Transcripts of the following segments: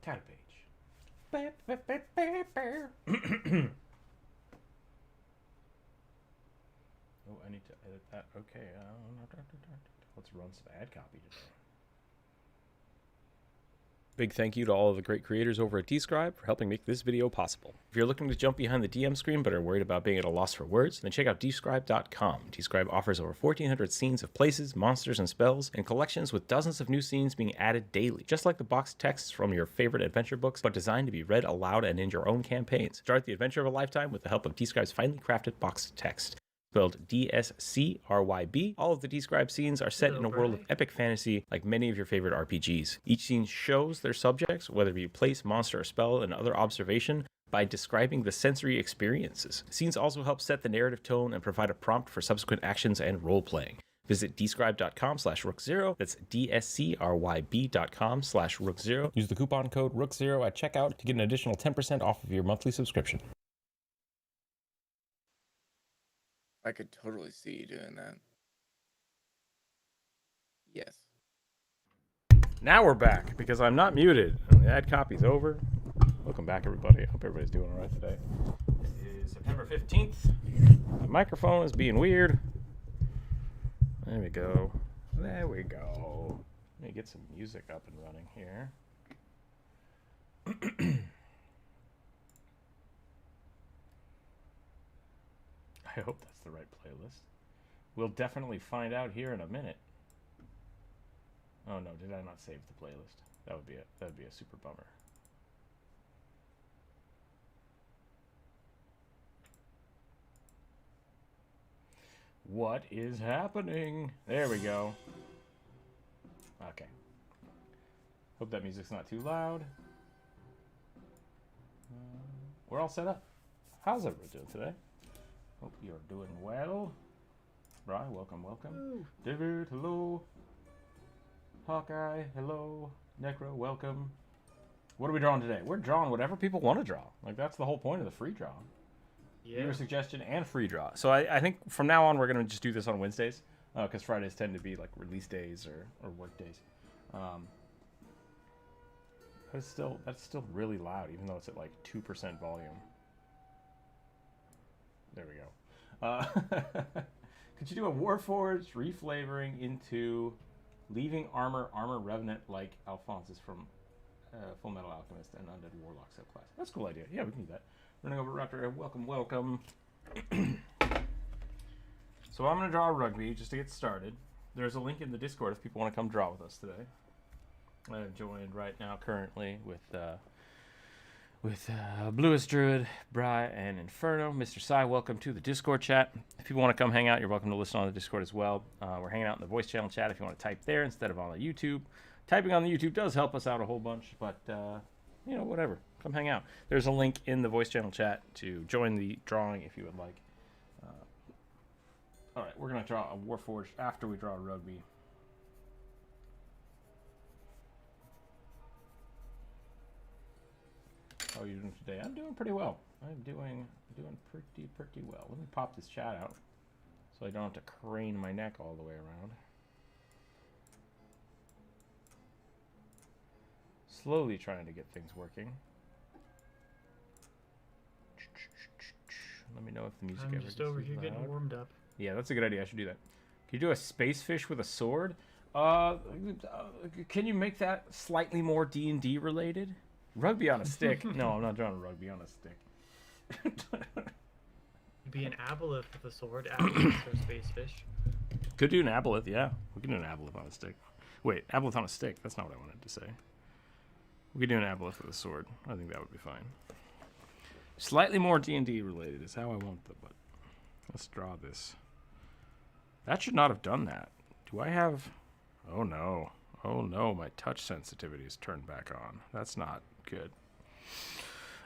Title page. Oh, I need to edit that. Okay. Let's run some ad copy today. Big thank you to all of the great creators over at Describe for helping make this video possible. If you're looking to jump behind the DM screen but are worried about being at a loss for words, then check out Describe.com. Describe offers over 1,400 scenes of places, monsters, and spells, and collections with dozens of new scenes being added daily, just like the boxed texts from your favorite adventure books, but designed to be read aloud and in your own campaigns. Start the adventure of a lifetime with the help of Describe's finely crafted boxed text. Spelled DSCRYB. All of the Describe scenes are set in a world of epic fantasy like many of your favorite RPGs. Each scene shows their subjects, whether it be place, monster, or spell, and other observation, by describing the sensory experiences. Scenes also help set the narrative tone and provide a prompt for subsequent actions and role-playing. Visit describe.com/Rookzer0. That's DSCRYB.com/Rookzer0. Use the coupon code Rookzer0 at checkout to get an additional 10% off of your monthly subscription. I could totally see you doing that. Yes. Now we're back because I'm not muted. The ad copy's over. Welcome back, everybody. I hope everybody's doing all right today. It is September 15th. My microphone is being weird. There we go. There we go. Let me get some music up and running here. I hope that's the right playlist. We'll definitely find out here in a minute. Oh no, did I not save the playlist? That would be a super bummer. What is happening? There we go. Okay. Hope that music's not too loud. We're all set up. How's everybody doing today? Hope you're doing well. Bri, welcome, welcome. Ooh. David, hello. Hawkeye, hello. Necro, welcome. What are we drawing today? We're drawing whatever people want to draw. Like, that's the whole point of the free draw. Yeah. Viewer suggestion and free draw. So I think from now on we're going to just do this on Wednesdays. Because Fridays tend to be like release days or work days. That's still really loud, even though it's at like 2% volume. There we go. Could you do a Warforged reflavoring into leaving armor revenant like Alphonsus from Full Metal Alchemist and Undead Warlock subclass? That's a cool idea. Yeah, we can do that. Running over Raptor, welcome, welcome. So I'm going to draw a rugby just to get started. There's a link in the Discord if people want to come draw with us today. I'm joined right now currently with Bluest Druid, Bri, and Inferno. Mr. Sai, welcome to the Discord chat. If people want to come hang out, you're welcome to listen on the Discord as well. We're hanging out in the voice channel chat if you want to type there instead of on the YouTube. Typing on the YouTube does help us out a whole bunch, but, you know, whatever. Come hang out. There's a link in the voice channel chat to join the drawing if you would like. All right, we're going to draw a Warforged after we draw a rugby. How are you doing today? I'm doing pretty well. I'm doing pretty well. Let me pop this chat out so I don't have to crane my neck all the way around. Slowly trying to get things working. Let me know if the music ever gets just over here loud. getting warmed up. Yeah, that's a good idea. I should do that. Can you do a space fish with a sword? Can you make that slightly more D&D related? Rugby on a stick? No, I'm not drawing a rugby on a stick. Be an aboleth with a sword, aboleth or space fish. Could do an aboleth, yeah. We can do an aboleth on a stick. Wait, aboleth on a stick? That's not what I wanted to say. We could do an aboleth with a sword. I think that would be fine. Slightly more D&D related is how I want them, but let's draw this. That should not have done that. Do I have... Oh, no. Oh, no. My touch sensitivity is turned back on. That's not good.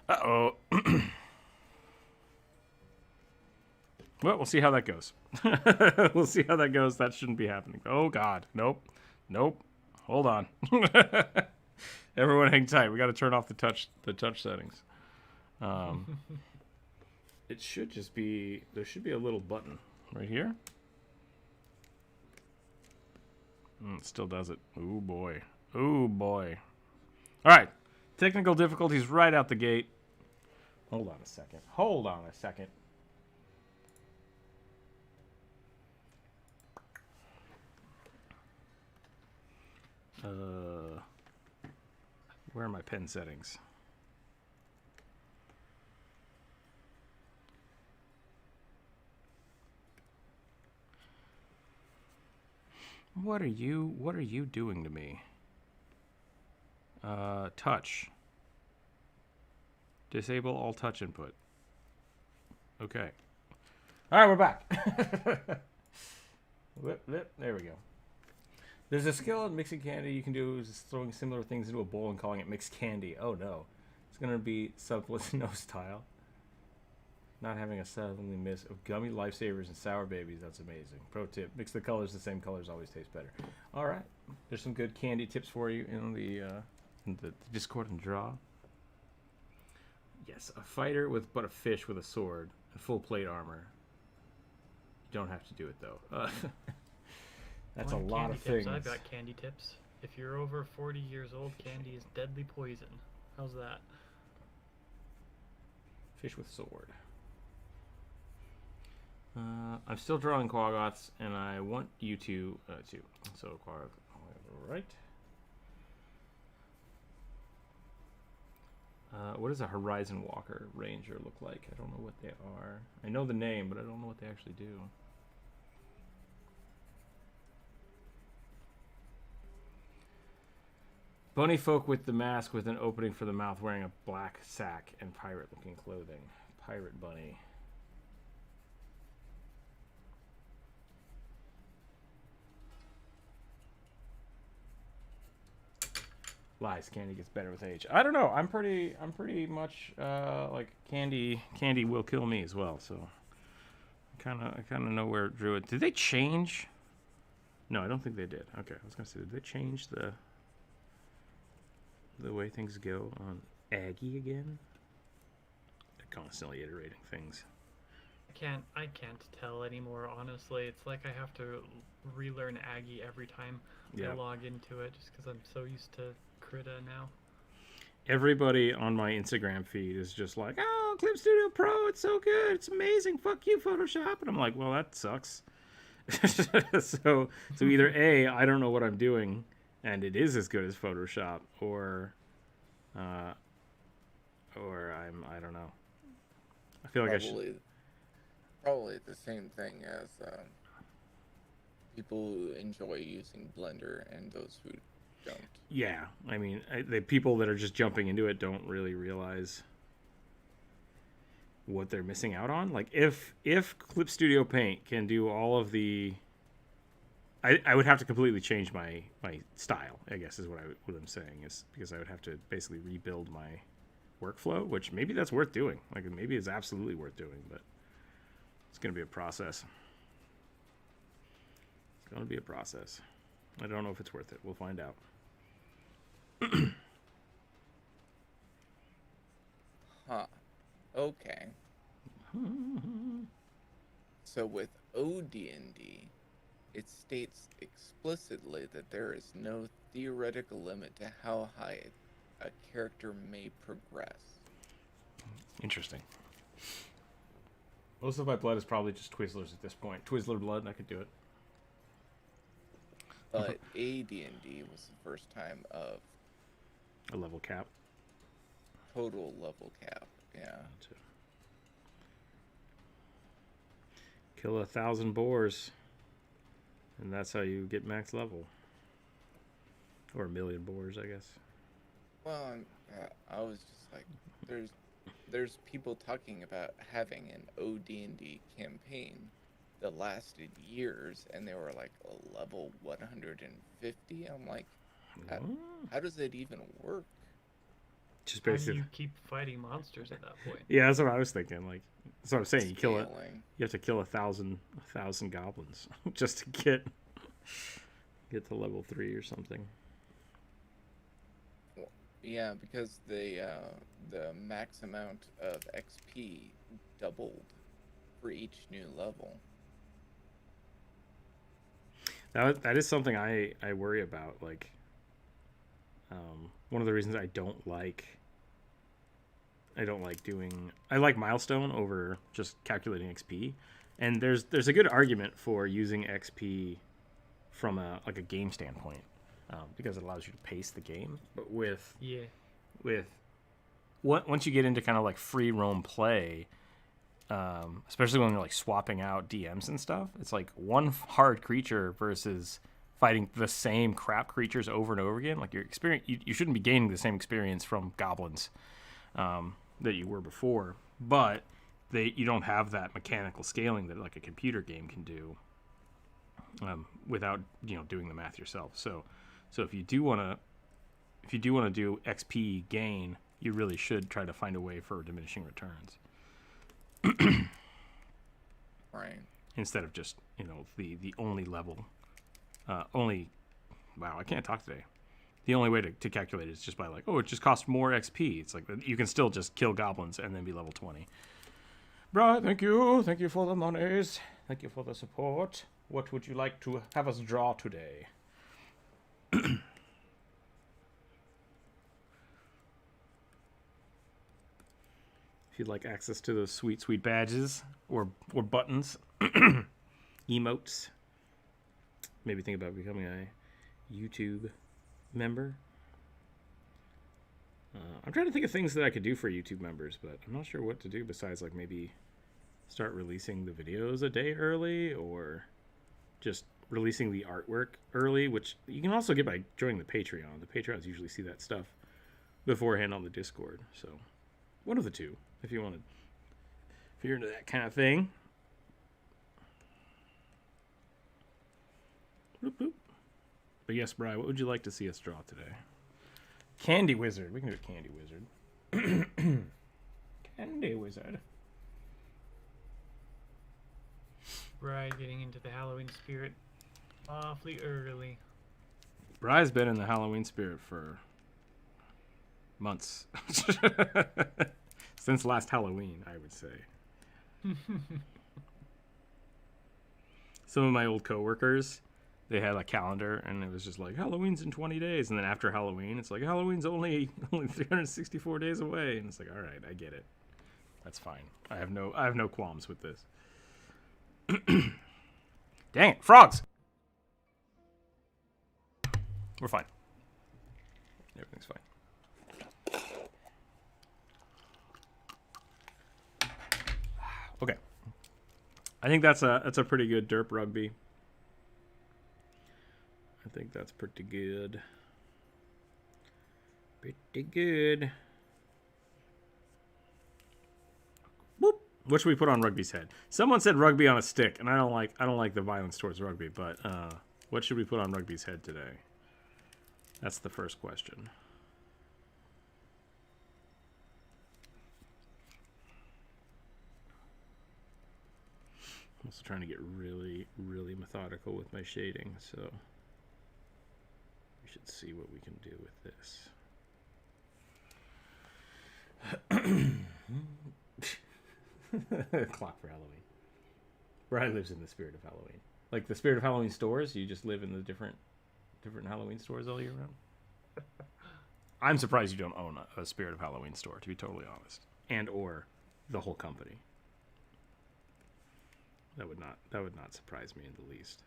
Uh-oh. Well, we'll see how that goes. We'll see how that goes. That shouldn't be happening. Oh, God. Nope. Nope. Hold on. Everyone hang tight. We got to turn off the touch settings. It should just be... There should be a little button right here. It still does it. Ooh, boy. Ooh, boy. All right. Technical difficulties right out the gate. Hold on a second. Hold on a second. Where are my pen settings? What are you doing to me? Touch. Disable all touch input. Okay. All right, we're back. There we go. There's a skill in mixing candy you can do is throwing similar things into a bowl and calling it mixed candy. Oh no. It's going to be sublet no style. Not having a suddenly miss of gummy lifesavers and sour babies. That's amazing. Pro tip. Mix the colors. The same colors always taste better. All right. There's some good candy tips for you in the Discord and draw. Yes, a fighter with but a fish with a sword and full plate armor. You don't have to do it though. That's a lot of things. I've got candy tips. If you're over 40 years old, candy is deadly poison. How's that? Fish with sword. I'm still drawing Quaggoths, and I want you to too. So Quaggoth, right? What does a Horizon Walker Ranger look like? I don't know what they are. I know the name, but I don't know what they actually do. Bunny folk with the mask with an opening for the mouth, wearing a black sack and pirate-looking clothing. Pirate bunny. Lies. Candy gets better with age. I don't know. I'm pretty much like candy. Candy will kill me as well. So I kind of know where it drew it. Did they change? No, I don't think they did. Okay, I was gonna say, did they change the way things go on Aggie again? They're constantly iterating things. I can't tell anymore, honestly. It's like I have to relearn Aggie every time I log into it, just because I'm so used to Krita now. Everybody on my Instagram feed is just like, oh, Clip Studio Pro, it's so good, it's amazing, fuck you, Photoshop. And I'm like, well, that sucks. so either A, I don't know what I'm doing, and it is as good as Photoshop, or I don't know. I feel like probably the same thing as people who enjoy using Blender and those who don't. Yeah, I mean, the people that are just jumping into it don't really realize what they're missing out on. Like, if Clip Studio Paint can do all of the, I would have to completely change my style, I guess is what I'm saying, is because I would have to basically rebuild my workflow, which maybe that's worth doing. Like, maybe it's absolutely worth doing, but it's going to be a process. It's going to be a process. I don't know if it's worth it. We'll find out. Huh. Okay. So with OD&D, it states explicitly that there is no theoretical limit to how high a character may progress. Interesting. Most of my blood is probably just Twizzlers at this point. Twizzler blood, and I could do it. But AD&D was the first time of a level cap. Total level cap, yeah. Kill 1,000 boars, and that's how you get max level. Or 1,000,000 boars, I guess. Well, I was just like, there's people talking about having an OD&D campaign that lasted years, and they were like a level 150. I'm like, how does it even work? Just How basically, do you keep fighting monsters at that point? yeah, that's what I was thinking. Like, that's what I'm saying. You kill it. Scaling. You have to kill 1,000 goblins just to get to level 3 or something. Well, yeah, because the max amount of XP doubled for each new level. That is something I worry about. Like, One of the reasons I like milestone over just calculating XP, and there's a good argument for using XP from a game standpoint, because it allows you to pace the game. But once you get into kind of like free roam play, especially when you're like swapping out DMs and stuff, it's like one hard creature versus fighting the same crap creatures over and over again. Like your experience, you shouldn't be gaining the same experience from goblins that you were before, but you don't have that mechanical scaling that like a computer game can do without doing the math yourself. So if you do want to do XP gain, you really should try to find a way for diminishing returns. Right. Instead of just the only level. Wow, I can't talk today. The only way to calculate it is just by like, it just costs more XP. It's like you can still just kill goblins and then be level 20. Bri, thank you for the monies. Thank you for the support. What would you like to have us draw today? If you'd like access to those sweet badges or buttons, emotes, maybe think about becoming a YouTube member. I'm trying to think of things that I could do for YouTube members, but I'm not sure what to do besides like maybe start releasing the videos a day early, or just releasing the artwork early, which you can also get by joining the Patreon. The Patreons usually see that stuff beforehand on the Discord. So one of the two, if you're into that kind of thing. Boop, boop. But yes, Bri, what would you like to see us draw today? Candy Wizard. We can do a Candy Wizard. Candy Wizard. Right, getting into the Halloween spirit awfully early. Bri's been in the Halloween spirit for months. Since last Halloween, I would say. Some of my old coworkers, they had a calendar, and it was just like, Halloween's in 20 days. And then after Halloween, it's like, Halloween's only 364 days away. And it's like, all right, I get it. That's fine. I have no qualms with this. Dang it, frogs! We're fine. Everything's fine. Okay. I think that's a pretty good derp rugby. I think that's pretty good. Pretty good. Whoop. What should we put on Rugby's head? Someone said rugby on a stick, and I don't like the violence towards rugby, but what should we put on Rugby's head today? That's the first question. I'm also trying to get really, really methodical with my shading, so we should see what we can do with this. Clock for Halloween. Brian lives in the spirit of Halloween. Like the spirit of Halloween stores, you just live in the different Halloween stores all year round. I'm surprised you don't own a spirit of Halloween store, to be totally honest, and or the whole company. That would not surprise me in the least.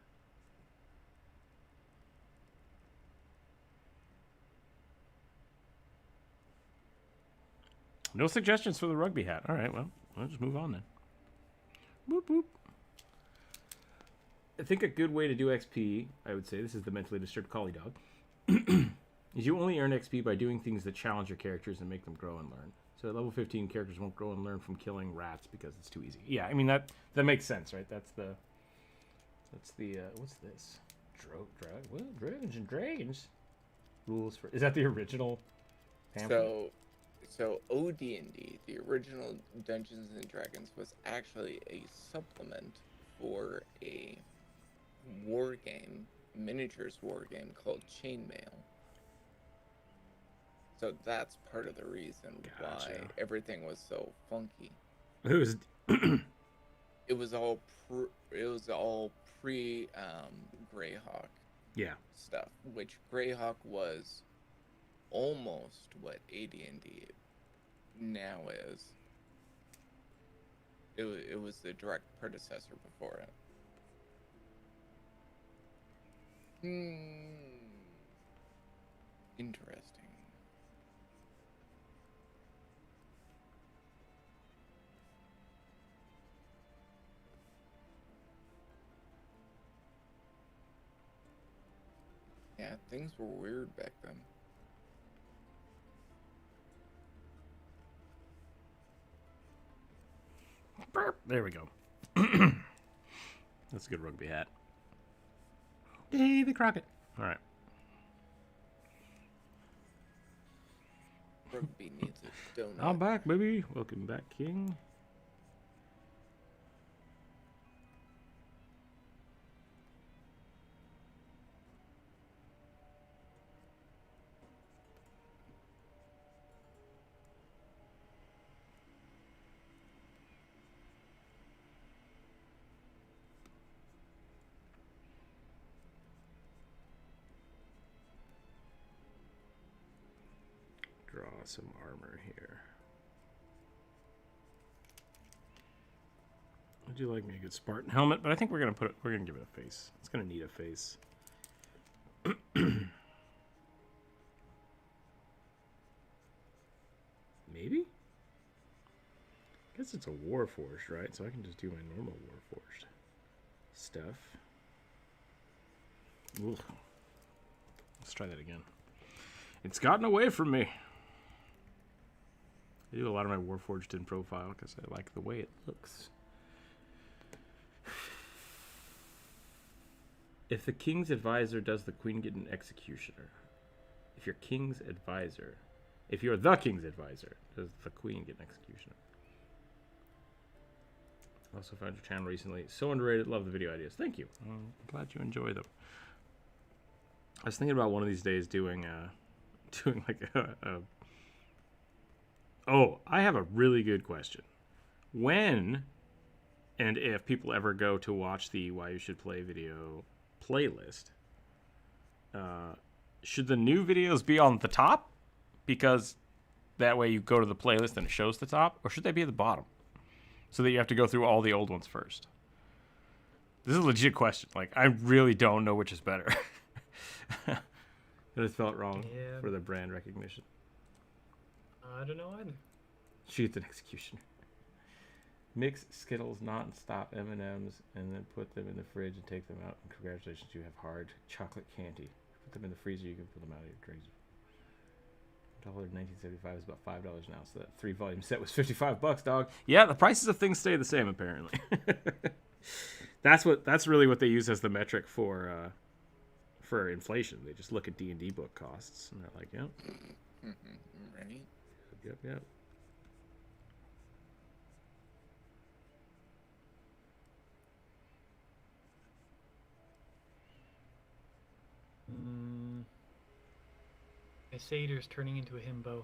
No suggestions for the rugby hat. All right, well, I'll just move on then. Boop, boop. I think a good way to do XP, I would say, this is the mentally disturbed collie dog, is you only earn XP by doing things that challenge your characters and make them grow and learn. So at level 15, characters won't grow and learn from killing rats because it's too easy. Yeah, I mean, that makes sense, right? That's the what's this? Dragons and Dragons. Rules for... Is that the original pamphlet? So OD&D, the original Dungeons and Dragons, was actually a supplement for a war game, miniatures war game called Chainmail. So that's part of the reason why everything was so funky. It was it was all pre Greyhawk. Yeah. Stuff, which Greyhawk was almost what AD&D now is. It was the direct predecessor before it. Interesting. Yeah, things were weird back then. Burp. There we go. That's a good rugby hat. Davy Crockett. All right. Rugby needs a donut. I'm back, baby. Welcome back, King. Draw some armor here. I do like me a good Spartan helmet, but I think we're gonna give it a face. It's gonna need a face. Maybe? I guess it's a Warforged, right? So I can just do my normal Warforged stuff. Ugh. Let's try that again. It's gotten away from me. I do a lot of my Warforged in profile because I like the way it looks. If the king's advisor, does the queen get an executioner? If you're the king's advisor, does the queen get an executioner? Also found your channel recently. So underrated. Love the video ideas. Thank you. I'm glad you enjoy them. I was thinking about one of these days doing like Oh, I have a really good question. When and if people ever go to watch the Why You Should Play video playlist, should the new videos be on the top? Because that way you go to the playlist and it shows the top? Or should they be at the bottom? So that you have to go through all the old ones first? This is a legit question. Like, I really don't know which is better. It just felt wrong for the brand recognition. I don't know either. Shoot an executioner. Mix Skittles non-stop M&Ms and then put them in the fridge and take them out. And congratulations, you have hard chocolate candy. Put them in the freezer, you can put them out of your drinks. $1975 is about $5 now, so that 3-volume set was $55, dog. Yeah, the prices of things stay the same apparently. That's really what they use as the metric for inflation. They just look at D&D book costs and they're like, yep. Right. Yep. My satyr's turning into a himbo.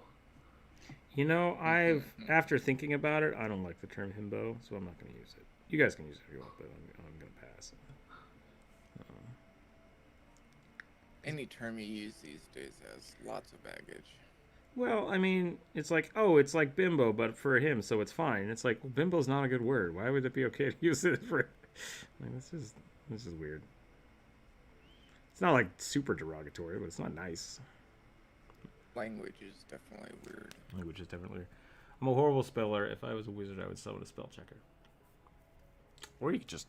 You know, after thinking about it, I don't like the term himbo, so I'm not going to use it. You guys can use it if you want, but I'm going to pass. Any term you use these days has lots of baggage. Well, I mean, it's like, oh, it's like bimbo, but for him, so it's fine. It's like, well, bimbo's not a good word. Why would it be okay to use it for? Like, this is weird. It's not like super derogatory, but it's not nice. Language is definitely weird. Language is definitely weird. I'm a horrible speller. If I was a wizard, I would summon a spell checker. Or you could just,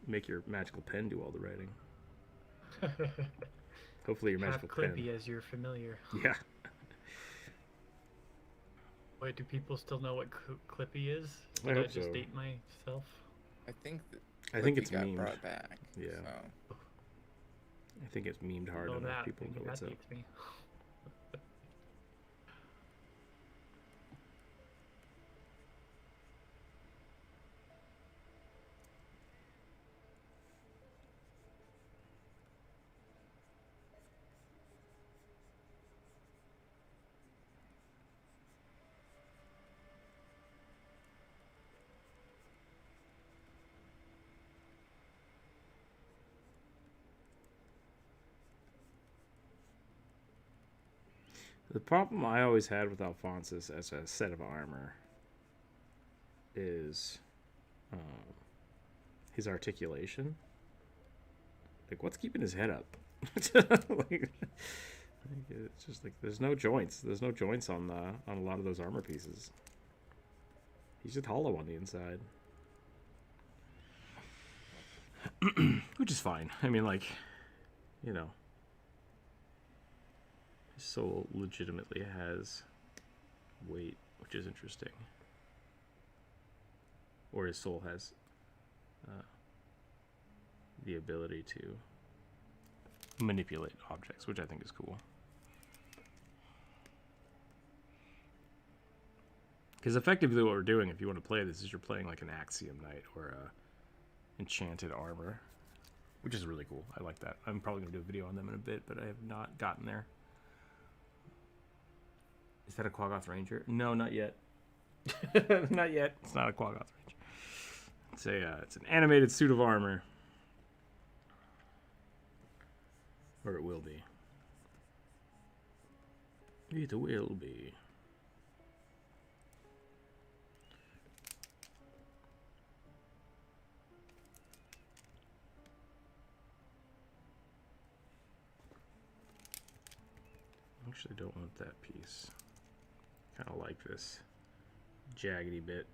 make your magical pen do all the writing. Hopefully your magical pen. Have Clippy as your familiar. Yeah. Wait, do people still know what Clippy is? I hope just so. date myself? I think it's got memed. brought back. Yeah. So. I think it's memed hard enough. People know what's up. Dates me. The problem I always had with Alphonsus as a set of armor is his articulation. Like, what's keeping his head up? Like, it's just like there's no joints. There's no joints on a lot of those armor pieces. He's just hollow on the inside, which is fine. I mean, like, you know, his soul legitimately has weight, which is interesting. Or his soul has the ability to manipulate objects, which I think is cool. Because effectively what we're doing, if you want to play this, is you're playing like an Axiom Knight or a Enchanted Armor, which is really cool. I like that. I'm probably going to do a video on them in a bit, but I have not gotten there. Is that a Quaggoth Ranger? No, not yet. Not yet. It's not a Quaggoth Ranger. It's an animated suit of armor. Or it will be. It will be. I actually don't want that piece. Kind of like this jaggedy bit.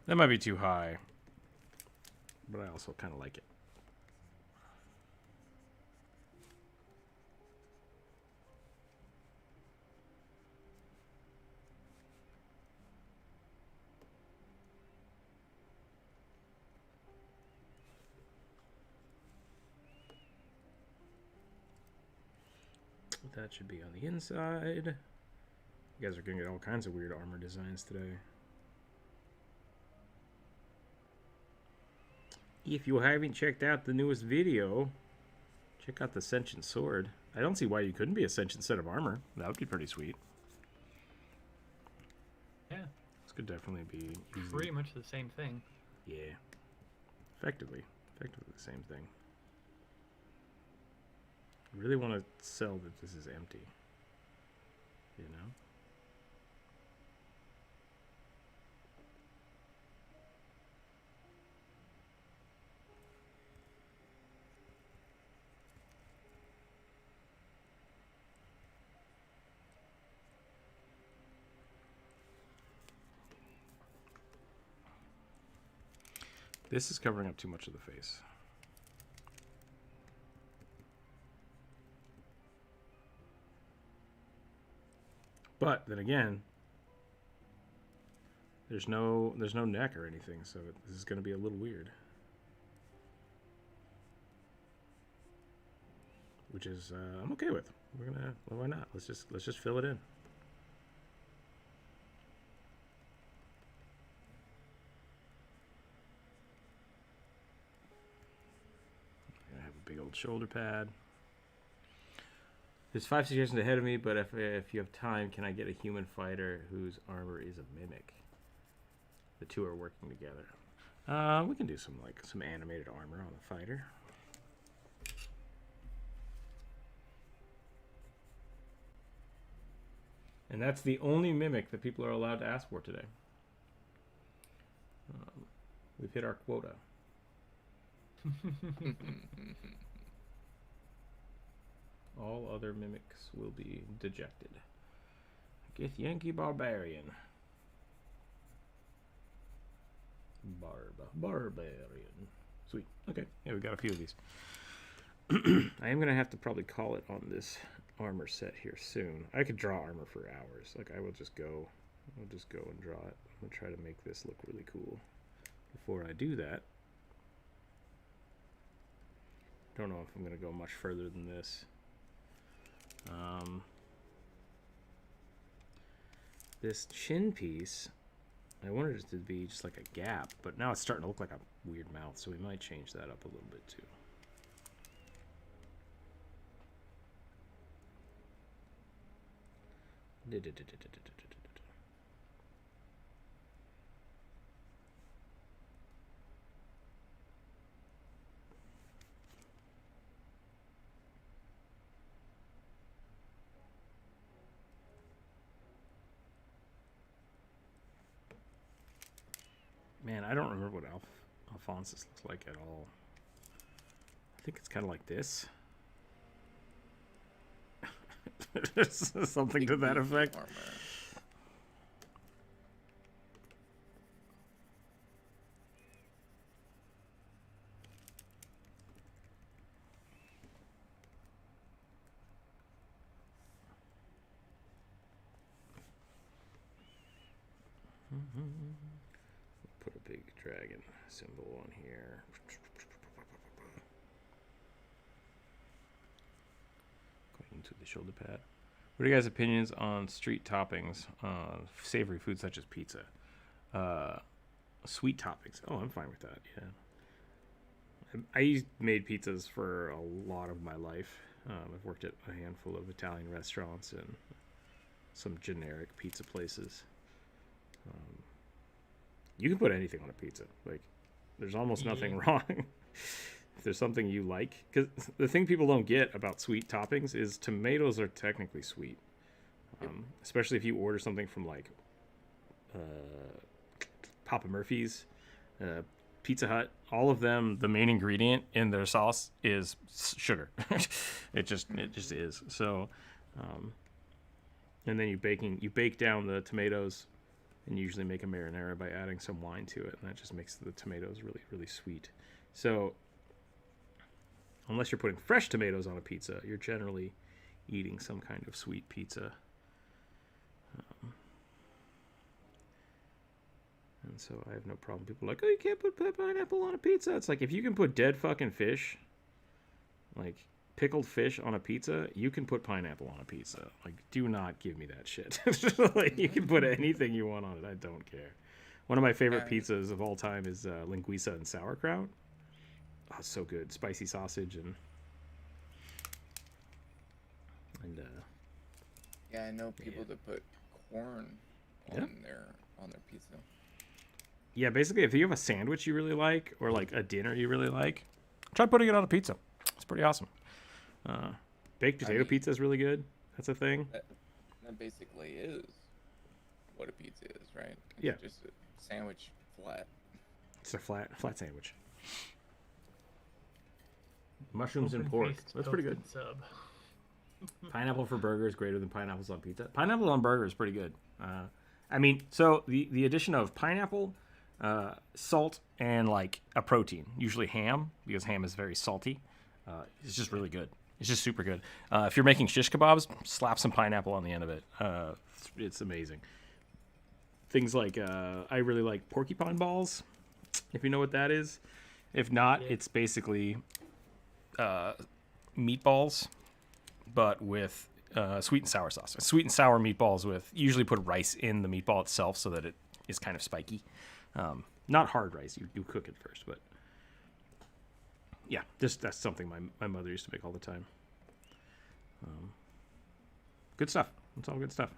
That might be too high, but I also kind of like it. That should be on the inside. You guys are going to get all kinds of weird armor designs today. If you haven't checked out the newest video, check out the Sentient Sword. I don't see why you couldn't be a Sentient set of armor. That would be pretty sweet. Yeah. This could definitely be easy. Pretty much the same thing. Yeah. Effectively the same thing. I really want to sell that this is empty. You know? This is covering up too much of the face. But then again, there's no neck or anything, so this is going to be a little weird. Which is I'm okay with. We're gonna, well, why not? Let's just fill it in. Big old shoulder pad. There's 5 suggestions ahead of me, but if you have time, can I get a human fighter whose armor is a mimic? The two are working together. We can do some animated armor on the fighter. And that's the only mimic that people are allowed to ask for today. We've hit our quota. All other mimics will be dejected. Get Yankee Barbarian. Barbarian. Sweet. Okay. Yeah, we got a few of these. I am going to have to probably call it on this armor set here soon. I could draw armor for hours. Like, I will just go. I'll just go and draw it. I'm going to try to make this look really cool. Before I do that, don't know if I'm going to go much further than this. This chin piece, I wanted it to be just like a gap, but now it's starting to look like a weird mouth, so we might change that up a little bit too. Man, I don't remember what Alphonsus looks like at all. I think it's kind of like this. Something to that effect. Armor. Put a big dragon symbol on here. Going into the shoulder pad. What are you guys' opinions on street toppings on savory food such as pizza? Sweet toppings. Oh, I'm fine with that. Yeah. I made pizzas for a lot of my life. I've worked at a handful of Italian restaurants and some generic pizza places. You can put anything on a pizza. Like, there's almost nothing wrong. If there's something you like. Because the thing people don't get about sweet toppings is tomatoes are technically sweet. Especially if you order something from, like, Papa Murphy's, Pizza Hut. All of them, the main ingredient in their sauce is sugar. It just is. So, and then you bake down the tomatoes, and you usually make a marinara by adding some wine to it, and that just makes the tomatoes really, really sweet. So, unless you're putting fresh tomatoes on a pizza, you're generally eating some kind of sweet pizza. And so I have no problem. People are like, oh, you can't put pineapple on a pizza. It's like, if you can put dead fucking fish, like pickled fish on a pizza, you can put pineapple on a pizza. Like, do not give me that shit. Like, you can put anything you want on it. I don't care. One of my favorite pizzas of all time is linguiça and sauerkraut. Oh, it's so good. Spicy sausage and yeah, I know people that put corn on their pizza. Yeah, basically, if you have a sandwich you really like, or like a dinner you really like, try putting it on a pizza. It's pretty awesome. Baked potato pizza is really good. That's a thing. That basically is what a pizza is, right? It's yeah. just a sandwich flat. It's a flat sandwich. Mushrooms and pork. That's pretty good. Sub. Pineapple for burgers greater than pineapples on pizza. Pineapple on burger is pretty good. I mean, so the addition of pineapple, salt, and like a protein, usually ham, because ham is very salty. It's just really good. It's just super good. If you're making shish kebabs, slap some pineapple on the end of it. It's amazing. Things like, I really like porcupine balls, if you know what that is. If not, it's basically meatballs, but with sweet and sour sauce. Sweet and sour meatballs with, usually put rice in the meatball itself so that it is kind of spiky. Not hard rice. You cook it first, but yeah, that's something my mother used to make all the time. Good stuff. It's all good stuff.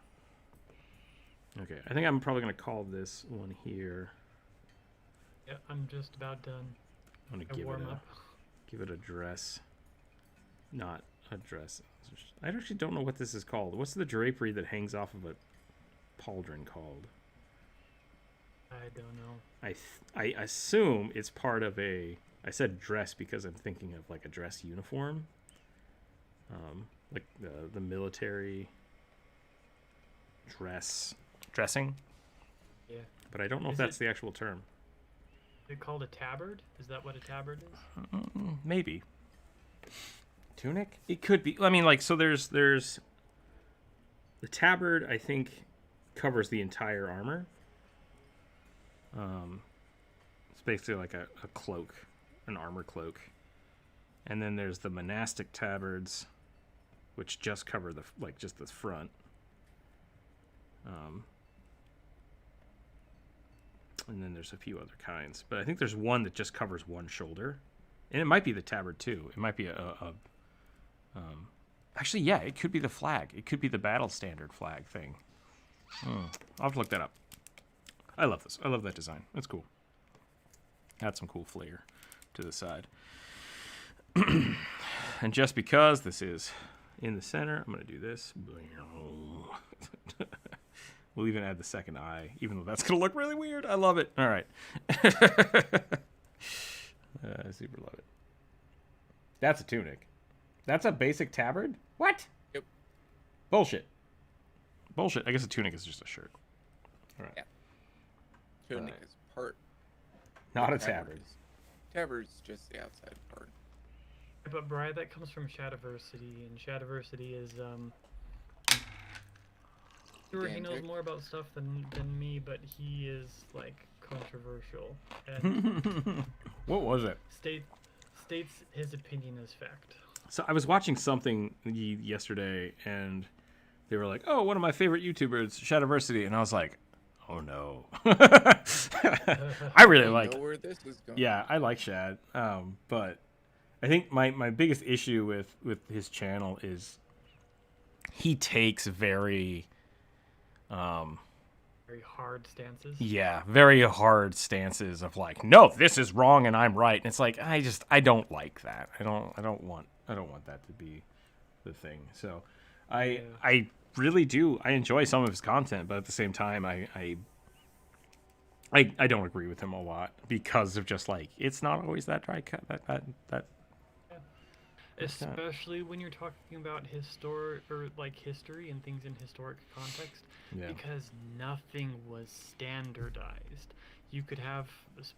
Okay, I think I'm probably going to call this one here. Yeah, I'm just about done. I'm going to give it a dress. Not a dress. I actually don't know what this is called. What's the drapery that hangs off of a pauldron called? I don't know. I assume it's part of a... I said dress because I'm thinking of like a dress uniform. Like the military dressing. Yeah. But I don't know if that's the actual term. Is it called a tabard? Is that what a tabard is? Maybe. Tunic? It could be. I mean, like, so there's the tabard, I think, covers the entire armor. It's basically like a cloak, an armor cloak. And then there's the monastic tabards, which just cover just the front. And then there's a few other kinds, but I think there's one that just covers one shoulder, and it might be the tabard too. It might be Actually, yeah, it could be the flag. It could be the battle standard flag thing. I'll have to look that up. I love this. I love that design. That's cool. Add some cool flair to the side. And just because this is in the center, I'm going to do this. We'll even add the second eye, even though that's going to look really weird. I love it. All right. I super love it. That's a tunic. That's a basic tabard? What? Yep. Bullshit. Bullshit. I guess a tunic is just a shirt. All right. Yeah. Tunic is part. Not a tabard. Tabard's just the outside part. But Brian, that comes from Shadiversity, and Shadiversity is sure he knows more about stuff than me, but he is like controversial and What was it? states his opinion as fact. So I was watching something yesterday, and they were like, "Oh, one of my favorite YouTubers, Shadiversity," and I was like, "Oh no!" I really like. Know where this is going. Yeah, I like Shad, but I think my biggest issue with his channel is he takes very hard stances. Yeah, very hard stances of like, no, this is wrong and I'm right. And it's like I don't like that. I don't want that to be the thing. So I really do. I enjoy some of his content, but at the same time I don't agree with him a lot because of just like it's not always that dry cut that especially when you're talking about history and things in historic context, because nothing was standardized. You could have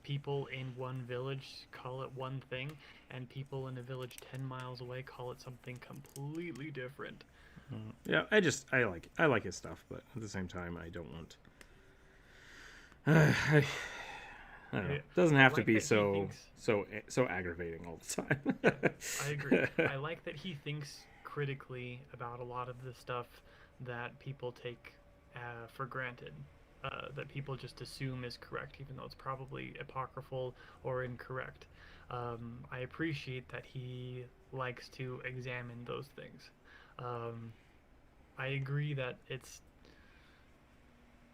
people in one village call it one thing, and people in a village 10 miles away call it something completely different. Yeah, I like his stuff, but at the same time, I don't want. I don't know. It doesn't have to be so aggravating all the time. I agree. I like that he thinks critically about a lot of the stuff that people take for granted, that people just assume is correct, even though it's probably apocryphal or incorrect. I appreciate that he likes to examine those things. I agree that it's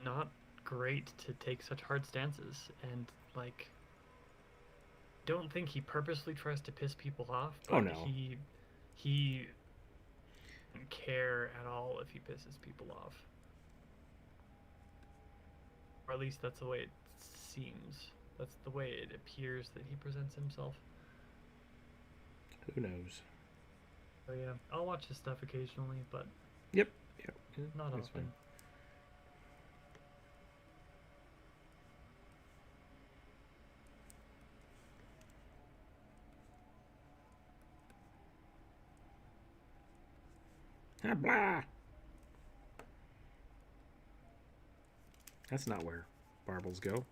not great to take such hard stances, and like don't think he purposely tries to piss people off, but oh no, he doesn't care at all if he pisses people off, or at least that's the way it seems. That's the way it appears that he presents himself. Who knows? So yeah, I'll watch his stuff occasionally, but yep. not often. Fine. Blah. That's not where barbels go.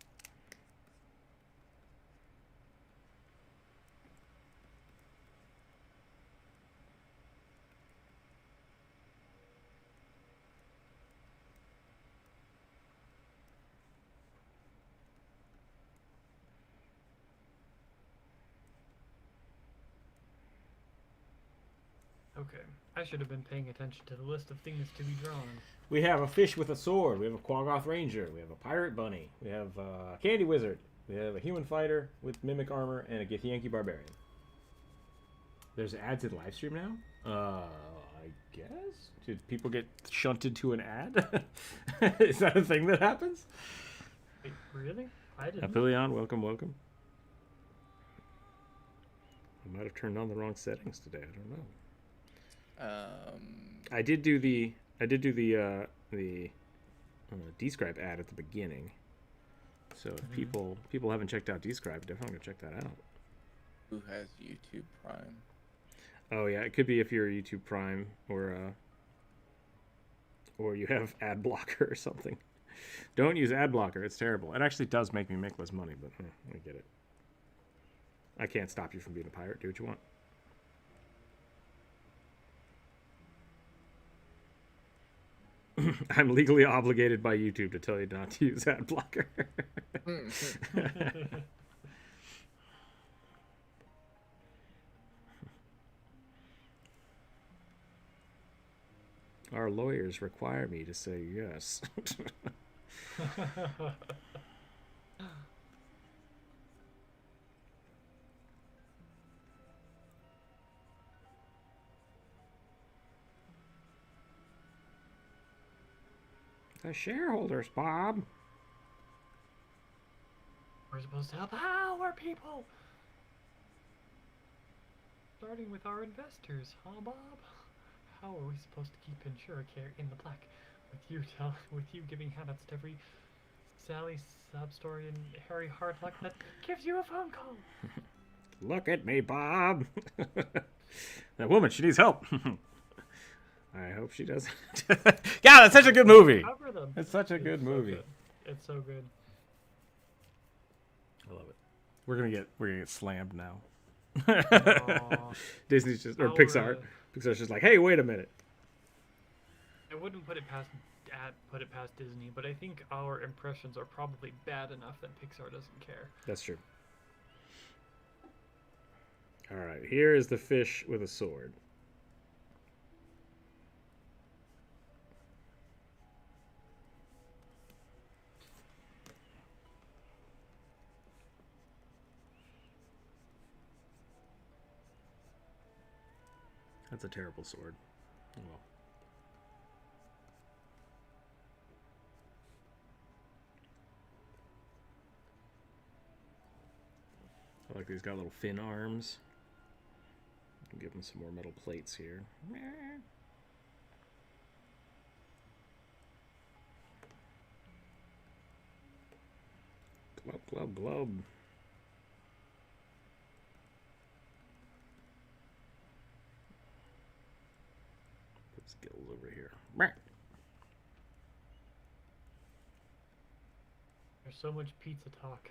Okay, I should have been paying attention to the list of things to be drawn. We have a fish with a sword. We have a Quaggoth Ranger. We have a pirate bunny. We have a candy wizard. We have a human fighter with mimic armor and a Githyanki barbarian. There's ads in Livestream now? I guess? Did people get shunted to an ad? Is that a thing that happens? Wait, really? I didn't. Apillion, welcome. I might have turned on the wrong settings today. I don't know. I did do the Describe ad at the beginning. So if people haven't checked out Describe, definitely go check that out. Who has YouTube Prime? Oh yeah, it could be if you're a YouTube Prime or you have ad blocker or something. Don't use ad blocker; it's terrible. It actually does make me make less money, but I get it. I can't stop you from being a pirate. Do what you want. I'm legally obligated by YouTube to tell you not to use ad blocker. Our lawyers require me to say yes. The shareholders, Bob. We're supposed to help our people. Starting with our investors, huh, Bob? How are we supposed to keep InsureCare in the black with you giving handouts to every Sally sub story and Harry Hardluck that gives you a phone call? Look at me, Bob. That woman, she needs help. I hope she doesn't. God, that's such a good movie. Cover them. It's such a good movie. Good. It's so good. I love it. We're gonna get slammed now. Aww. Disney's just, or Pixar. Pixar's just like, hey, wait a minute. I wouldn't put it past Disney, but I think our impressions are probably bad enough that Pixar doesn't care. That's true. All right, here is the fish with a sword. That's a terrible sword. Oh, well. I like these got little fin arms. Give them some more metal plates here. Glub, glub, glub. Put skills over here. There's so much pizza talk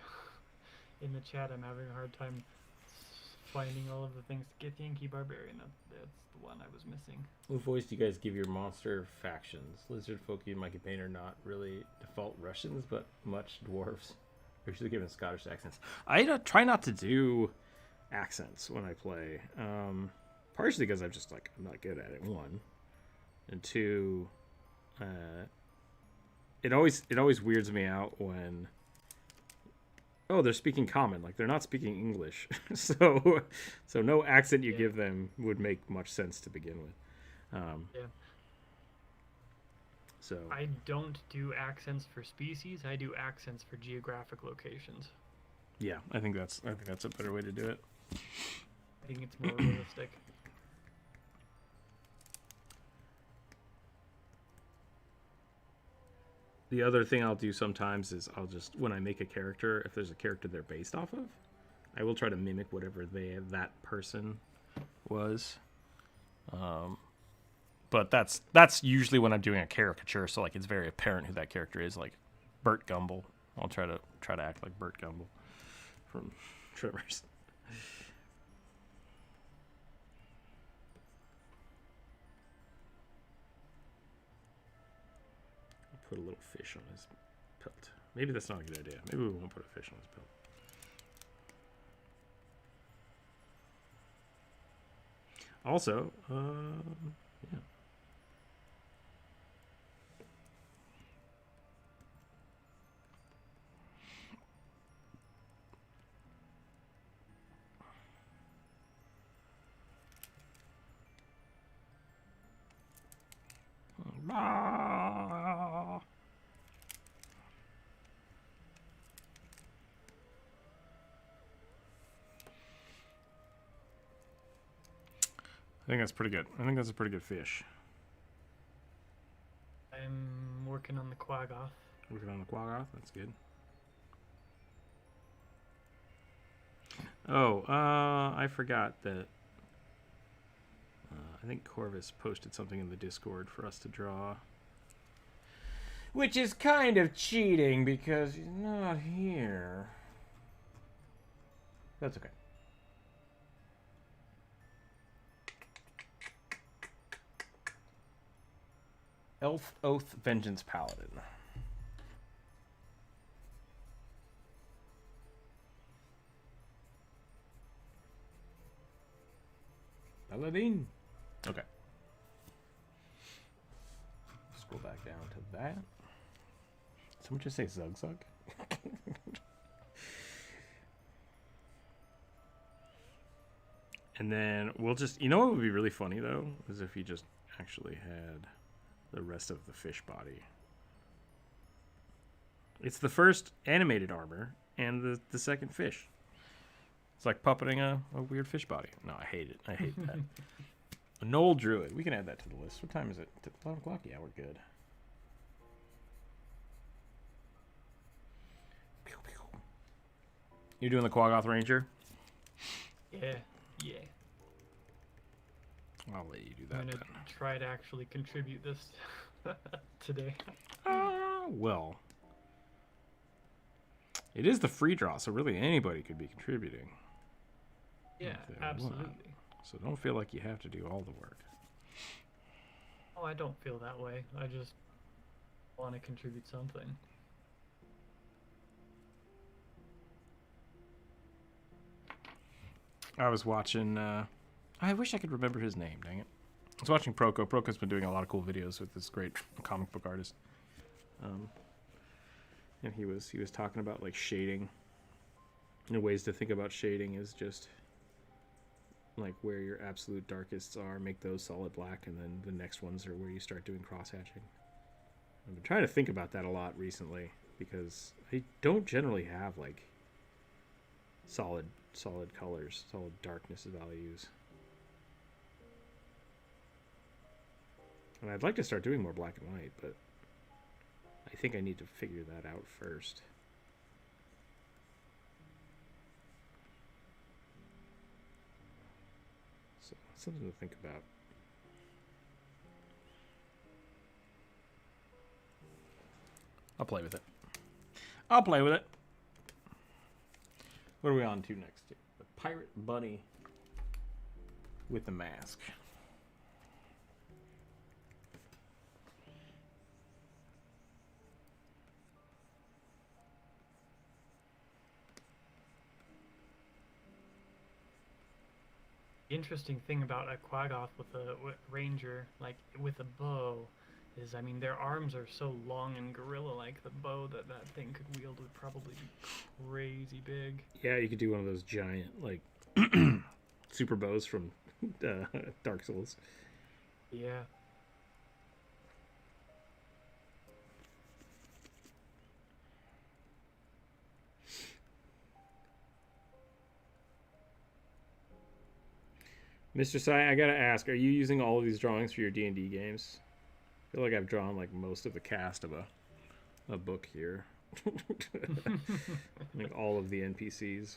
in the chat. I'm having a hard time finding all of the things. Get Yankee Barbarian. That's the one I was missing. What voice do you guys give your monster factions? Lizard, Folky, and Monkey Paint are not really default Russians, but much dwarves. They're usually given Scottish accents. I try not to do accents when I play. Partially because I'm just like, I'm not good at it, one. And two, it always weirds me out when, oh, they're speaking common, like they're not speaking English. so no accent you give them would make much sense to begin with. Yeah. So I don't do accents for species. I do accents for geographic locations. yeah, I think that's a better way to do it. I think it's more realistic. The other thing I'll do sometimes is I'll just, when I make a character, if there's a character they're based off of, I will try to mimic whatever that person was. But that's usually when I'm doing a caricature, so like it's very apparent who that character is, like Burt Gumble. I'll try to act like Burt Gumble from Tremors. Put a little fish on his pelt. Maybe that's not a good idea. Maybe we won't put a fish on his pelt. Also, yeah. Ah. I think that's pretty good. I think that's a pretty good fish. I'm working on the Quaggoth. Working on the Quaggoth, that's good. Oh, I forgot that. I think Corvus posted something in the Discord for us to draw. Which is kind of cheating because he's not here. That's okay. Elf Oath Vengeance Paladin. Paladin. Okay. down to that. Someone just say Zug Zug? And then we'll just, you know what would be really funny though? Is if he just actually had the rest of the fish body. It's the first animated armor and the second fish. It's like puppeting a weird fish body. No, I hate it. I hate that. A Knoll Druid. We can add that to the list. What time is it? 11 o'clock? Yeah, we're good. You're doing the Quaggoth Ranger? Yeah, yeah. I'll let you do that. I'm gonna try to actually contribute this today. Well, it is the free draw, so really anybody could be contributing. Yeah, absolutely. So don't feel like you have to do all the work. Oh, I don't feel that way. I just want to contribute something. I was watching, I wish I could remember his name, dang it. I was watching Proko. Proko's been doing a lot of cool videos with this great comic book artist. And he was talking about like shading. And ways to think about shading is just like where your absolute darkests are, make those solid black, and then the next ones are where you start doing cross hatching. I've been trying to think about that a lot recently because I don't generally have like solid colors, solid darkness values. And I'd like to start doing more black and white, but I think I need to figure that out first. So, something to think about. I'll play with it. I'll play with it. What are we on to next here? The Pirate Bunny with the mask. The interesting thing about a Quaggoth with a ranger, like with a bow, is, I mean, their arms are so long and gorilla-like. The bow that thing could wield would probably be crazy big. Yeah, you could do one of those giant, like, super bows from Dark Souls. Yeah. Mr. Sai, I gotta ask, are you using all of these drawings for your D&D games? I feel like I've drawn like most of the cast of a book here. Like all of the NPCs.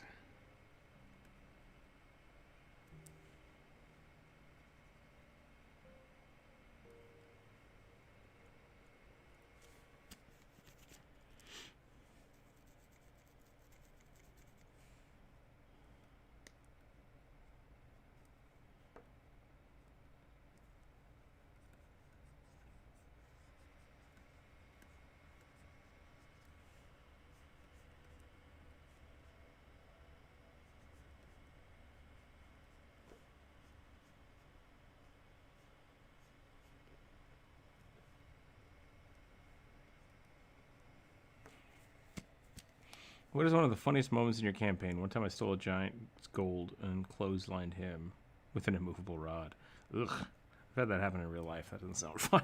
What is one of the funniest moments in your campaign? One time I stole a giant gold and clotheslined him with an immovable rod. Ugh. I've had that happen in real life. That doesn't sound fun.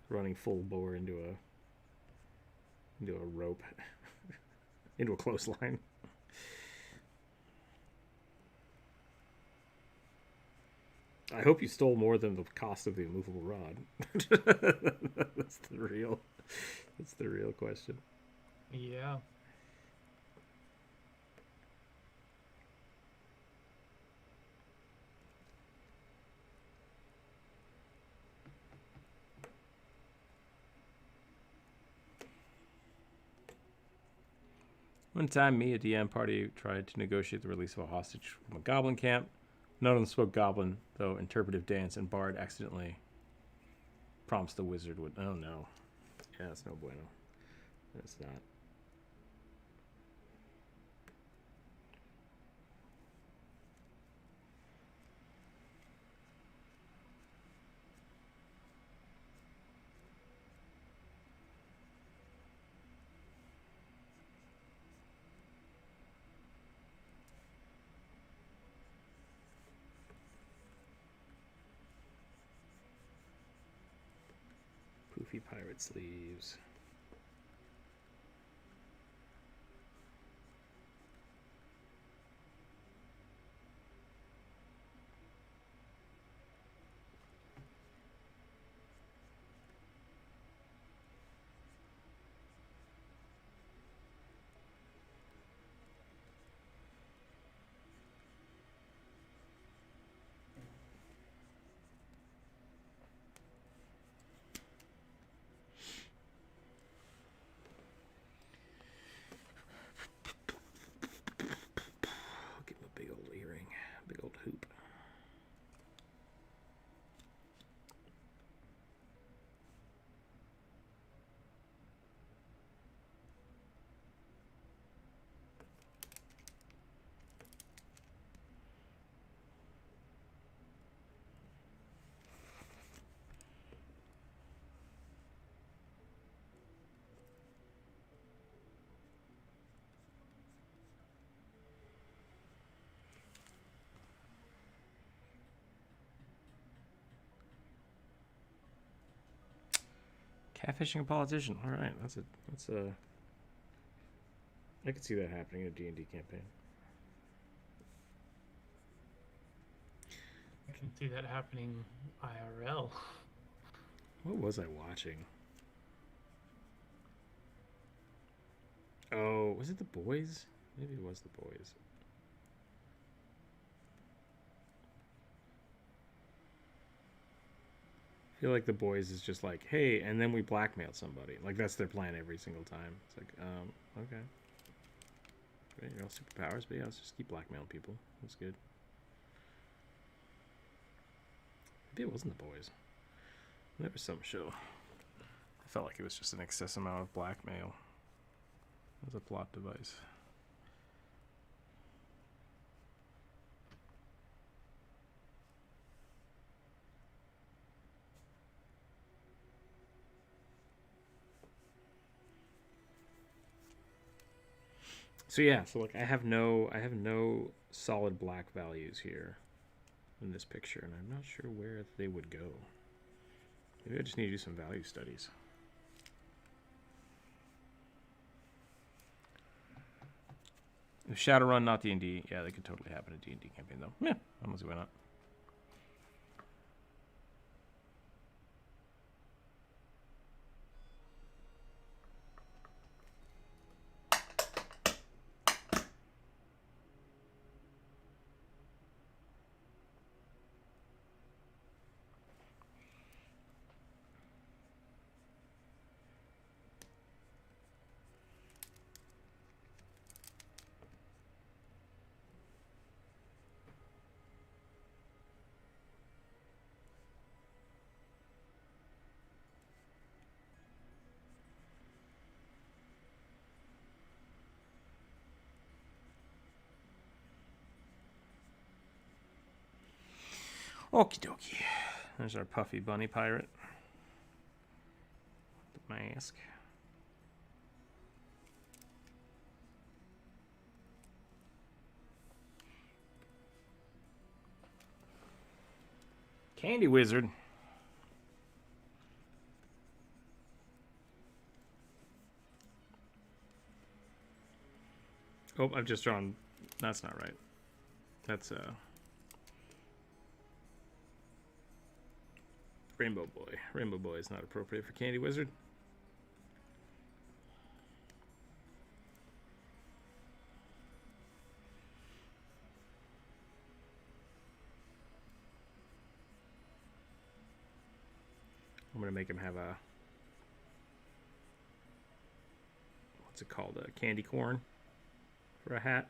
running full bore into a rope. Into a clothesline. I hope you stole more than the cost of the immovable rod. That's the real question. Yeah. One time, me, a DM party, tried to negotiate the release of a hostage from a goblin camp. None of them spoke goblin, though interpretive dance and bard accidentally prompts the wizard with, oh no. Yeah, that's no bueno. That's not. Poofy pirate sleeves. Give him a big old earring, big old hoop. Catfishing a politician. All right, that's a. I could see that happening in a D&D campaign. I can see that happening IRL. What was I watching? Oh, was it The Boys? Maybe it was The Boys. I feel like The Boys is just like, hey, and then we blackmail somebody. Like, that's their plan every single time. It's like, okay. Great, you're all superpowers, but yeah, let's just keep blackmailing people. That's good. Maybe it wasn't The Boys. There was some show. I felt like it was just an excess amount of blackmail as a plot device. So yeah, so like I have no solid black values here in this picture, and I'm not sure where they would go. Maybe I just need to do some value studies. If Shadowrun, not D&D, yeah, they could totally happen in a D&D campaign though. Yeah, I don't see why not. Okie dokie. There's our puffy bunny pirate. The mask. Candy wizard. Oh, I've just drawn. That's not right. That's Rainbow Boy. Rainbow Boy is not appropriate for Candy Wizard. I'm gonna make him have a, what's it called? A candy corn for a hat.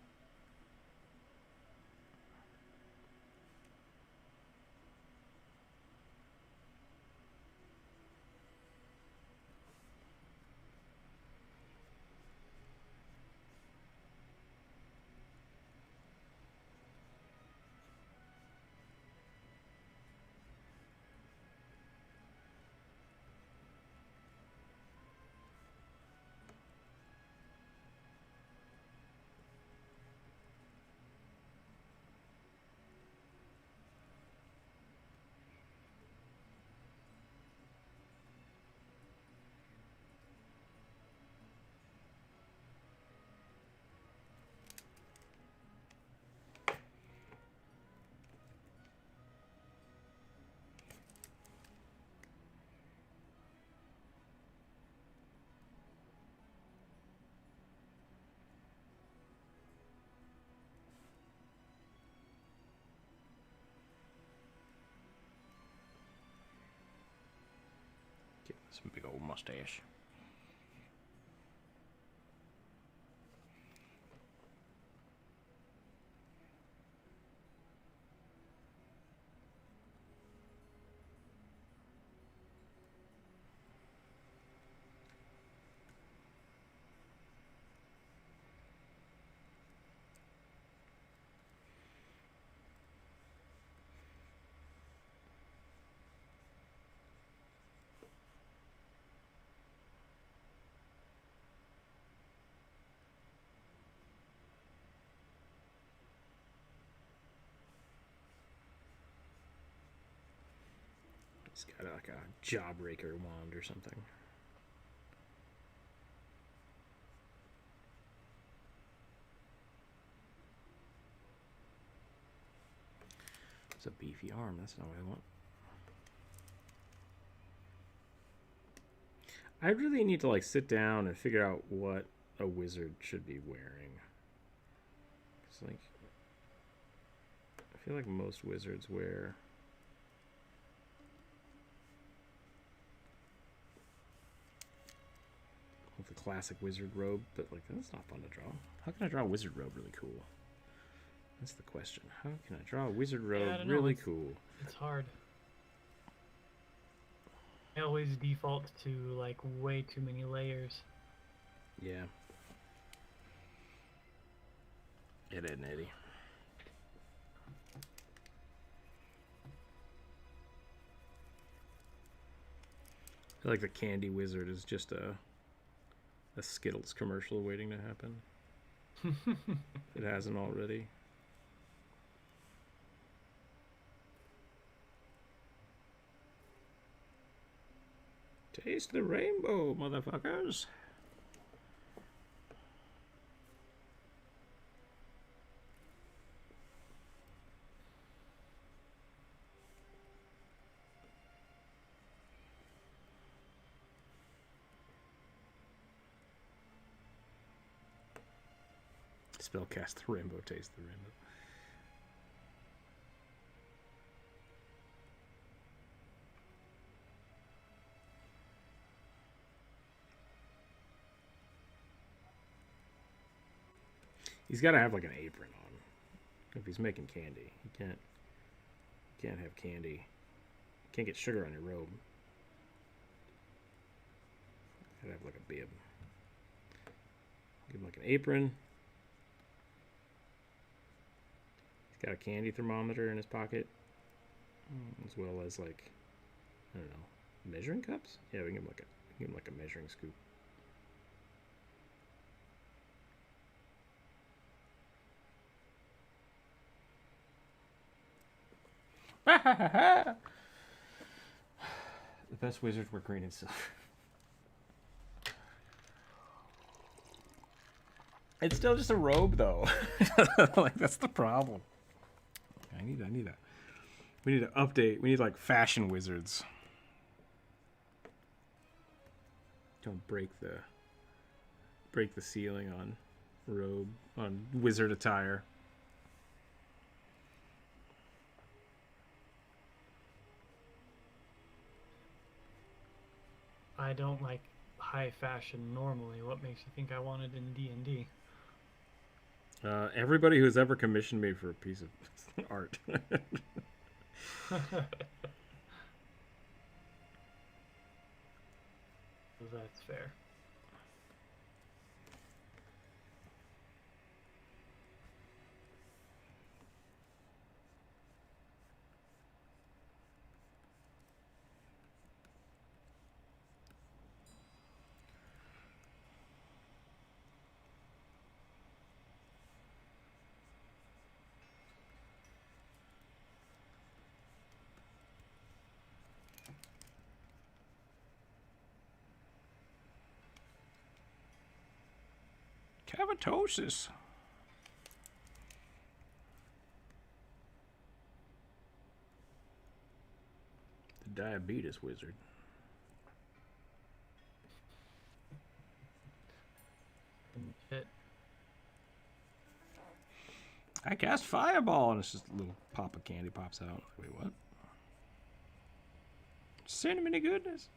Some big old mustache. He's got like a jawbreaker wand or something. It's a beefy arm. That's not what I want. I really need to like sit down and figure out what a wizard should be wearing. It's like I feel like most wizards wear the classic wizard robe, but like that's not fun to draw. How can I draw a wizard robe really cool? That's the question. How can I draw a wizard robe really cool? It's hard. I always default to like way too many layers. Yeah. It isn't, Eddie. I feel like the Candy Wizard is just a Skittles commercial waiting to happen. It hasn't already. Taste the rainbow, motherfuckers. Spellcast the rainbow, taste the rainbow. He's got to have like an apron on if he's making candy. He can't have candy. Can't get sugar on your robe. Gotta have like a bib. Give him like an apron. He's got a candy thermometer in his pocket, as well as like, I don't know, measuring cups. Yeah, we can give him like a measuring scoop. The best wizards were green and silver. It's still just a robe, though. Like that's the problem. I need that. We need to update. We need like fashion wizards. Don't break the ceiling on wizard attire. I don't like high fashion normally. What makes you think I want it in D&D? Everybody who's ever commissioned me for a piece of art. That's fair. Cavatosis. The diabetes wizard. Shit. I cast fireball and it's just a little pop of candy pops out. Wait, what? Cinnamony goodness.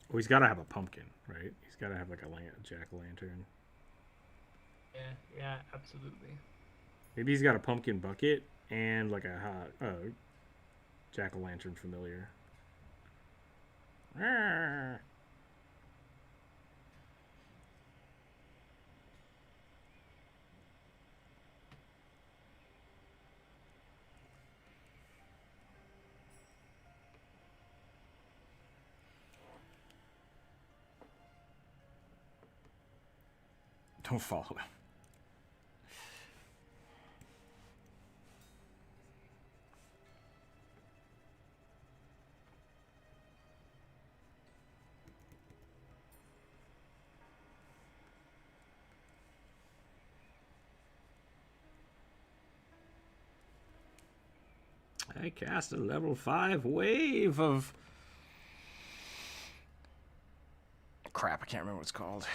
Well, he's got to have a pumpkin, right? He's got to have like a jack-o'-lantern. Yeah, absolutely. Maybe he's got a pumpkin bucket and like a jack-o'-lantern familiar. Don't follow him. I cast a level 5 wave of... Crap, I can't remember what it's called.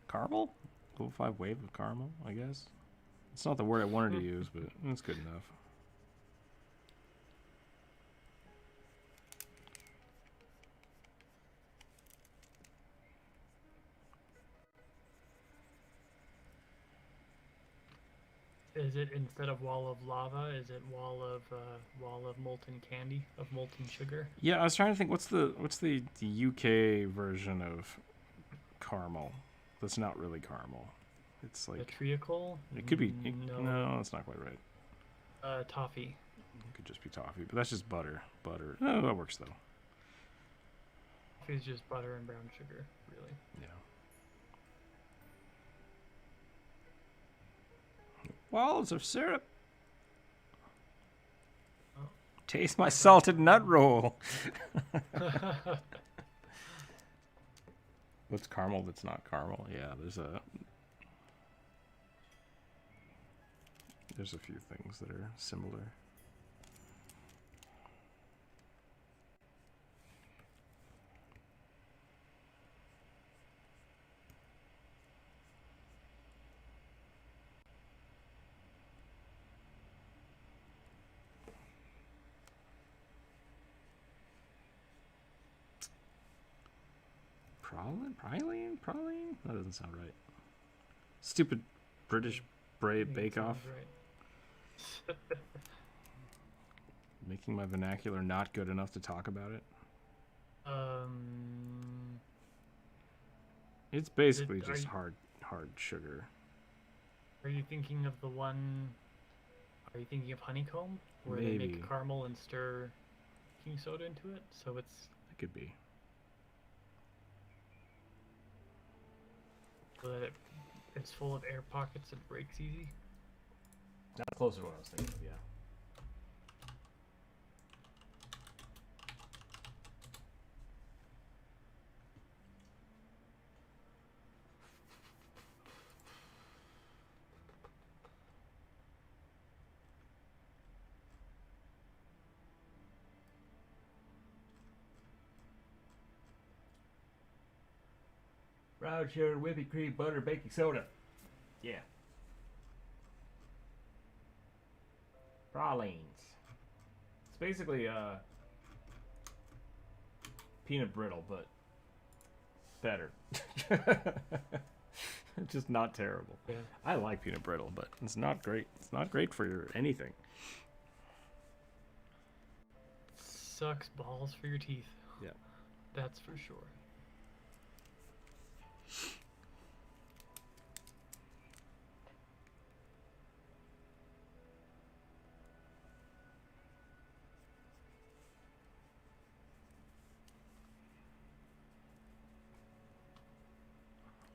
Caramel? Level 5 wave of caramel, I guess. It's not the word I wanted to use, but it's good enough. Is it instead of wall of lava? Is it wall of molten candy, of molten sugar? Yeah, I was trying to think. What's the UK version of caramel? That's not really caramel. It's like A treacle? it could be. No. No, that's not quite right. Toffee. It could just be toffee, but that's just butter. Butter. Oh, that works though. Toffee is just butter and brown sugar, really. Yeah. Walls of syrup. Oh. Taste my salted nut roll. What's caramel that's not caramel? Yeah, there's a few things that are similar. Praline? That doesn't sound right. Stupid British Bake Off. Right. Making my vernacular not good enough to talk about it. It's basically just hard sugar. Are you thinking of the one? Are you thinking of honeycomb, where they Maybe. make caramel and stir baking soda into it? So it's It could be. so that it's full of air pockets and breaks easy. That's closer to what I was thinking of, yeah. Brown sugar, whipping cream, butter, baking soda. Yeah. Pralines. It's basically peanut brittle, but better. It's just not terrible. Yeah. I like peanut brittle, but it's not great. It's not great for anything. Sucks balls for your teeth. Yeah. That's for sure.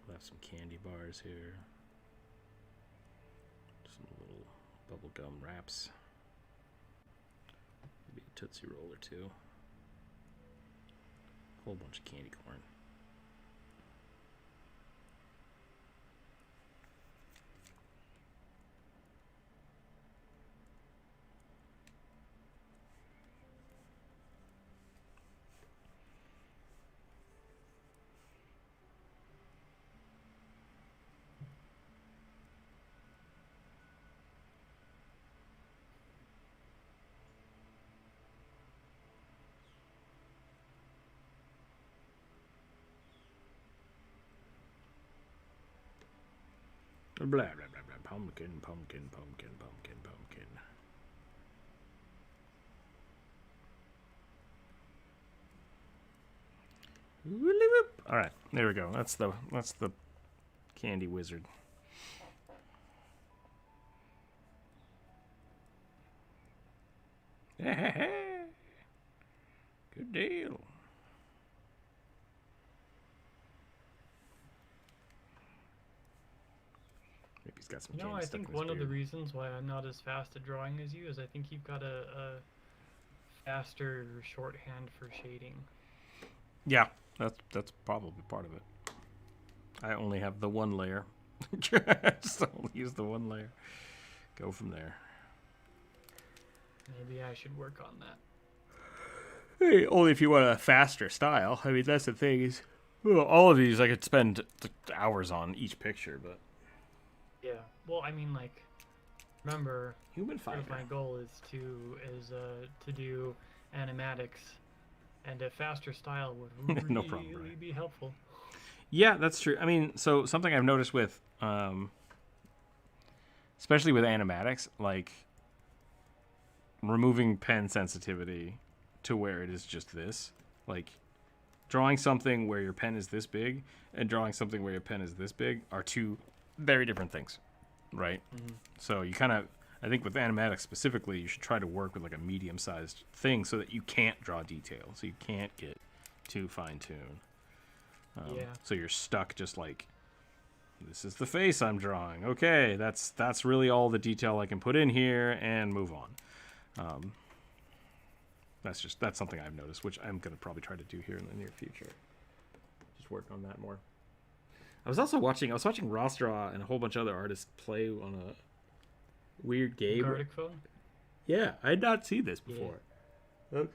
We'll have some candy bars here. Some little bubblegum wraps. Maybe a Tootsie Roll or two. A whole bunch of candy corn. Blah, blah, blah, blah. Pumpkin, pumpkin, pumpkin, pumpkin, pumpkin. All right, there we go. That's the candy wizard. Good deal. Maybe he's got some candy I stuck think in his one of the beard. reasons why I'm not as fast at drawing as you is I think you've got a faster shorthand for shading. Yeah, that's probably part of it. I only have the one layer. Just only use the one layer. Go from there. Maybe I should work on that. Hey, only if you want a faster style. I mean, that's the thing is, well, all of these I could spend hours on each picture, but Yeah. Well, I mean, like, remember, human part of fiber. my goal is to do animatics, and a faster style would really No problem, Brian. be helpful. Yeah, that's true. I mean, so something I've noticed with, especially with animatics, like removing pen sensitivity to where it is just this, like drawing something where your pen is this big and drawing something where your pen is this big are two very different things, right? Mm-hmm. So you kind of, I think with animatics specifically, you should try to work with like a medium-sized thing so that you can't draw detail, so you can't get too fine-tuned. Yeah. So you're stuck just like, this is the face I'm drawing. Okay, that's really all the detail I can put in here and move on. That's something I've noticed, which I'm gonna probably try to do here in the near future. Just work on that more. I was watching Rostraw and a whole bunch of other artists play on a weird game. Gardic phone? Yeah, I had not seen this before. Yeah. That's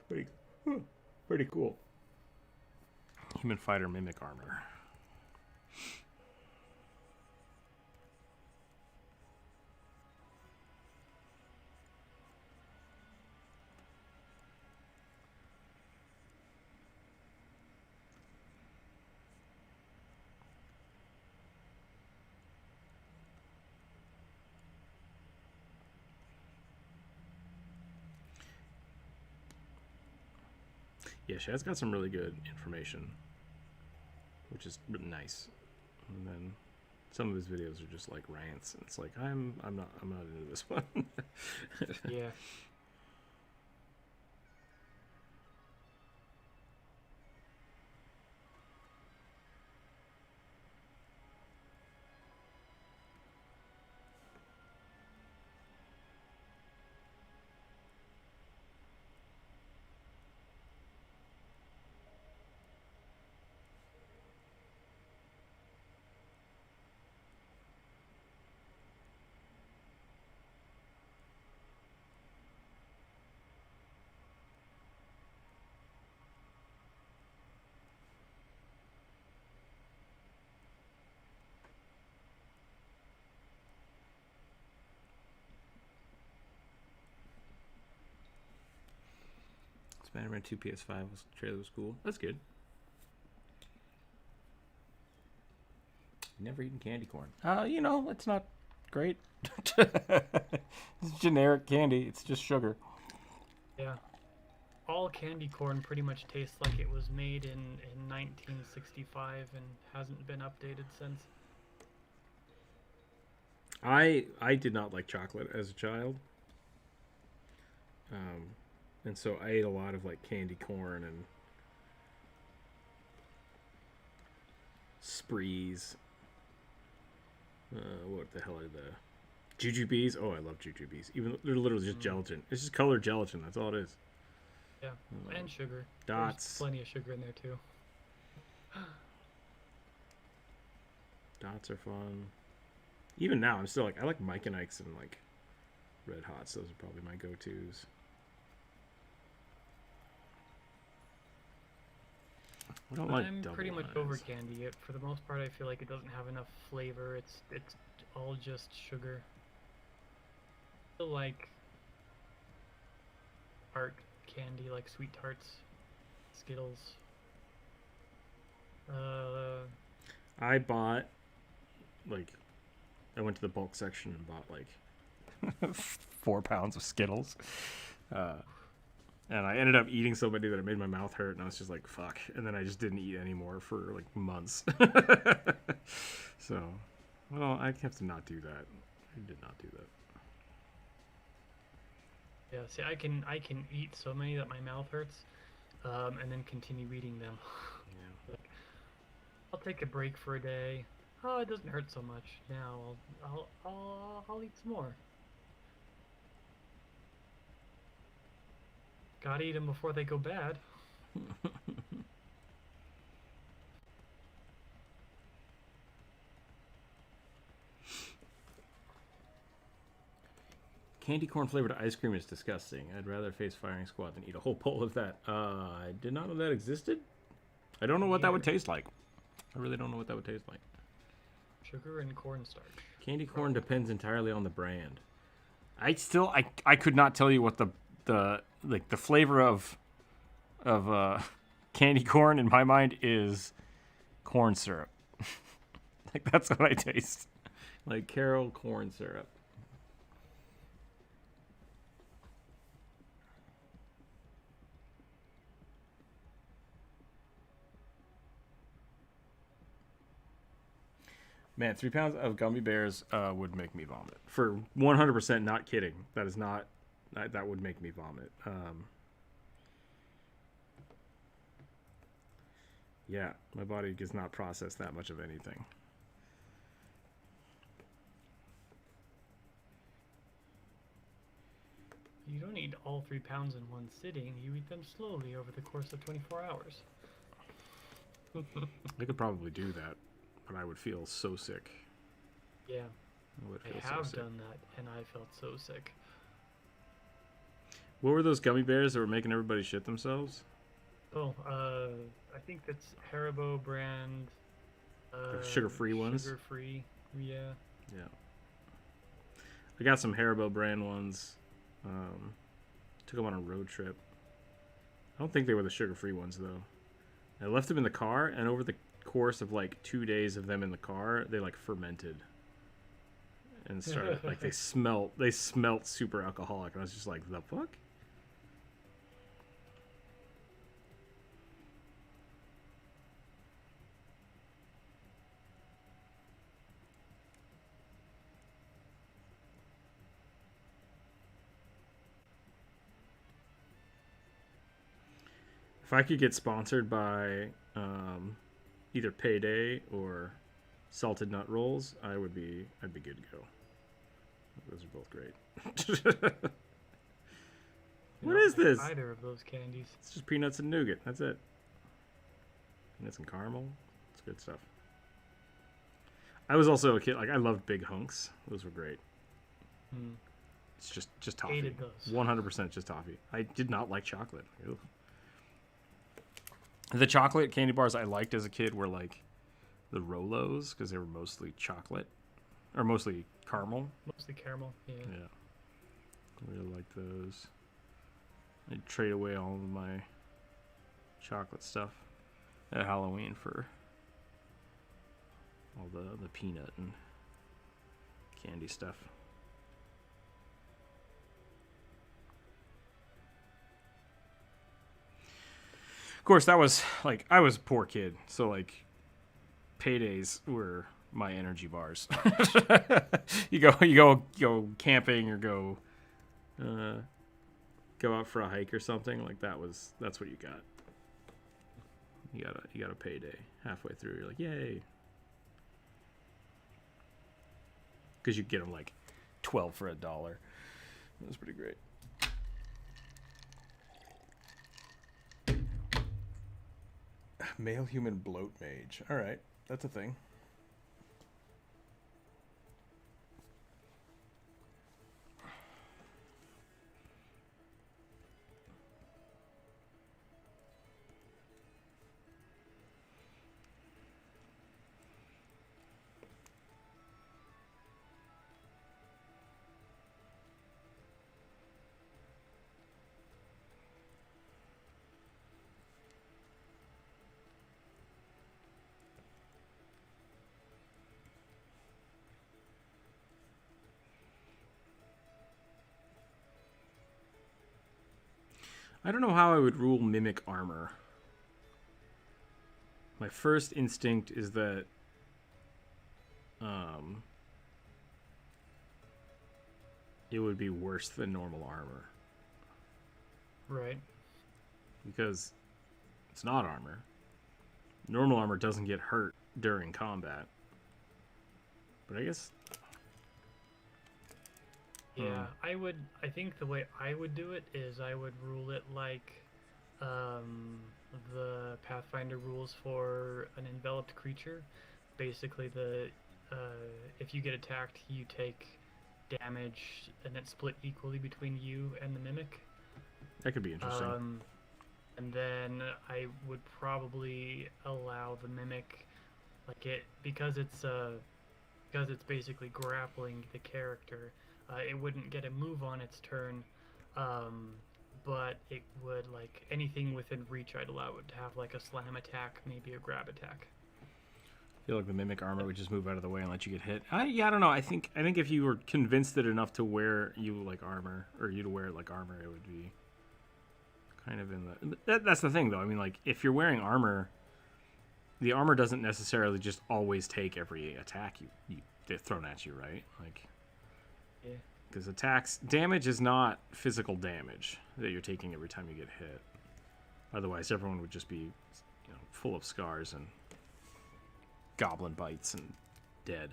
pretty cool. Human fighter mimic armor. Yeah, Shad's got some really good information, which is really nice. And then some of his videos are just like rants, and it's like I'm not into this one. Yeah. Spider-Man 2 PS5 trailer was cool. That's good. Never eaten candy corn. It's not great. It's generic candy. It's just sugar. Yeah. All candy corn pretty much tastes like it was made in 1965 and hasn't been updated since. I did not like chocolate as a child. And so I ate a lot of like candy corn and sprees. What the hell are the jujubes? Oh, I love jujubes. Even though they're literally just gelatin. It's just colored gelatin. That's all it is. Yeah, and sugar. Dots. There's plenty of sugar in there too. Dots are fun. Even now, I'm still like, I like Mike and Ike's and like Red Hots. Those are probably my go-tos. I don't like I'm double pretty much eyes. over candy. For the most part, I feel like it doesn't have enough flavor. It's all just sugar. I feel like tart candy, like sweet tarts, Skittles. I bought like I went to the bulk section and bought like 4 pounds of Skittles. And I ended up eating so many that it made my mouth hurt, and I was just like, fuck. And then I just didn't eat anymore for like months. So, well, I have to not do that. I did not do that. Yeah, see, I can eat so many that my mouth hurts, and then continue eating them. Yeah. Like, I'll take a break for a day. Oh, it doesn't hurt so much. Now I'll eat some more. Gotta eat them before they go bad. Candy corn flavored ice cream is disgusting. I'd rather face firing squad than eat a whole bowl of that. I did not know that existed. I don't know what that would taste like. I really don't know what that would taste like. Sugar and cornstarch. Candy corn depends entirely on the brand. I could not tell you what the flavor of candy corn in my mind is corn syrup. Like that's what I taste. Like Carol corn syrup. Man, 3 pounds of gummy bears would make me vomit. For 100% not kidding. That is not... That would make me vomit. Yeah, my body does not process that much of anything. You don't eat all 3 pounds in one sitting. You eat them slowly over the course of 24 hours. I could probably do that, but I would feel so sick. Yeah, I have done that, and I felt so sick. What were those gummy bears that were making everybody shit themselves? Oh, I think that's Haribo brand. The sugar-free ones? Sugar-free, yeah. Yeah. I got some Haribo brand ones. Took them on a road trip. I don't think they were the sugar-free ones, though. I left them in the car, and over the course of like 2 days of them in the car, they like fermented and started like they smelt super alcoholic, and I was just like, the fuck. If I could get sponsored by either Payday or Salted Nut Rolls, I'd be good to go. Those are both great. What is this? Either of those candies. It's just peanuts and nougat. That's it. Peanuts and caramel. It's good stuff. I was also a kid. Like I loved Big Hunks. Those were great. It's just toffee. Hated those. 100% just toffee. I did not like chocolate. Ew. The chocolate candy bars I liked as a kid were like the Rolos because they were mostly chocolate or mostly caramel. Mostly caramel, yeah. Yeah. I really liked those. I'd trade away all of my chocolate stuff at Halloween for all the peanut and candy stuff. Of course, that was like I was a poor kid, so like paydays were my energy bars. you go camping or go out for a hike or something like that's what you got. You got a payday halfway through. You're like, yay, because you get them like 12 for $1. That was pretty great. Male human bloat mage. All right, that's a thing. I don't know how I would rule mimic armor. My first instinct is that it would be worse than normal armor. Right. Because it's not armor. Normal armor doesn't get hurt during combat. But I guess... Yeah, I think the way I would do it is I would rule it like the Pathfinder rules for an enveloped creature. Basically, if you get attacked, you take damage, and it's split equally between you and the mimic. That could be interesting. And then I would probably allow the mimic, because it's basically grappling the character. It wouldn't get a move on its turn, but it would, anything within reach, I'd allow it to have, a slam attack, maybe a grab attack. I feel like the mimic armor would just move out of the way and let you get hit. I don't know. I think if you were convinced it enough to wear armor, or you to wear it like armor, it would be kind of in the... That's the thing, though. I mean, if you're wearing armor, the armor doesn't necessarily just always take every attack you thrown at you, right? Yeah. Because damage is not physical damage that you're taking every time you get hit. Otherwise, everyone would just be, full of scars and goblin bites and dead.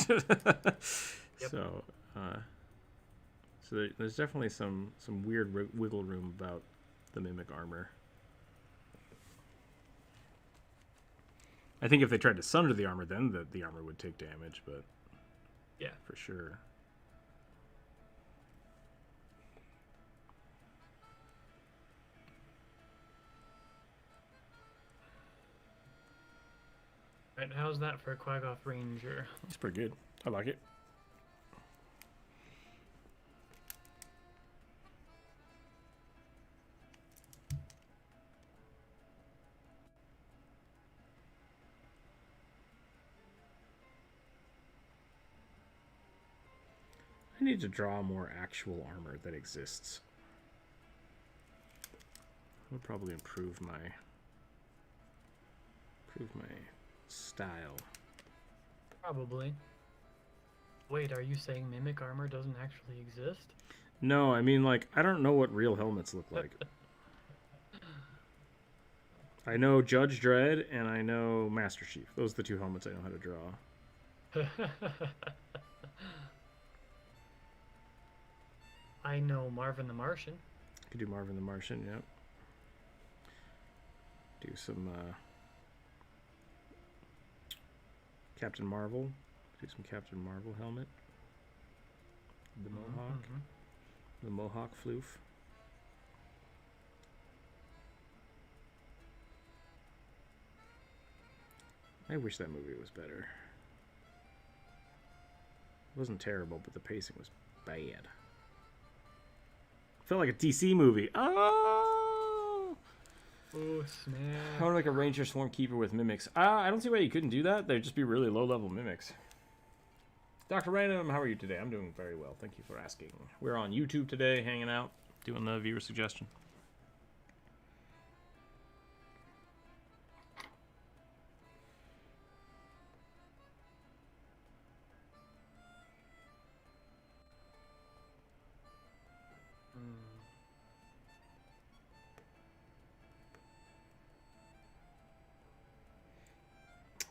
Yep. So there's definitely some weird wiggle room about the mimic armor. I think if they tried to sunder the armor, then the armor would take damage, but yeah, for sure. Right, how's that for a Quaggoth Ranger? It's pretty good. I like it. I need to draw more actual armor that exists. Would probably improve my style. Probably. Wait, are you saying mimic armor doesn't actually exist? No, I mean, I don't know what real helmets look like. I know Judge Dredd and I know Master Chief. Those are the two helmets I know how to draw. I know Marvin the Martian. Could do Marvin the Martian, yep. Do some Captain Marvel. Do some Captain Marvel helmet. The Mohawk. The Mohawk floof. I wish that movie was better. It wasn't terrible, but the pacing was bad. Felt like a DC movie. Oh! Oh, snap. I want like a Ranger Swarm Keeper with mimics. I don't see why you couldn't do that. They'd just be really low-level mimics. Dr. Random, how are you today? I'm doing very well. Thank you for asking. We're on YouTube today, hanging out, doing the viewer suggestion.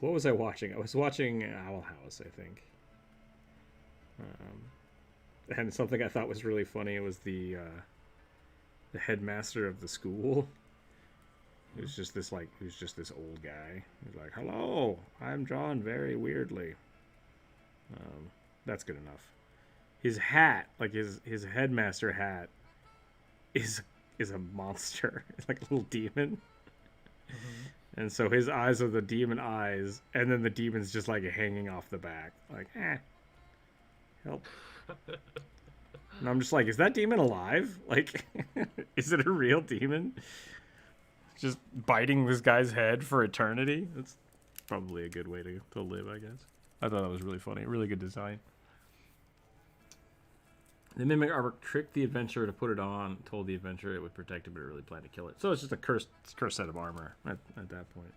What was I watching? I was watching Owl House, I think. And something I thought was really funny was the headmaster of the school. It was just this old guy. He's like, "Hello, I'm drawn very weirdly." That's good enough. His hat, like his headmaster hat, is a monster. It's like a little demon. Mm-hmm. And so his eyes are the demon eyes, and then the demon's just like hanging off the back. Like, help. And I'm just like, is that demon alive? Like, is it a real demon? Just biting this guy's head for eternity? That's probably a good way to live, I guess. I thought that was really funny. Really good design. The mimic armor tricked the adventurer to put it on, told the adventurer it would protect it, but it really planned to kill it. So it's just a cursed set of armor at that point.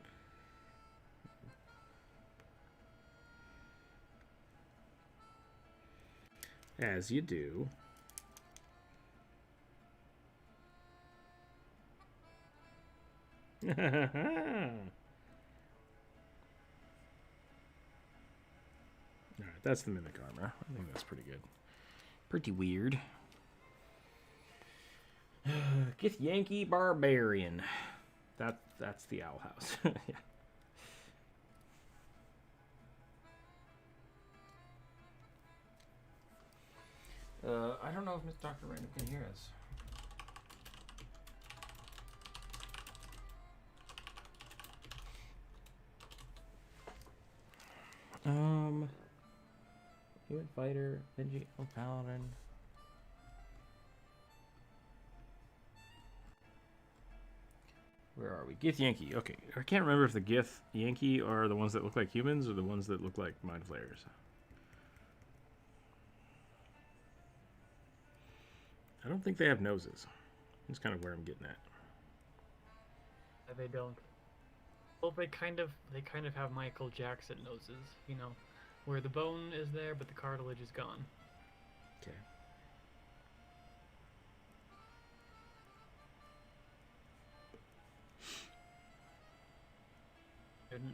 As you do. Alright, that's the mimic armor. I think that's pretty good. Pretty weird. Get Yankee Barbarian. That's the owl house. Yeah. I don't know if Miss Dr. Random can hear us. Human fighter, Vengeant Elf Paladin. Where are we? Gith Yankee. Okay, I can't remember if the Gith Yankee are the ones that look like humans or the ones that look like mind flayers. I don't think they have noses. That's kind of where I'm getting at. They don't. Well, they kind of have Michael Jackson noses, you know, where the bone is there but the cartilage is gone. Okay.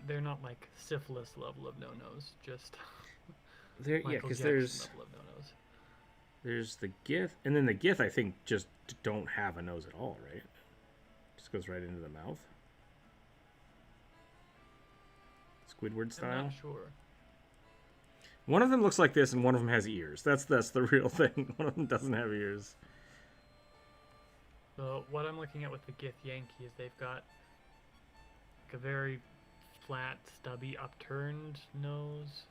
They're not like syphilis level of no nose, just There, yeah, because there's level of no nose. There's the Gith, and then the Gith I think just don't have a nose at all, right? Just goes right into the mouth. Squidward style. I'm not sure. One of them looks like this, and one of them has ears. That's the real thing. One of them doesn't have ears. So what I'm looking at with the Gith Yankee is they've got like a very flat, stubby, upturned nose.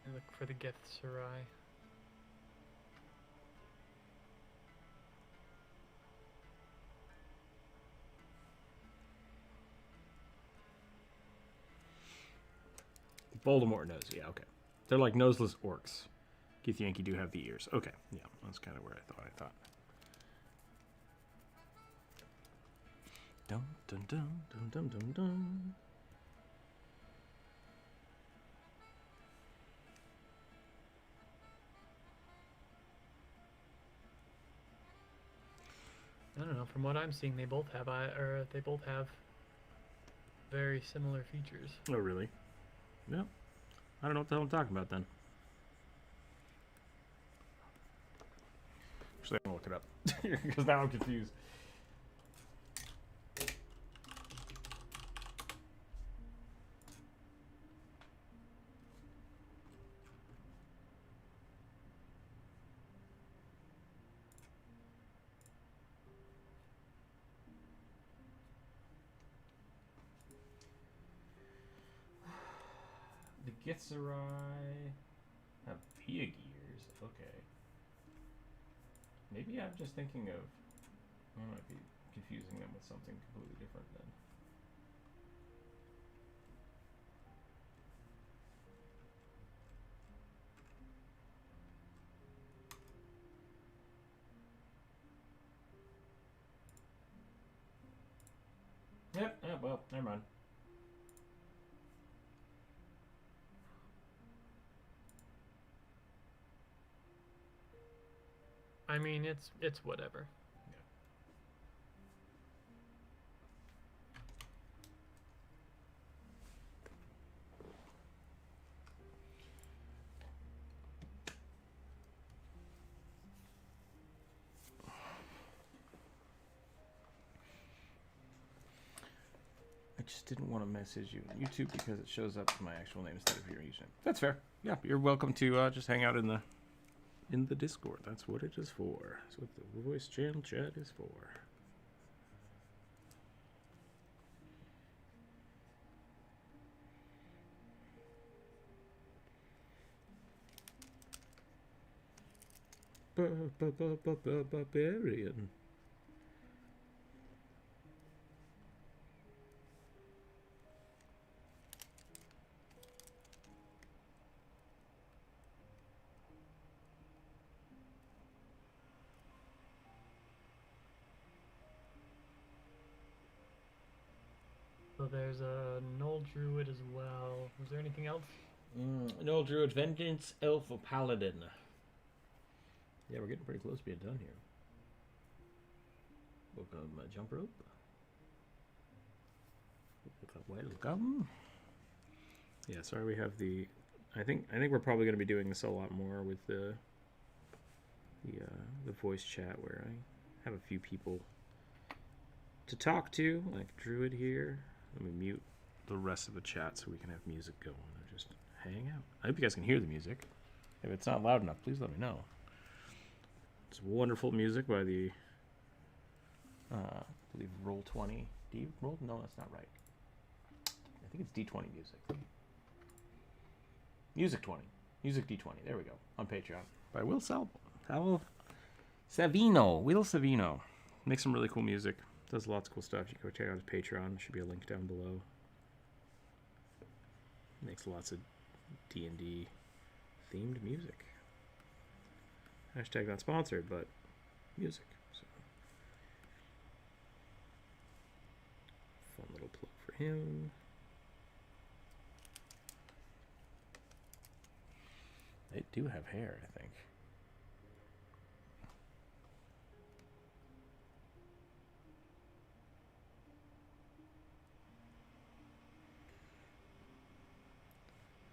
And look for the Gith Sarai. Voldemort nose, yeah, okay. They're like noseless orcs. Gith Yankee do have the ears. Okay, yeah, that's kind of where I thought. Dum dum dum dum dum dum dum. I don't know. From what I'm seeing, they both have very similar features. Oh, really? No. I don't know what the hell I'm talking about then. Actually, I'm gonna look it up because now I'm confused. The Githzerai have big ears. Okay. Maybe I'm just thinking of... I might be confusing them with something completely different then. Yep, yeah, well, never mind. I mean, it's whatever. Yeah. I just didn't want to message you on YouTube because it shows up as my actual name instead of your username. That's fair. Yeah, you're welcome to just hang out in the Discord. That's what it is for. That's what the voice channel chat is for. Barbarian. So there's a Null Druid as well. Was there anything else? No Druid, Vengeance Elf Paladin. Yeah, we're getting pretty close to being done here. Welcome, jump rope. Welcome. Yeah, sorry we have the. I think we're probably going to be doing this a lot more with the voice chat, where I have a few people to talk to, like Druid here. Let me mute the rest of the chat so we can have music going or just hang out. I hope you guys can hear the music. If it's not loud enough, please let me know. It's wonderful music by the I believe Roll20. Roll? No, that's not right. I think it's D20 music. Music 20. Music D20. There we go. On Patreon. By Will Savino. Will Savino. Makes some really cool music. Does lots of cool stuff. You can go check out his Patreon. There should be a link down below. Makes lots of D&D themed music. Hashtag not sponsored, but music. So. Fun little plug for him. They do have hair, I think.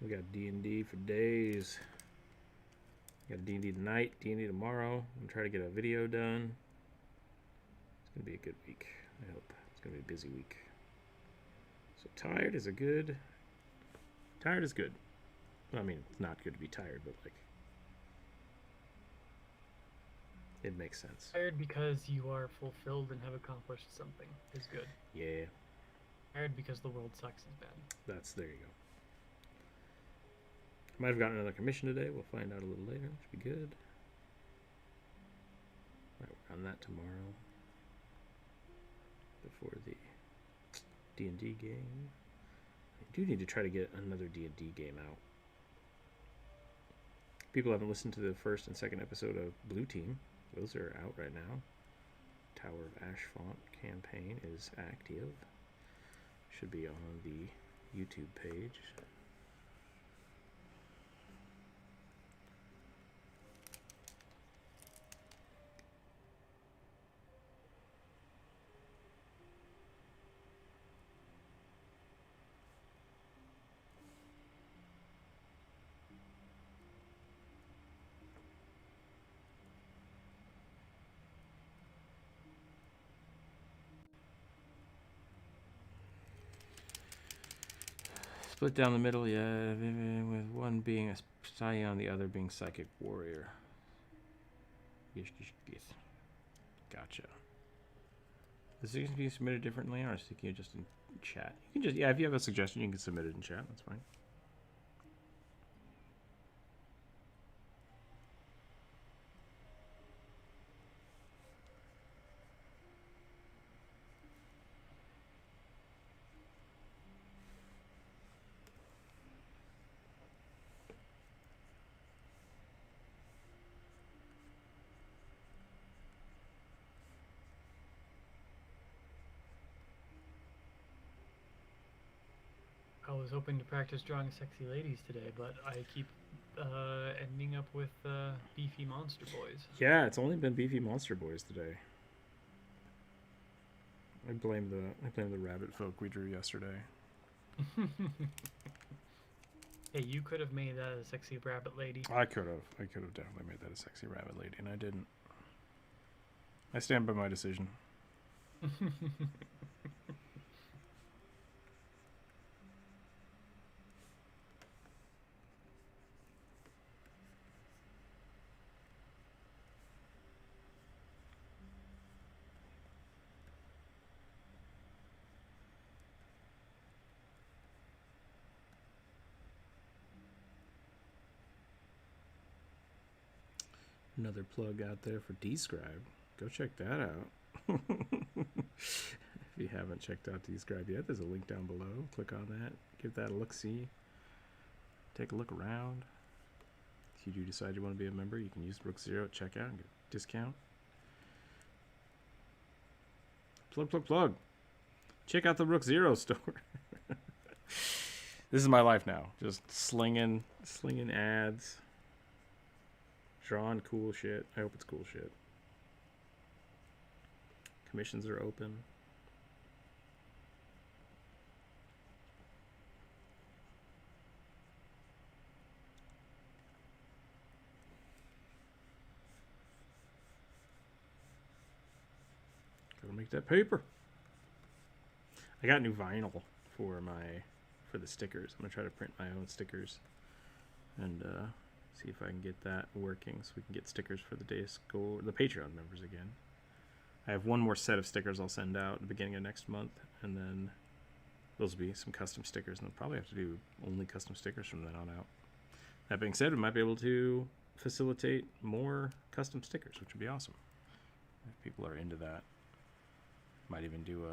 We got D&D for days. We got D&D tonight, D&D tomorrow. I'm gonna try to get a video done. It's gonna be a good week. I hope it's gonna be a busy week. So tired is a good. Tired is good. Well, I mean, it's not good to be tired, but like, it makes sense. Tired because you are fulfilled and have accomplished something is good. Yeah. Tired because the world sucks is bad. There you go. Might have gotten another commission today. We'll find out a little later. Should be good. Might work on that tomorrow. Before the D&D game. I do need to try to get another D&D game out. People haven't listened to the first and second episode of Blue Team. Those are out right now. Tower of Ashfont campaign is active. Should be on the YouTube page. Split down the middle, yeah, with one being a scion, the other being psychic warrior. Yes. Gotcha. This can be submitted differently, or I was thinking just in chat. You can just, yeah, if you have a suggestion, you can submit it in chat. That's fine. I was hoping to practice drawing sexy ladies today, but I keep ending up with beefy monster boys. Yeah, it's only been beefy monster boys today. I blame the rabbit folk we drew yesterday. Hey, you could have made that a sexy rabbit lady. I could have definitely made that a sexy rabbit lady, and I didn't. I stand by my decision. Another plug out there for Describe. Go check that out. If you haven't checked out Describe yet, there's a link down below. Click on that. Give that a look-see. Take a look around. If you do decide you want to be a member, you can use Rookzer0 at checkout and get a discount. Plug. Check out the Rookzer0 store. This is my life now. Just slinging ads. Drawing cool shit. I hope it's cool shit. Commissions are open. Gotta make that paper. I got new vinyl for the stickers. I'm gonna try to print my own stickers and see if I can get that working so we can get stickers for the Patreon members again. I have one more set of stickers I'll send out at the beginning of next month, and then those will be some custom stickers, and I'll probably have to do only custom stickers from then on out. That being said, we might be able to facilitate more custom stickers, which would be awesome if people are into that. Might even do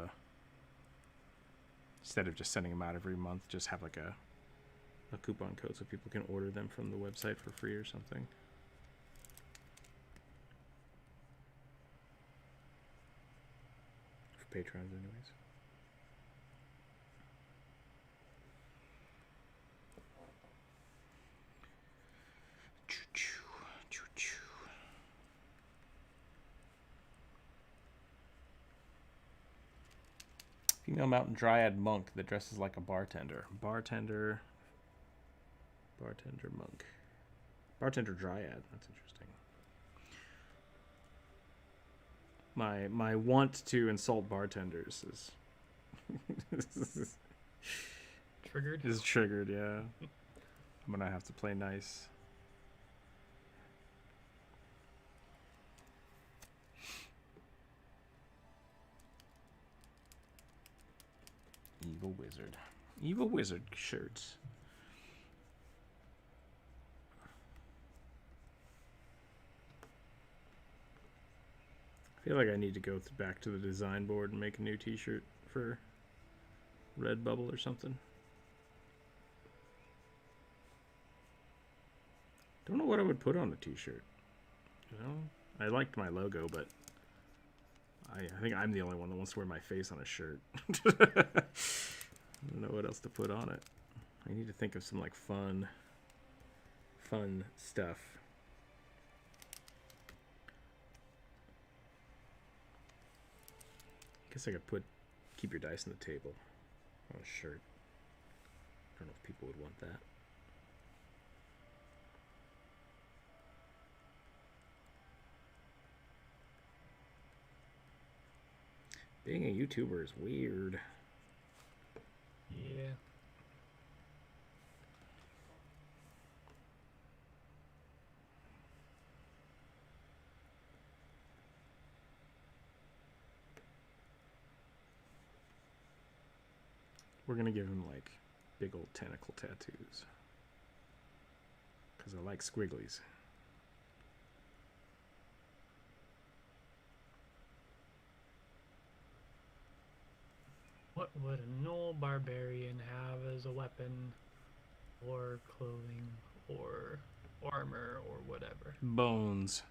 instead of just sending them out every month, just have like a coupon code so people can order them from the website for free or something. For patrons, anyways. Female mountain dryad monk that dresses like a bartender. Bartender monk. Bartender dryad. That's interesting. My want to insult bartenders is Triggered? is triggered, yeah. I'm gonna have to play nice. Evil wizard. Evil wizard shirts. I feel like I need to go back to the design board and make a new t-shirt for Redbubble or something. Don't know what I would put on the t-shirt. You know, I liked my logo, but I think I'm the only one that wants to wear my face on a shirt. I don't know what else to put on it. I need to think of some like fun stuff. I guess I could put "Keep your dice on the table" on a shirt. I don't know if people would want that. Being a YouTuber is weird. Yeah. We're gonna give him like big old tentacle tattoos. Because I like squigglies. What would an old barbarian have as a weapon, or clothing, or armor, or whatever? Bones.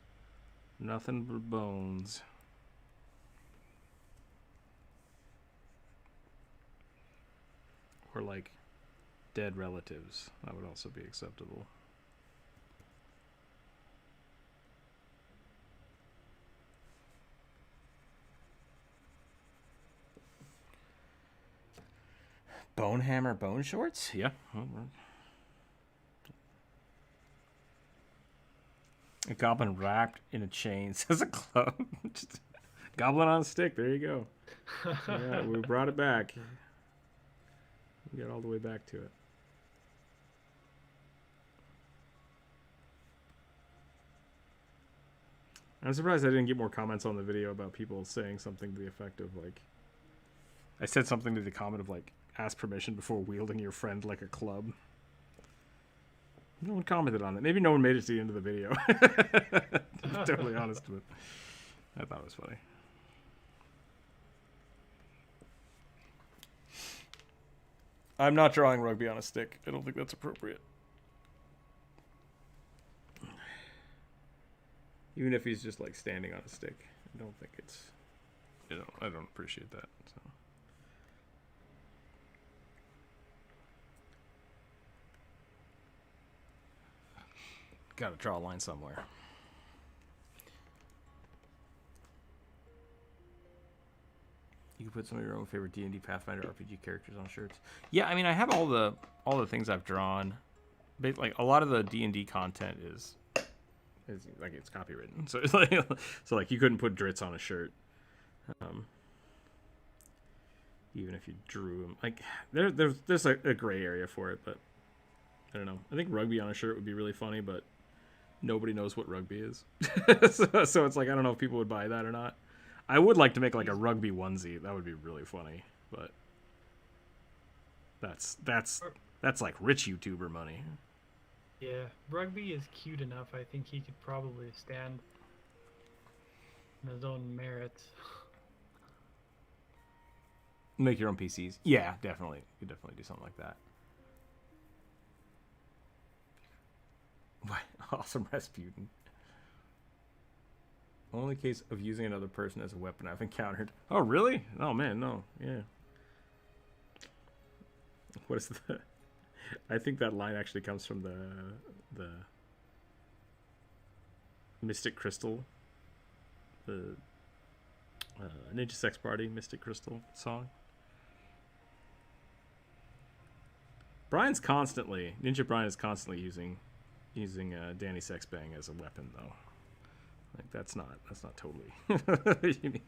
Nothing but bones. Or like dead relatives. That would also be acceptable. Bonehammer bone shorts? Yeah. A goblin wrapped in a chain says a club. Just goblin on a stick. There you go. Yeah, we brought it back. We got all the way back to it. I'm surprised I didn't get more comments on the video about people saying something to the effect of like, I said something to the comment of like, ask permission before wielding your friend like a club. No one commented on it. Maybe no one made it to the end of the video. To be totally honest, but I thought it was funny. I'm not drawing rugby on a stick. I don't think that's appropriate. Even if he's just like standing on a stick, I don't think it's. I don't appreciate that. So Gotta draw a line somewhere. You can put some of your own favorite D&D Pathfinder RPG characters on shirts. Yeah, I mean, I have all the things I've drawn. Like a lot of the D&D content is like it's copywritten, so it's like you couldn't put Dritz on a shirt, even if you drew him. Like there's a gray area for it, but I don't know. I think rugby on a shirt would be really funny, but nobody knows what rugby is, so it's like I don't know if people would buy that or not. I would like to make like a rugby onesie. That would be really funny, but that's like rich YouTuber money. Yeah, rugby is cute enough. I think he could probably stand on his own merits. Make your own PCs. Yeah, definitely. You could definitely do something like that. What? Awesome Rasputin. Only case of using another person as a weapon I've encountered. Oh, really? Oh, man, no. Yeah. What is the... I think that line actually comes from the Mystic Crystal, the Ninja Sex Party Mystic Crystal song. Ninja Brian is constantly using Danny Sexbang as a weapon, though. Like that's not totally unique.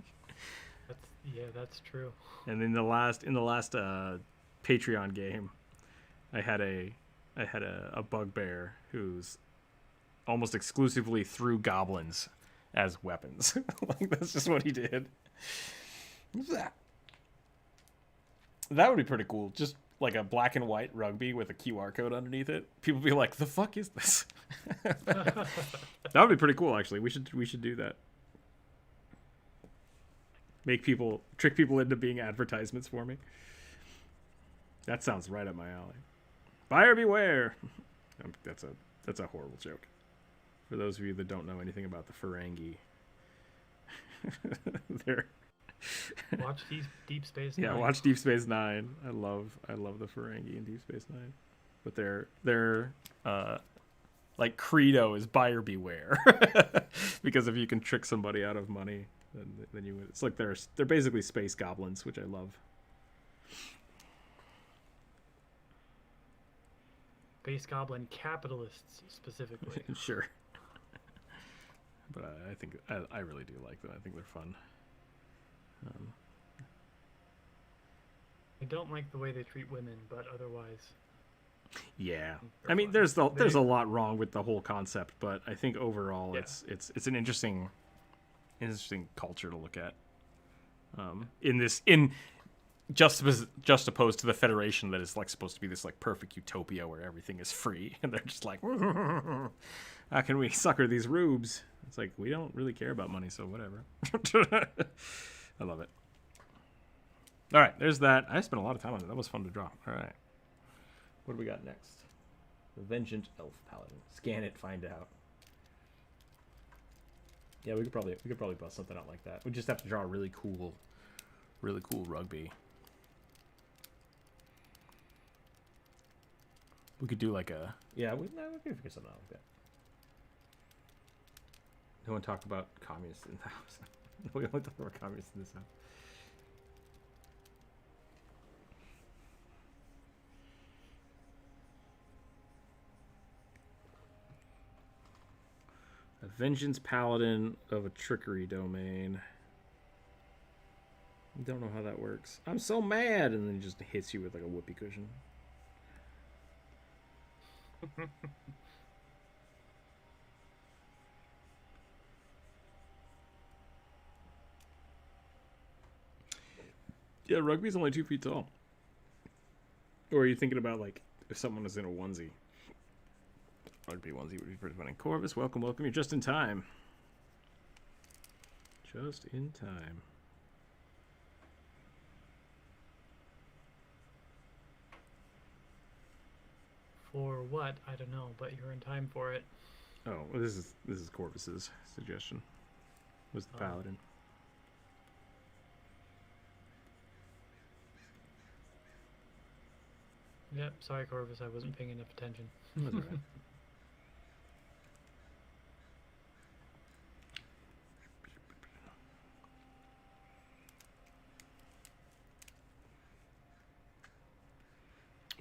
That's true. And in the last Patreon game, I had a bugbear who's almost exclusively threw goblins as weapons. Like that's just what he did. What's that? That would be pretty cool. Just like a black and white rugby with a QR code underneath it. People be like, "The fuck is this?" That would be pretty cool. Actually, we should do that. Trick people into being advertisements for me. That sounds right up my alley. Buyer beware. That's a horrible joke. For those of you that don't know anything about the Ferengi, they're watch Deep Space Nine. Yeah, watch Deep Space Nine. I love the Ferengi in Deep Space Nine. But their like credo is buyer beware. Because if you can trick somebody out of money, then you win. It's like they're basically space goblins, which I love. Space goblin capitalists specifically. Sure. But I think I really do like them. I think they're fun. I don't like the way they treat women, but otherwise. Yeah, I mean, there's a lot wrong with the whole concept, but I think overall it's an interesting culture to look at. In juxtaposed to the Federation that is like supposed to be this like perfect utopia where everything is free, and they're just like, how can we sucker these rubes? It's like we don't really care about money, so whatever. I love it. All right, there's that. I spent a lot of time on it. That was fun to draw. All right. What do we got next? The Vengeant Elf Paladin. Scan it, find out. Yeah, we could probably bust something out like that. We just have to draw a really cool rugby. We could do like a we could figure something out like that. No one talk about communists in the house. We only talk about communists in this house. A Vengeance Paladin of a trickery domain. Don't know how that works. I'm so mad, and then he just hits you with like a whoopee cushion. Yeah, rugby's only 2 feet tall. Or are you thinking about like if someone was in a onesie? Rugby onesie would be pretty funny. Corvus, welcome. You're just in time. Just in time. For what? I don't know, but you're in time for it. Oh, well, this is Corvus's suggestion. Was the Paladin. Yep, sorry Corvus, I wasn't paying enough attention. That's all right.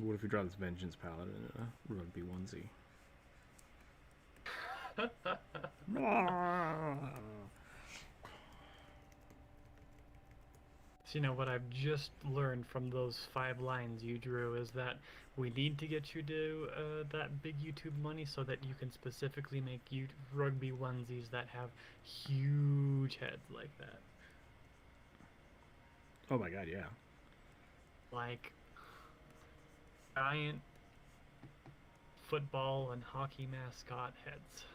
What if we draw this Vengeance Paladin in a rugby onesie? So, you know, what I've just learned from those 5 lines you drew is that we need to get you to that big YouTube money so that you can specifically make rugby onesies that have huge heads like that. Oh my god, yeah. Like giant football and hockey mascot heads.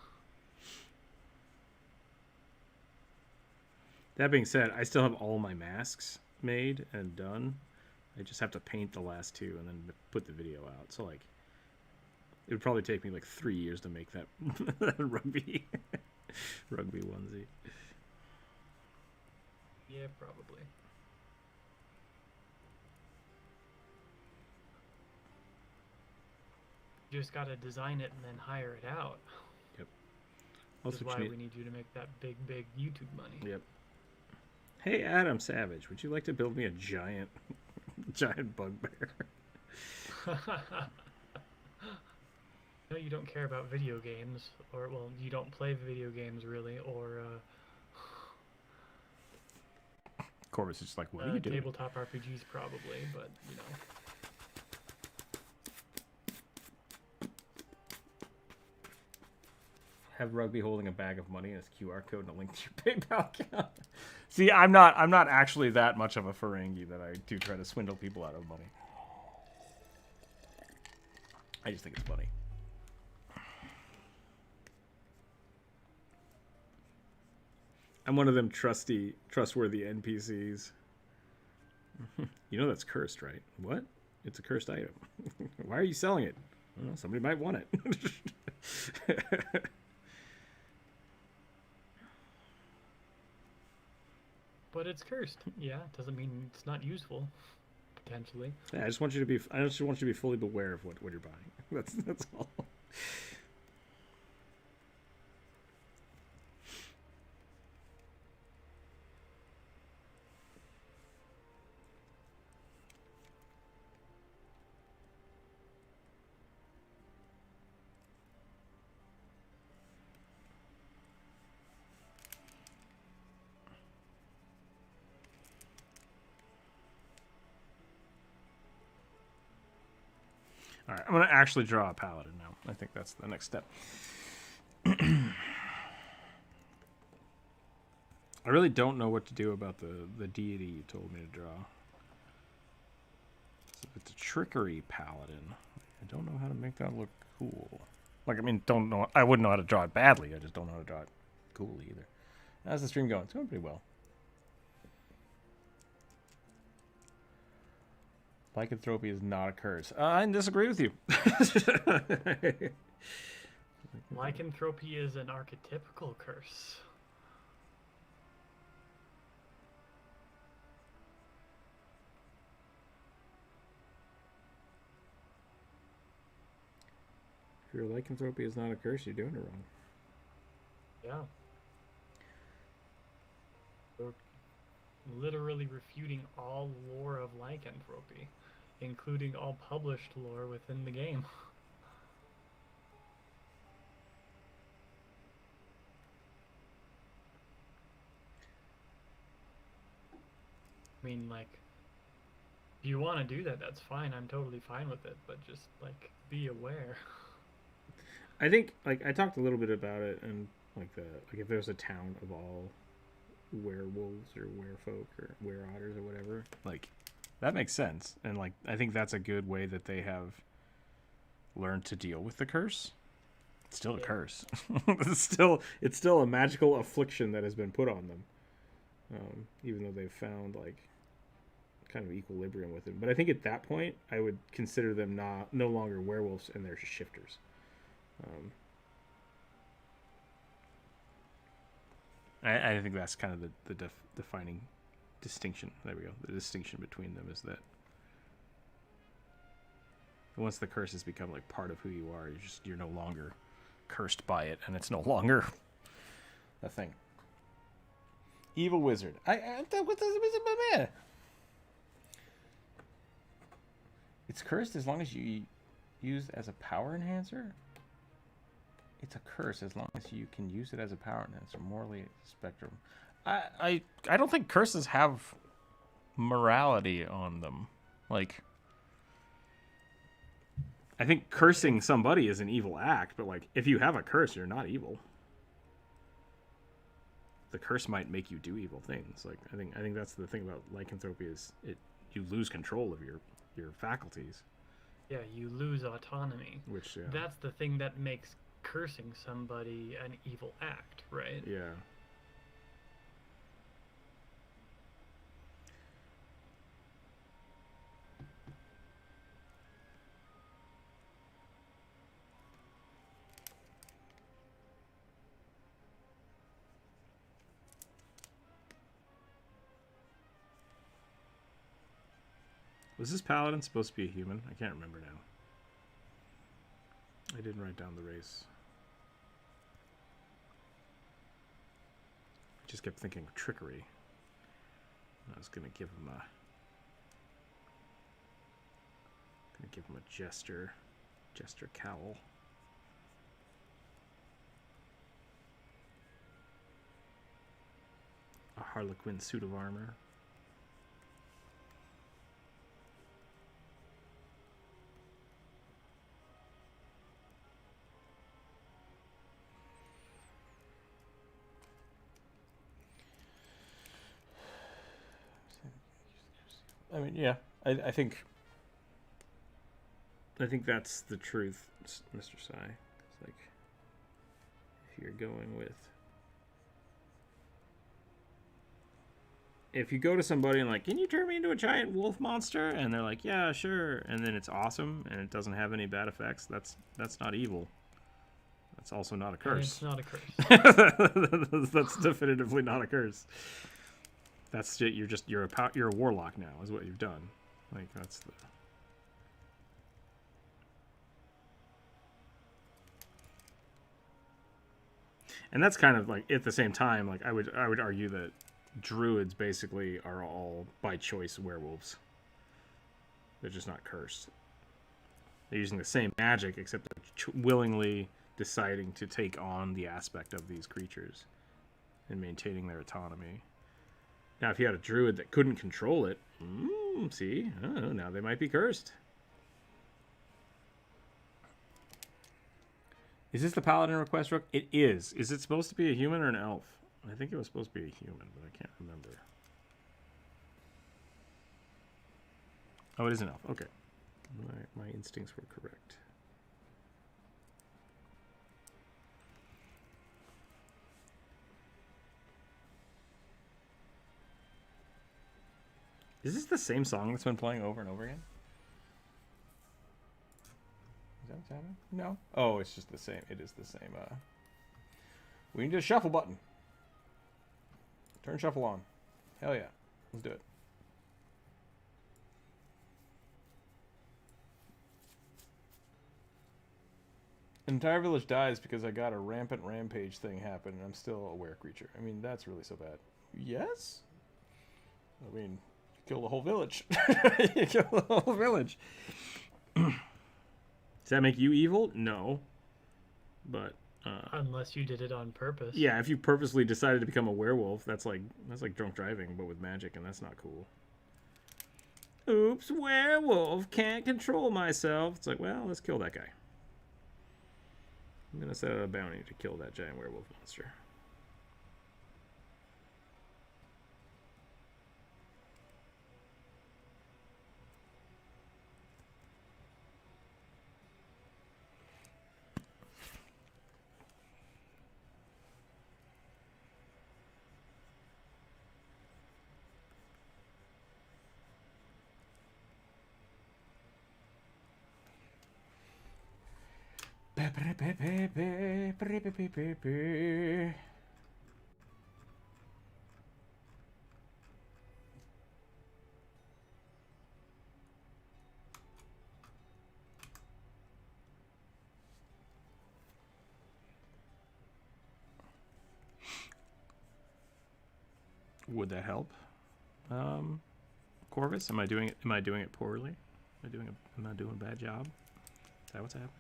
That being said, I still have all my masks made and done. I just have to paint the last 2 and then put the video out. So like, it would probably take me like 3 years to make that rugby onesie. Yeah, probably. You just gotta design it and then hire it out. Yep. Which is why we need you to make that big YouTube money. Yep. Hey, Adam Savage, would you like to build me a giant bugbear? No, you don't care about video games, or, well, you don't play video games, really, or, Corvus is just like, what are you doing? Tabletop RPGs, probably, but, you know. Have Rugby holding a bag of money and his QR code and a link to your PayPal account. See, I'm not actually that much of a Ferengi that I do try to swindle people out of money. I just think it's funny. I'm one of them trustworthy NPCs. You know that's cursed, right? What? It's a cursed item. Why are you selling it? I don't know, somebody might want it. But it's cursed. Yeah, doesn't mean it's not useful. Potentially. Yeah, I just want you to be fully aware of what you're buying. That's all. All right, I'm going to actually draw a paladin now. I think that's the next step. I really don't know what to do about the deity you told me to draw. So it's a trickery paladin. I don't know how to make that look cool. Like, I mean, I wouldn't know how to draw it badly. I just don't know how to draw it cool either. How's the stream going? It's going pretty well. Lycanthropy is not a curse. I disagree with you. Lycanthropy is an archetypical curse. If your lycanthropy is not a curse, you're doing it wrong. Yeah. We're literally refuting all lore of lycanthropy, including all published lore within the game. I mean, like, if you want to do that, that's fine. I'm totally fine with it, but just, like, be aware. I think, like, I talked a little bit about it, and, like, if there's a town of all werewolves or werefolk or wereotters or whatever, like, that makes sense. And, like, I think that's a good way that they have learned to deal with the curse. It's still a curse. It's still a magical affliction that has been put on them. Even though they've found, like, kind of equilibrium with it. But I think at that point, I would consider them no longer werewolves, and they're shifters. I think that's kind of the defining distinction. There we go. The distinction between them is that once the curse has become like part of who you are, you're no longer cursed by it, and it's no longer a thing. Evil wizard. It's cursed as long as you use as a power enhancer? It's a curse as long as you can use it as a power enhancer. Morally spectrum. I don't think curses have morality on them. Like, I think cursing somebody is an evil act, but like if you have a curse, you're not evil. The curse might make you do evil things. Like I think that's the thing about lycanthropy is you lose control of your faculties. Yeah, you lose autonomy. Which that's the thing that makes cursing somebody an evil act, right? Yeah. Was this paladin supposed to be a human? I can't remember now. I didn't write down the race. I just kept thinking trickery. I was gonna give him a jester cowl. A harlequin suit of armor. I mean, yeah, I think that's the truth, Mr. Sai. It's like, if you're going with... If you go to somebody and like, can you turn me into a giant wolf monster? And they're like, yeah, sure. And then it's awesome and it doesn't have any bad effects. That's not evil. That's also not a curse. And it's not a curse. That's definitively not a curse. That's it. You're a warlock now, is what you've done. Like that's the. And that's kind of like at the same time, like I would argue that druids basically are all by choice werewolves. They're just not cursed. They're using the same magic, except they're willingly deciding to take on the aspect of these creatures and maintaining their autonomy. Now, if you had a druid that couldn't control it, see, I don't know, now they might be cursed. Is this the paladin request, Rook? It is. Is it supposed to be a human or an elf? I think it was supposed to be a human, but I can't remember. Oh, it is an elf. Okay. My instincts were correct. Is this the same song that's been playing over and over again? Is that what's happening? No. Oh, it's just the same. It is the same. We need a shuffle button. Turn shuffle on. Hell yeah. Let's do it. An entire village dies because I got a rampant rampage thing happen and I'm still a were creature. I mean, that's really so bad. Yes? I mean... Kill the whole village. You kill the whole village. Does that make you evil? No. But unless you did it on purpose. Yeah, if you purposely decided to become a werewolf, that's like drunk driving, but with magic, and that's not cool. Oops, werewolf, can't control myself. It's like, well, let's kill that guy. I'm gonna set out a bounty to kill that giant werewolf monster. Would that help? Corvus, am I doing it poorly? Am I doing a bad job? Is that what's happening?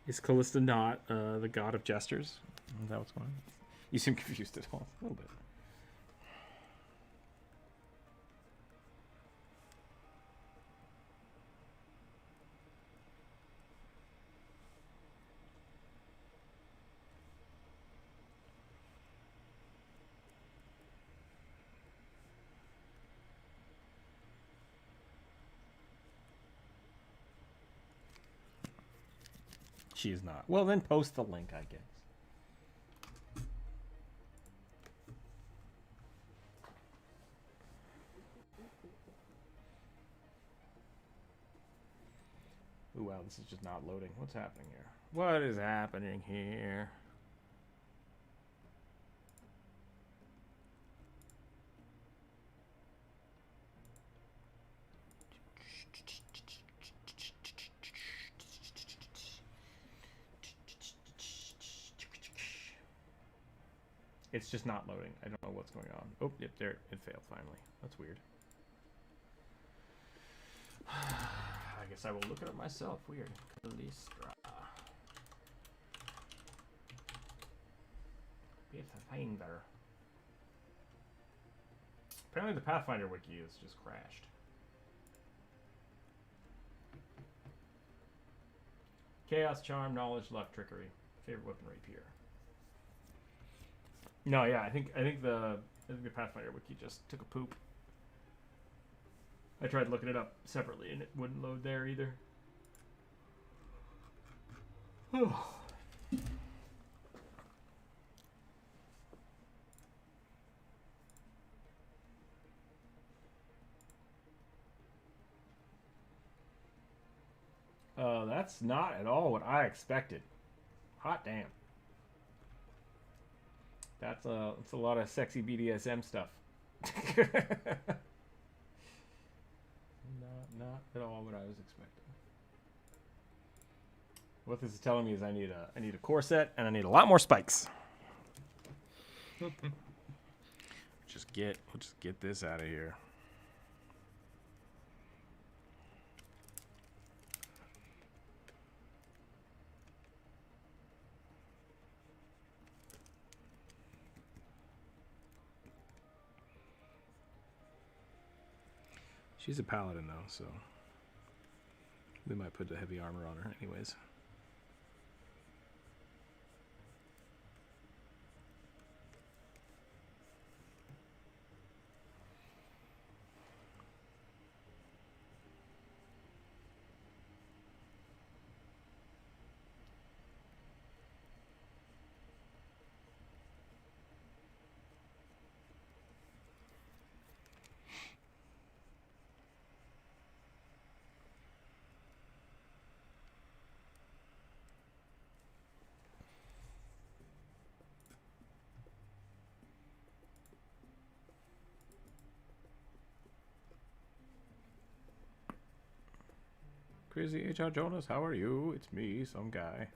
Is Callista not the god of jesters? Is that what's going on? You seem confused at all. A little bit. She is not. Well, then post the link, I guess. Ooh, wow, this is just not loading. What's happening here? What is happening here? It's just not loading. I don't know what's going on. Oh, yep, there. It failed finally. That's weird. I guess I will look it up myself. Weird. Callistra. Pathfinder. Apparently the Pathfinder wiki is just crashed. Chaos, charm, knowledge, luck, trickery. Favorite weapon, rapier. No, yeah, I think the Pathfinder wiki just took a poop. I tried looking it up separately and it wouldn't load there either. That's not at all what I expected. Hot damn. That's a lot of sexy BDSM stuff. Not at all what I was expecting. What this is telling me is I need a corset and I need a lot more spikes. We'll just get this out of here. She's a paladin though, so we might put the heavy armor on her anyways. Crazy HR Jonas, how are you? It's me, some guy.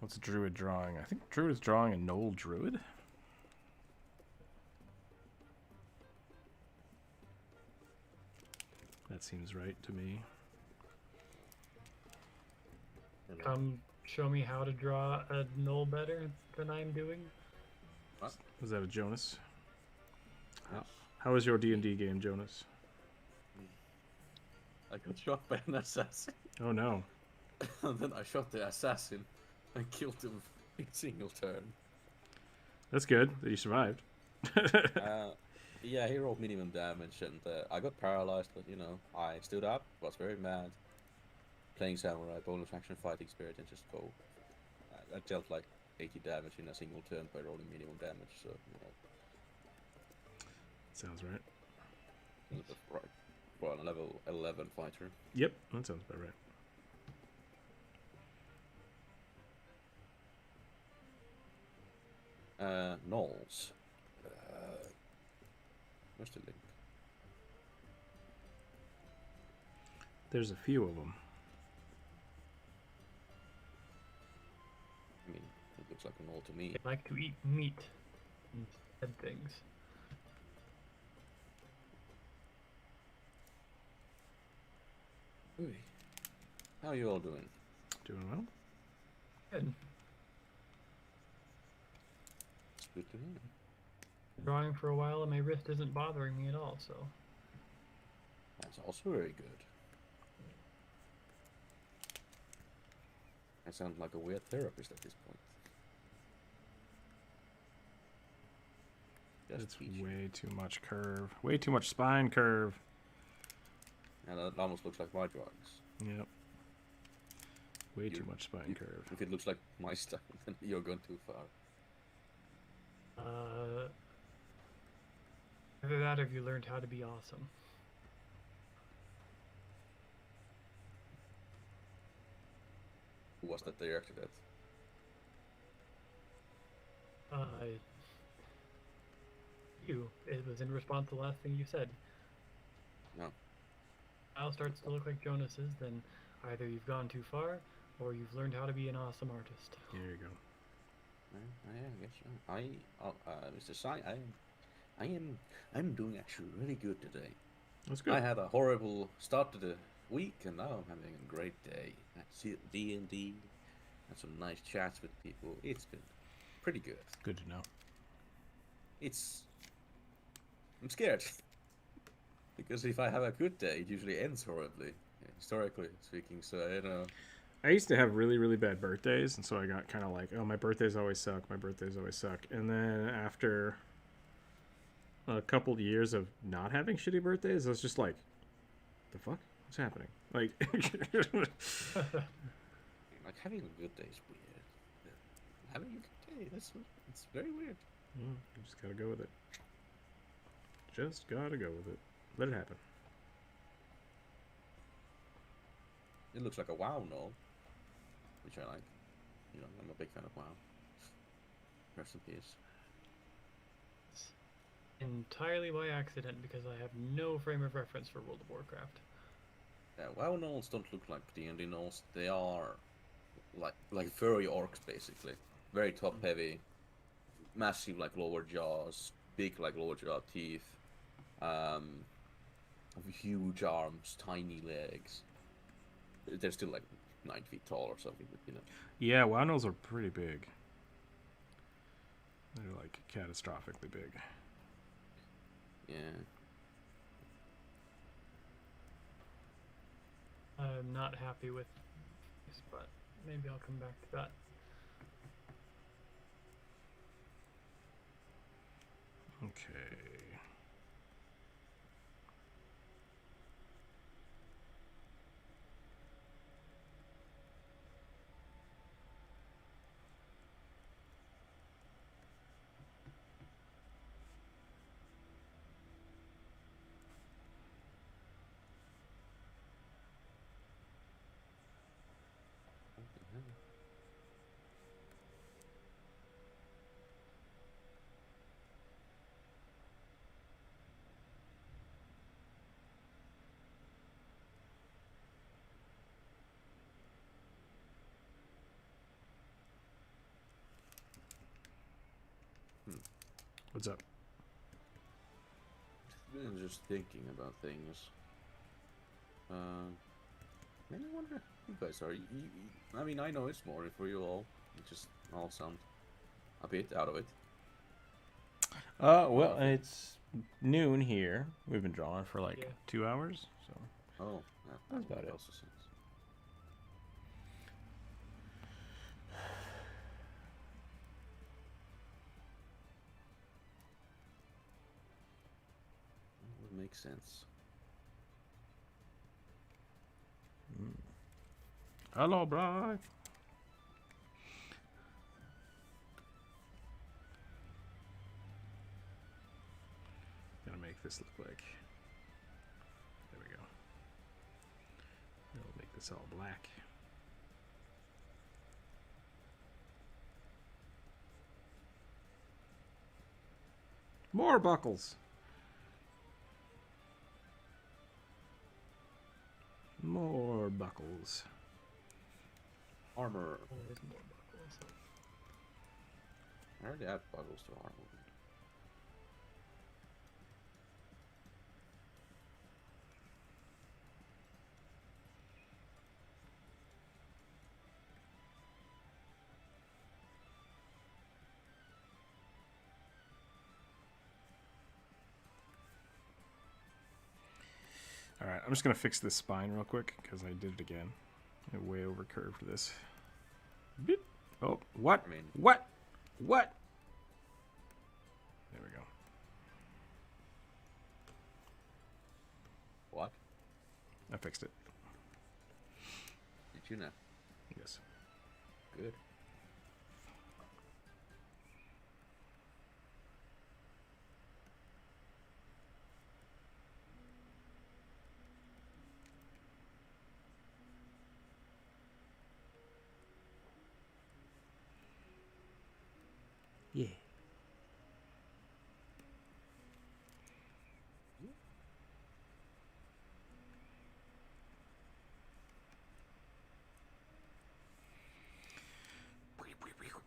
What's a druid drawing? I think druid is drawing a Knoll druid. That seems right to me. Show me how to draw a Knoll better than I'm doing. What? Was that a Jonas? How was your D&D game, Jonas? I got shot by an assassin. Oh no. And then I shot the assassin and killed him in single turn. That's good that you survived. Yeah, he rolled minimum damage and I got paralyzed, but you know, I stood up, was very mad. Playing samurai, bonus action fighting spirit, and just go. I dealt like 80 damage in a single turn by rolling minimum damage, so, you know. Sounds right. That's right. for a level 11 fighter. Yep, that sounds about right. Knolls. Where's the link? There's a few of them. I mean, it looks like a knoll to me. They like to eat meat and dead things. Ooh. How are you all doing? Doing well. Good. It's good to hear. Drawing for a while and my wrist isn't bothering me at all, so. That's also very good. I sound like a weird therapist at this point. Just It's teach. way too much curve. Way too much spine curve. And that almost looks like my drawings. Yep. Way You- too much spine curve. If it looks like my stuff, then you're going too far. Either that or have you learned how to be awesome? Who was that directed at? You. It was in response to the last thing you said. No. Style starts to look like Jonas's, then either you've gone too far or you've learned how to be an awesome artist. There you go. I guess so. Mr. Sai, I'm doing actually really good today. That's good. I had a horrible start to the week, and now I'm having a great day. I see D&D, had some nice chats with people. It's been pretty good. Good to know. I'm scared. Because if I have a good day, it usually ends horribly, historically speaking, so I don't know. I used to have really, really bad birthdays, and so I got kind of like, oh, my birthdays always suck, my birthdays always suck. And then after a couple of years of not having shitty birthdays, I was just like, the fuck? What's happening? Like, Like, having a good day is weird. Having a good day, it's very weird. you just gotta go with it. Just gotta go with it. Let it happen. It looks like a WoW null, which I like. You know, I'm a big fan of WoW. Rest in peace. Entirely by accident because I have no frame of reference for World of Warcraft. Yeah, WoW nulls don't look like D&D nulls. They are like furry orcs, basically. Very top heavy, massive like lower jaws, big like lower jaw teeth, huge arms, tiny legs. They're still like 9 feet tall or something, but you know. Yeah, Wildnose are pretty big. They're like catastrophically big. Yeah. I'm not happy with this, but maybe I'll come back to that. Okay. What's up? Just thinking about things. Man, I wonder who you guys are. I mean, I know it's morning for you all. You just all sound a bit out of it. Well, it's noon here. We've been drawing for like Yeah. 2 hours, so Oh, That's about it. also sense. That would make sense. hello, bro. Gonna make this look like. There we go. this all black. More buckles. More buckles. Armor. Always more buckles. I already have buckles to armor. Alright, I'm just going to fix this spine real quick, because I did it again. I way over curved this. Beep. Oh, what? I mean... What? What? There we go. What? I fixed it. Did you know? Yes. Good. Yeah.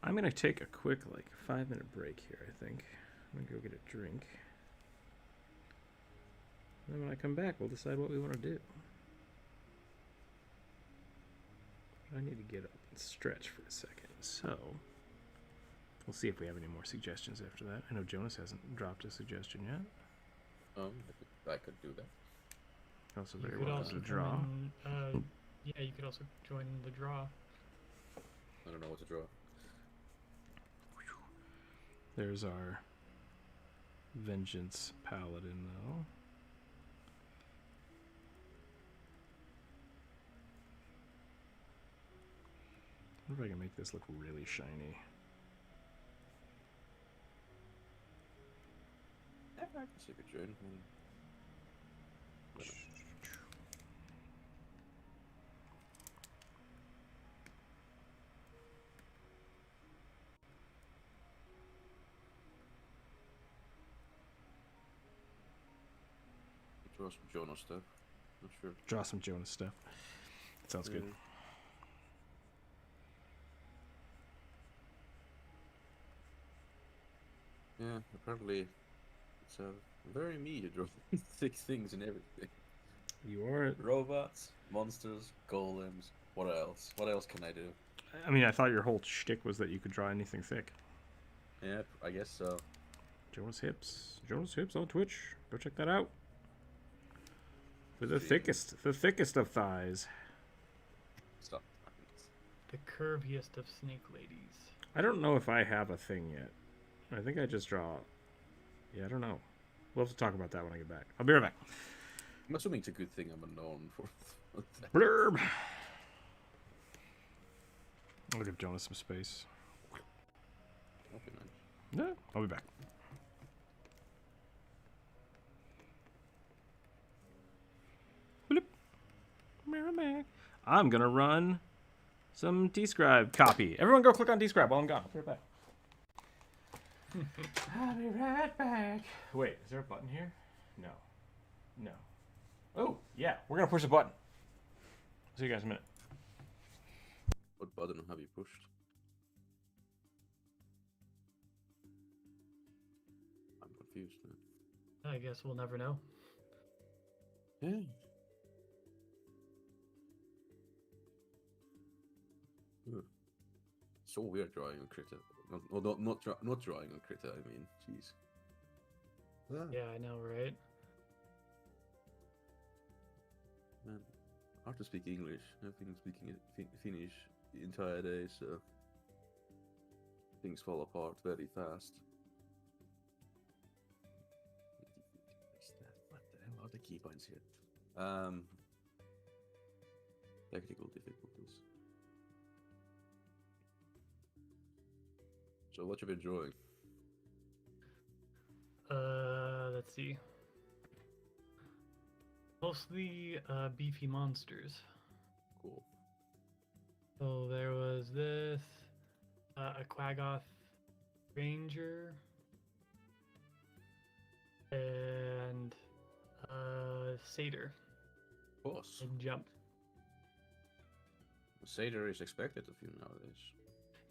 I'm going to take a quick, 5-minute break here, I think. I'm going to go get a drink. And then when I come back, we'll decide what we want to do. I need to get up and stretch for a second, so we'll see if we have any more suggestions after that. I know Jonas hasn't dropped a suggestion yet. I could do that. Also You very could well also to draw. yeah, you could also join the draw. I don't know what to draw. There's our Vengeance Paladin, though. I wonder if I can make this look really shiny. Yeah, I can see a join. Draw some Jonas stuff. Not sure. Draw some Jonas stuff. That sounds good. Yeah, apparently it's very me to draw 6 things and everything. You are. Robots, monsters, golems. What else? What else can I do? I mean, I thought your whole shtick was that you could draw anything thick. Yeah, I guess so. Jonas Hips. Jonas Hips on Twitch. Go check that out. For the thickest of thighs. Stop. The curviest of snake ladies. I don't know if I have a thing yet. I think I just draw. Yeah, I don't know. We'll have to talk about that when I get back. I'll be right back. I'm assuming it's a good thing I'm unknown for. Blurb. I'll give Jonas some space. Okay, man. Yeah, I'll be back. Bloop. Merrimack. I'm gonna run some Describe copy. Everyone go click on Describe while I'm gone. I'll be right back. I'll be right back. Wait, is there a button here? No. No. Oh, yeah. We're going to push a button. See you guys in a minute. What button have you pushed? I'm confused now. I guess we'll never know. Yeah. So weird drawing on critter. Not drawing on critter. I mean, jeez. Yeah, I know, right? Man, hard to speak English. I've been speaking Finnish the entire day, so things fall apart very fast. What the hell are the keybinds here? Technical difficulties. So what you been drawing? Let's see. Mostly beefy monsters. Cool. So there was this, a Quaggoth Ranger, and Satyr. Of course. And jump. The Satyr is expected of you nowadays.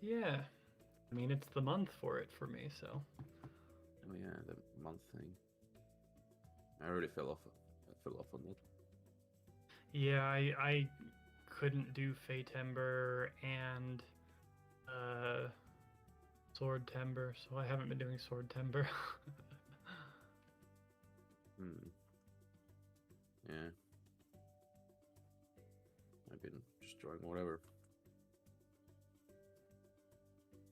Yeah. I mean, it's the month for it for me, so. Oh yeah, the month thing. I already fell off on that. Yeah, I couldn't do Fate Ember and Sword Timber, so I haven't been doing Sword Timber. Yeah. I've been just drawing whatever.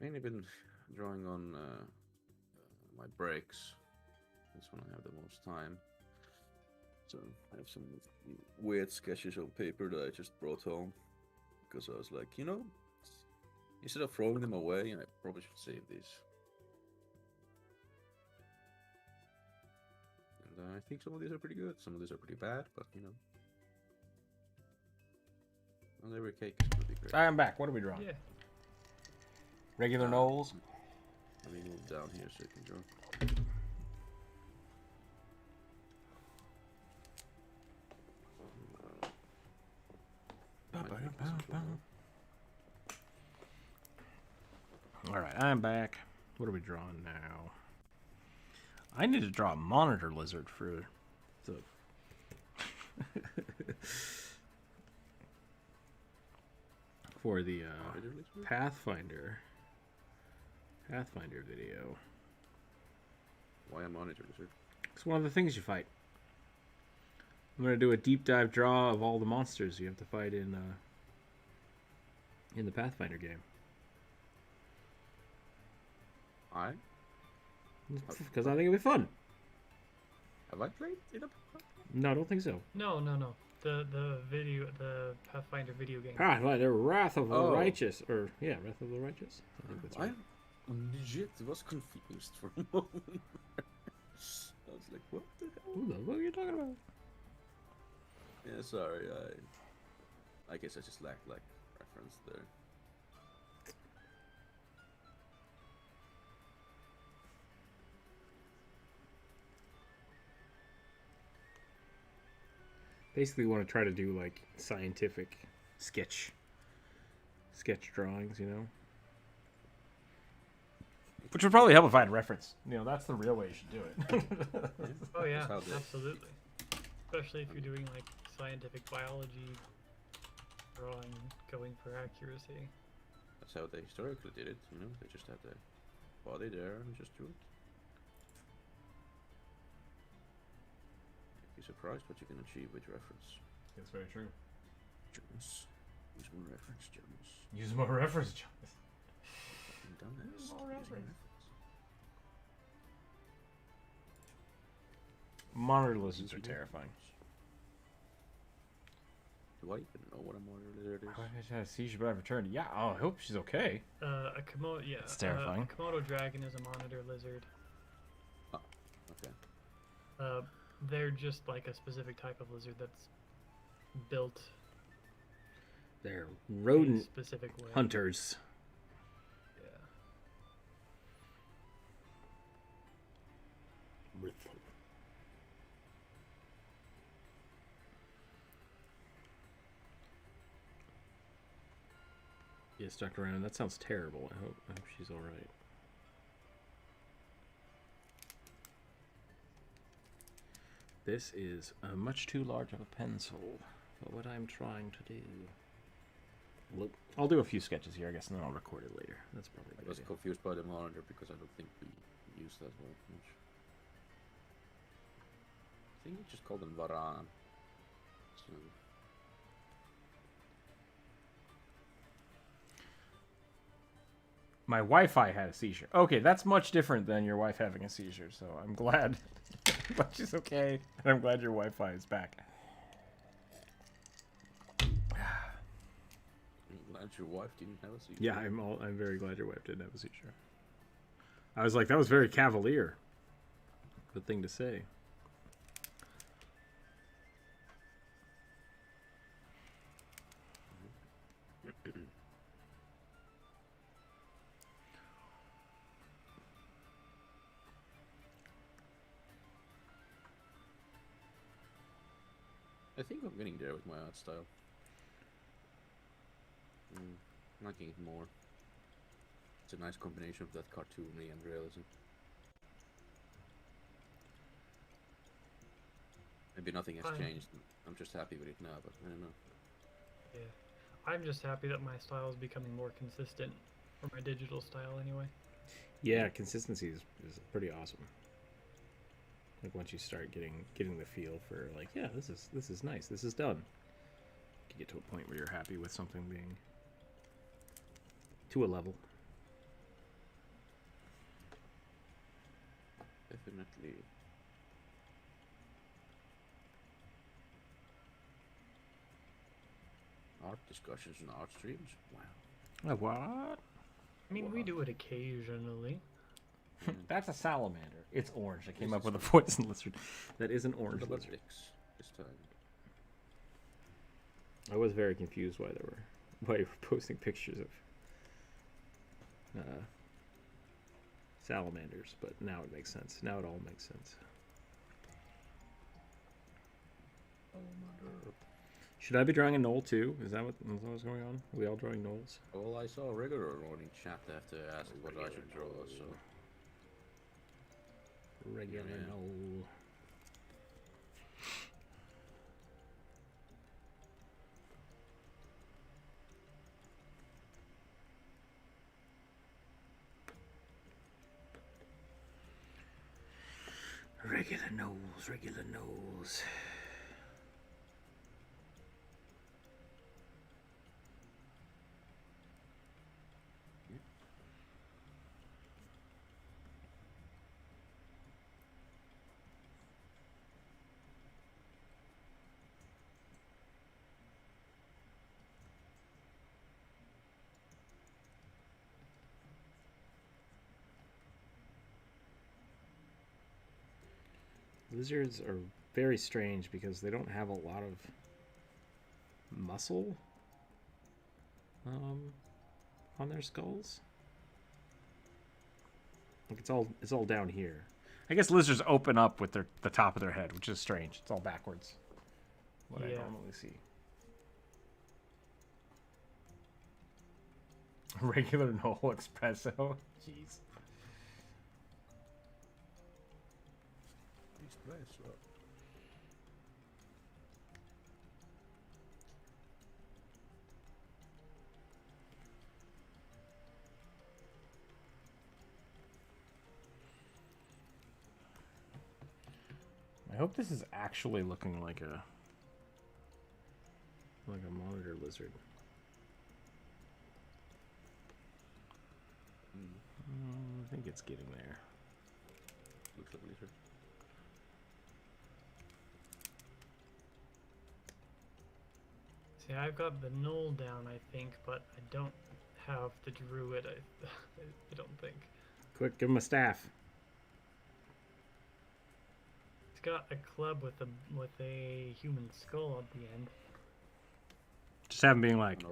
Mainly been drawing on my breaks. That's when I have the most time. So I have some weird sketches on paper that I just brought home because I was like, you know, instead of throwing them away, I probably should save these. And I think some of these are pretty good. Some of these are pretty bad, but you know. Not every cake is gonna be great. I'm back. What are we drawing? Yeah. Regular Knolls? Let me move down here so you can draw. Alright, I'm back. What are we drawing now? I need to draw a monitor lizard for the... for the Pathfinder video. Why a monitor lizard? It's one of the things you fight. I'm gonna do a deep dive draw of all the monsters you have to fight in the Pathfinder game. I? Because I think it'll be fun. Have I played it up? No, I don't think so. No. The the Pathfinder video game. Pathfinder Wrath of the Oh. Righteous. Or, yeah, Wrath of the Righteous. I think that's right. I legit was confused for a moment. I was like, what the hell? Who the fuck are you talking about? Yeah, sorry, I guess I just lacked like reference there. Basically want to try to do like scientific sketch drawings, you know? Which would probably help if I had reference. You know, that's the real way you should do it. Oh yeah, That's how they- absolutely. Especially if you're doing like scientific biology drawing, going for accuracy. That's how they historically did it, you know? They just had the body there and just drew it. You'd be surprised what you can achieve with reference. That's very true. Jonas. Use more reference, Jonas. Use more reference, Jonas. Fucking dumbass. More Using reference. reference. Monitor lizards are terrifying. Do I even know what a monitor lizard is? I had a seizure, but I've returned. Yeah, I hope she's okay. A Komodo, yeah. It's terrifying. A Komodo dragon is a monitor lizard. Oh, okay. They're just like a specific type of lizard that's built They're a rodent specific way. hunters. Yeah. Yes, Dr. Random, that sounds terrible. I hope she's alright. This is much too large of a pencil for what I'm trying to do. Look, I'll do a few sketches here, I guess, and then I'll record it later. That's probably a I good was idea. confused by the monitor because I don't think we use that word much. I think we just call them Varan. So, My Wi-Fi had a seizure. Okay, that's much different than your wife having a seizure, so I'm glad. But she's okay, and I'm glad your Wi-Fi is back. I'm glad your wife didn't have a seizure. Yeah, I'm very glad your wife didn't have a seizure. I was like, that was very cavalier. Good thing to say. I think I'm getting there with my art style. Liking it more. It's a nice combination of that cartoony and realism. Maybe nothing has changed. I'm just happy with it now, but I don't know. Yeah. I'm just happy that my style is becoming more consistent, or my digital style anyway. Yeah, consistency is pretty awesome. Like once you start getting the feel for like, yeah, this is nice. This is done. You get to a point where you're happy with something being to a level. Definitely. Art discussions and art streams? Wow. What? I mean, we do it occasionally. That's a salamander. It's orange. I came up with a poison lizard. That is an orange lizard. This time. I was very confused why you were posting pictures of salamanders, but now it makes sense. Now it all makes sense. Salamander. Should I be drawing a knoll too? Is that what's going on? Are we all drawing knolls? Well, I saw a regular one in chat after asked what I should draw, so... Regular knoll. Regular knolls. Lizards are very strange because they don't have a lot of muscle on their skulls. Like it's all down here. I guess lizards open up with the top of their head, which is strange. It's all backwards. What I normally see. Regular knoll espresso. Jeez. Espresso. I hope this is actually looking like a monitor lizard. I think it's getting there. Looks like a lizard. See, I've got the knoll down, I think, but I don't have the druid. I don't think. Quick, give him a staff. It's got a club with a human skull at the end. Just have him being like,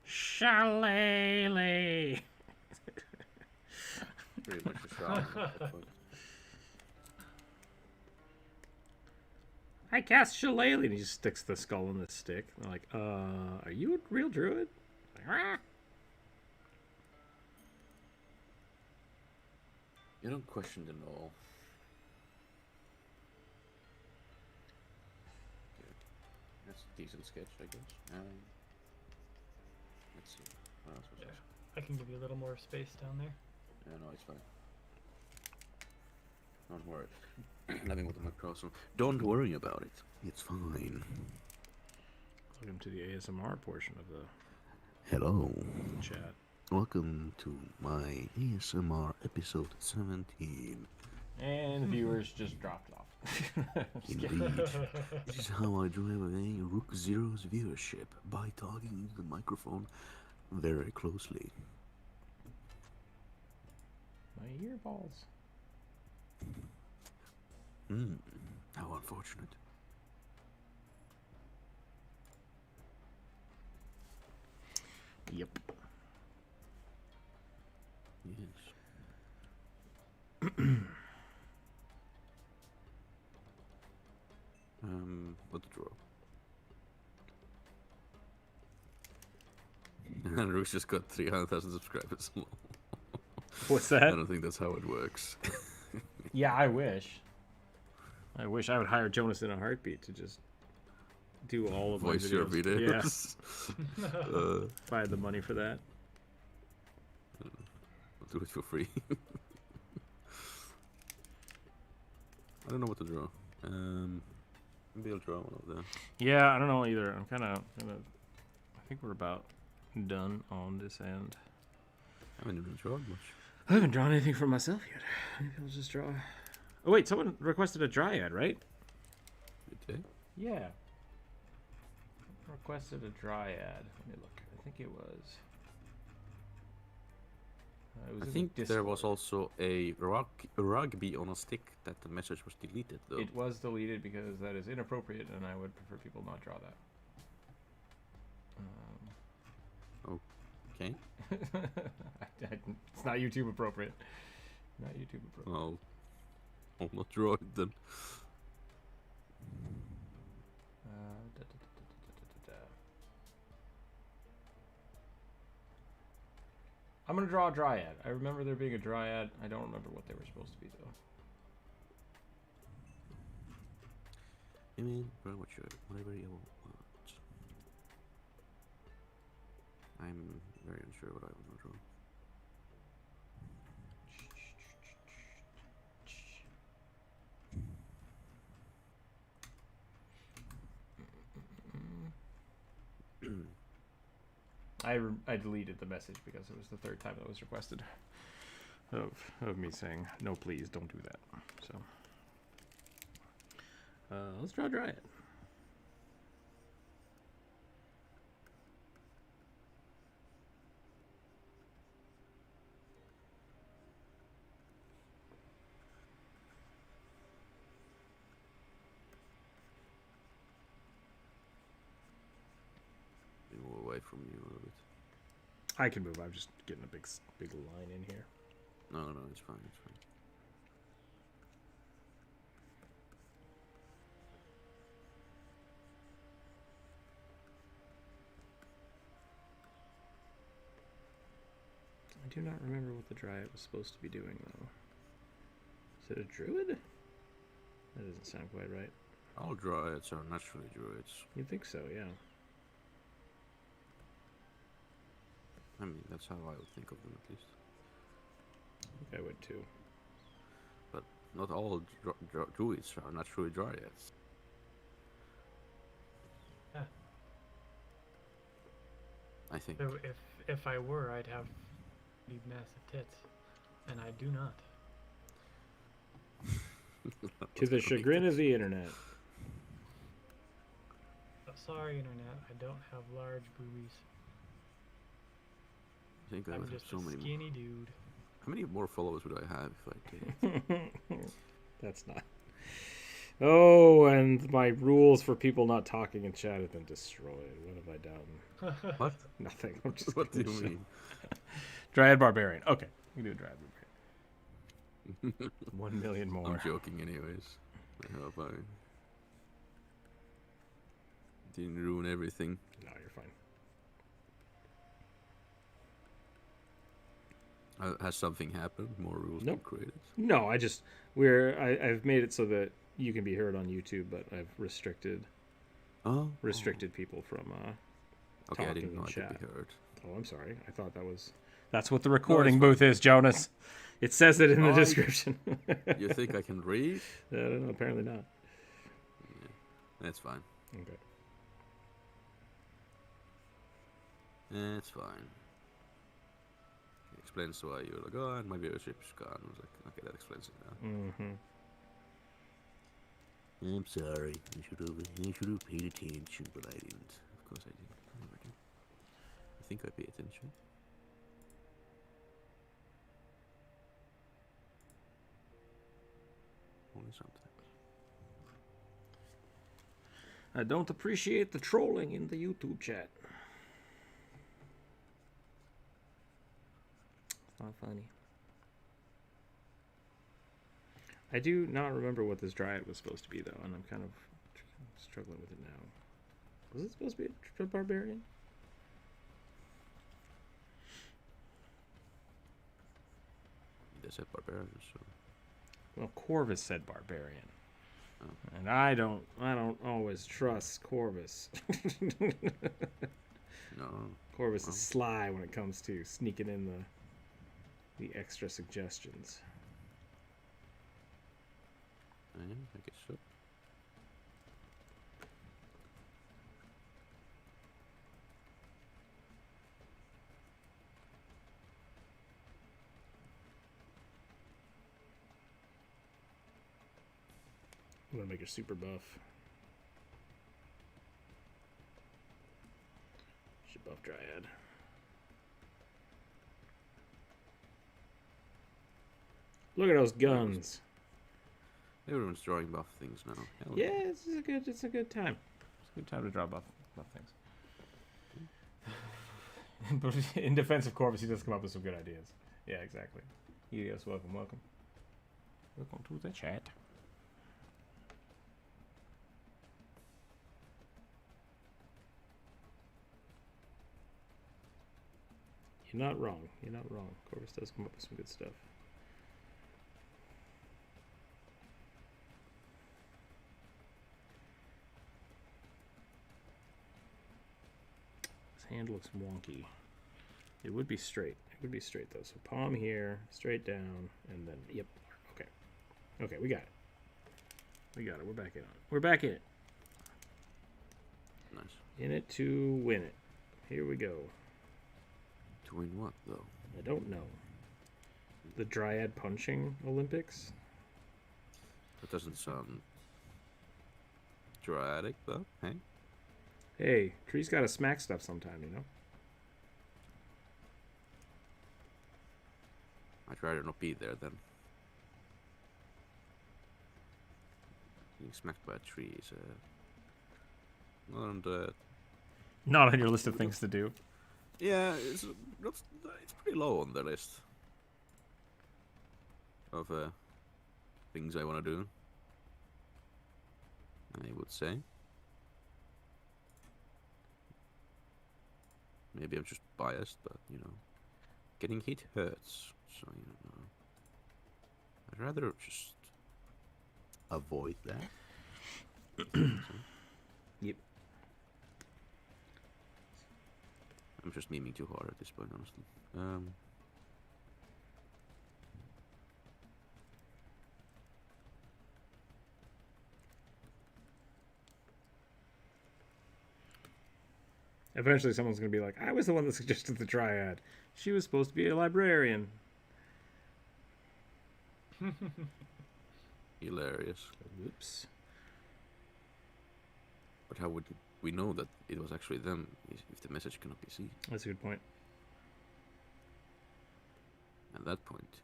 Shillelagh. Pretty much a shot. I cast Shillelagh, and he just sticks the skull in the stick. They're like, are you a real druid? Like, "Rah." You don't question them all. That's a decent sketch, I guess. Let's see. What else was Yeah. this? I can give you a little more space down there. Yeah, no, it's fine. Don't worry. Living with the microphone. Don't worry about it. It's fine. Welcome to the ASMR portion of the Hello. chat. Welcome to my ASMR episode 17. And viewers just dropped off. Indeed. This is how I drive away Rookzer0's viewership, by talking into the microphone very closely. My earballs. How unfortunate. Yep. Yes. What to draw? And Rook's just got 300,000 subscribers. What's I that? don't think that's how it works. Yeah, I wish. I wish I would hire Jonas in a heartbeat to just do all of my Voice your videos. Yeah. Yeah. If I had the money for that. I'll do it for free. I don't know what to draw. Maybe I'll draw one of them. Yeah, I don't know either. I'm kind of. I think we're about done on this end. I haven't even drawn much. I haven't drawn anything for myself yet. Maybe I'll just draw. Oh wait, someone requested a dryad, right? Did they? Yeah. Requested a dryad. Let me look. I think it was. It was I in think the there was Discord. also a rugby on a stick that the message was deleted though. It was deleted because that is inappropriate, and I would prefer people not draw that. Okay. It's not YouTube appropriate. Not YouTube appropriate. I'll not draw it then. I'm gonna draw a dryad. I remember there being a dryad. I don't remember what they were supposed to be though. I mean, very much whatever you want. I'm very unsure what I want to draw. I deleted the message because it was the third time that was requested of me saying no, please don't do that. So let's draw a dryad. Move away from you a little bit. I can move. I'm just getting a big line in here. No, it's fine. It's fine. I do not remember what the dryad was supposed to be doing though. Is it a druid? That doesn't sound quite right. All dryads are naturally druids. You'd think so, yeah. I mean, that's how I would think of them at least. I think I would too. But not all druids are naturally dryads. Yeah. I think. So if I were, I'd have big massive tits, and I do not. To the chagrin of the internet. Sorry, internet. I don't have large boobies. I think I I'm would have just so a many more. skinny dude. How many more followers would I have if I did? That's not. Oh, and my rules for people not talking in chat have been destroyed. What have I done? What? Nothing. I'm just What do you kidding. mean? Dryad Barbarian. Okay, we can do a Dryad Barbarian. 1 million more. I'm joking anyways. I hope I didn't ruin everything. No, you're fine. Has something happened? More rules been Nope. created? No, I've made it so that you can be heard on YouTube, but I've restricted people from Okay, I talking didn't know in I chat. could be heard. Oh, I'm sorry. I thought that's what the recording booth is, Jonas. It says it in the description. You think I can read? I don't know. Apparently not. Yeah, that's fine. Okay. It's fine. It explains why you're like, oh, and my viewership's gone. I was like, okay, that explains it now. Mm-hmm. I'm sorry. I should have paid attention, but I didn't. Of course I didn't. I never do. I think I pay attention. Only sometimes. I don't appreciate the trolling in the YouTube chat. It's not funny. I do not remember what this dryad was supposed to be, though, and I'm kind of struggling with it now. Was it supposed to be a barbarian? they said barbarian, so. Well, Corvus said barbarian. Oh. And I don't always trust Corvus. No. Corvus Well. is sly when it comes to sneaking in the extra suggestions. I guess so. I'm gonna make her super buff. She buff Dryad. Look at those guns. Everyone's drawing buff things now. Hell Yeah, it's a good time. It's a good time to draw buff things. But in defense of Corvus, he does come up with some good ideas. Yeah, exactly. Yes, welcome. Welcome to the chat. You're not wrong. You're not wrong. Corvus does come up with some good stuff. His hand looks wonky. It would be straight. It would be straight though. So palm here, straight down, and then yep. Okay. Okay, we got it. We got it. We're back in on it. We're back in it. Nice. In it to win it. Here we go. To win what, though? I don't know. The Dryad punching Olympics? That doesn't sound dramatic, though. Hey? Hey, Tree's gotta smack stuff sometime, you know? I'd rather not be there, then. Being smacked by a tree is, not on the... Not on your list of things to do. Yeah, it's pretty low on the list of things I want to do, I would say. Maybe I'm just biased, but, you know, getting hit hurts, so, you know, I'd rather just avoid that. Yep. I'm just memeing too hard at this point, honestly. Eventually someone's gonna be like, I was the one that suggested the Dryad. She was supposed to be a librarian. Hilarious. Whoops. But how would we know that it was actually them if the message cannot be seen? That's a good point. At that point,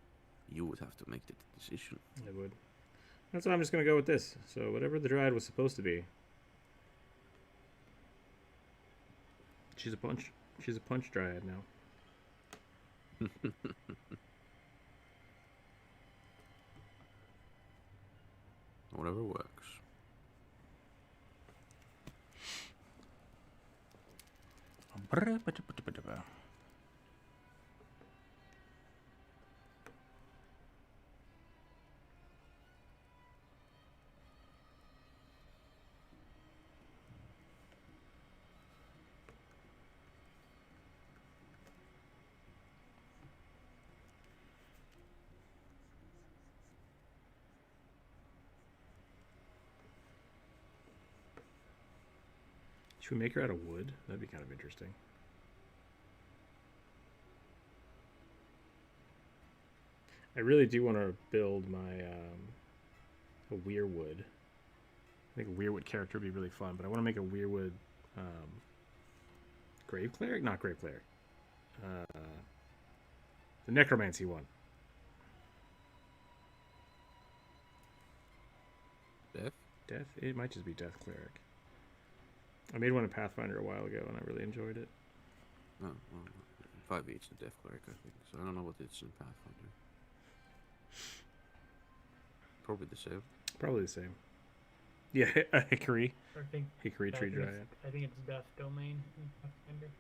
you would have to make the decision. I would. That's why I'm just gonna go with this. So whatever the Dryad was supposed to be. She's a punch Dryad now. Whatever works. Should we make her out of wood? That'd be kind of interesting. I really do want to build my a Weirwood. I think a Weirwood character would be really fun, but I want to make a Weirwood Grave Cleric? Not Grave Cleric. The Necromancy one. Death? Death? It might just be Death Cleric. I made one in Pathfinder a while ago, and I really enjoyed it. Oh, well, 5e the Death Cleric, I think. So I don't know what it's in Pathfinder. Probably the same. Probably the same. Yeah, Hickory. I think Hickory Tree Dryad. I think it's Death Domain in Pathfinder.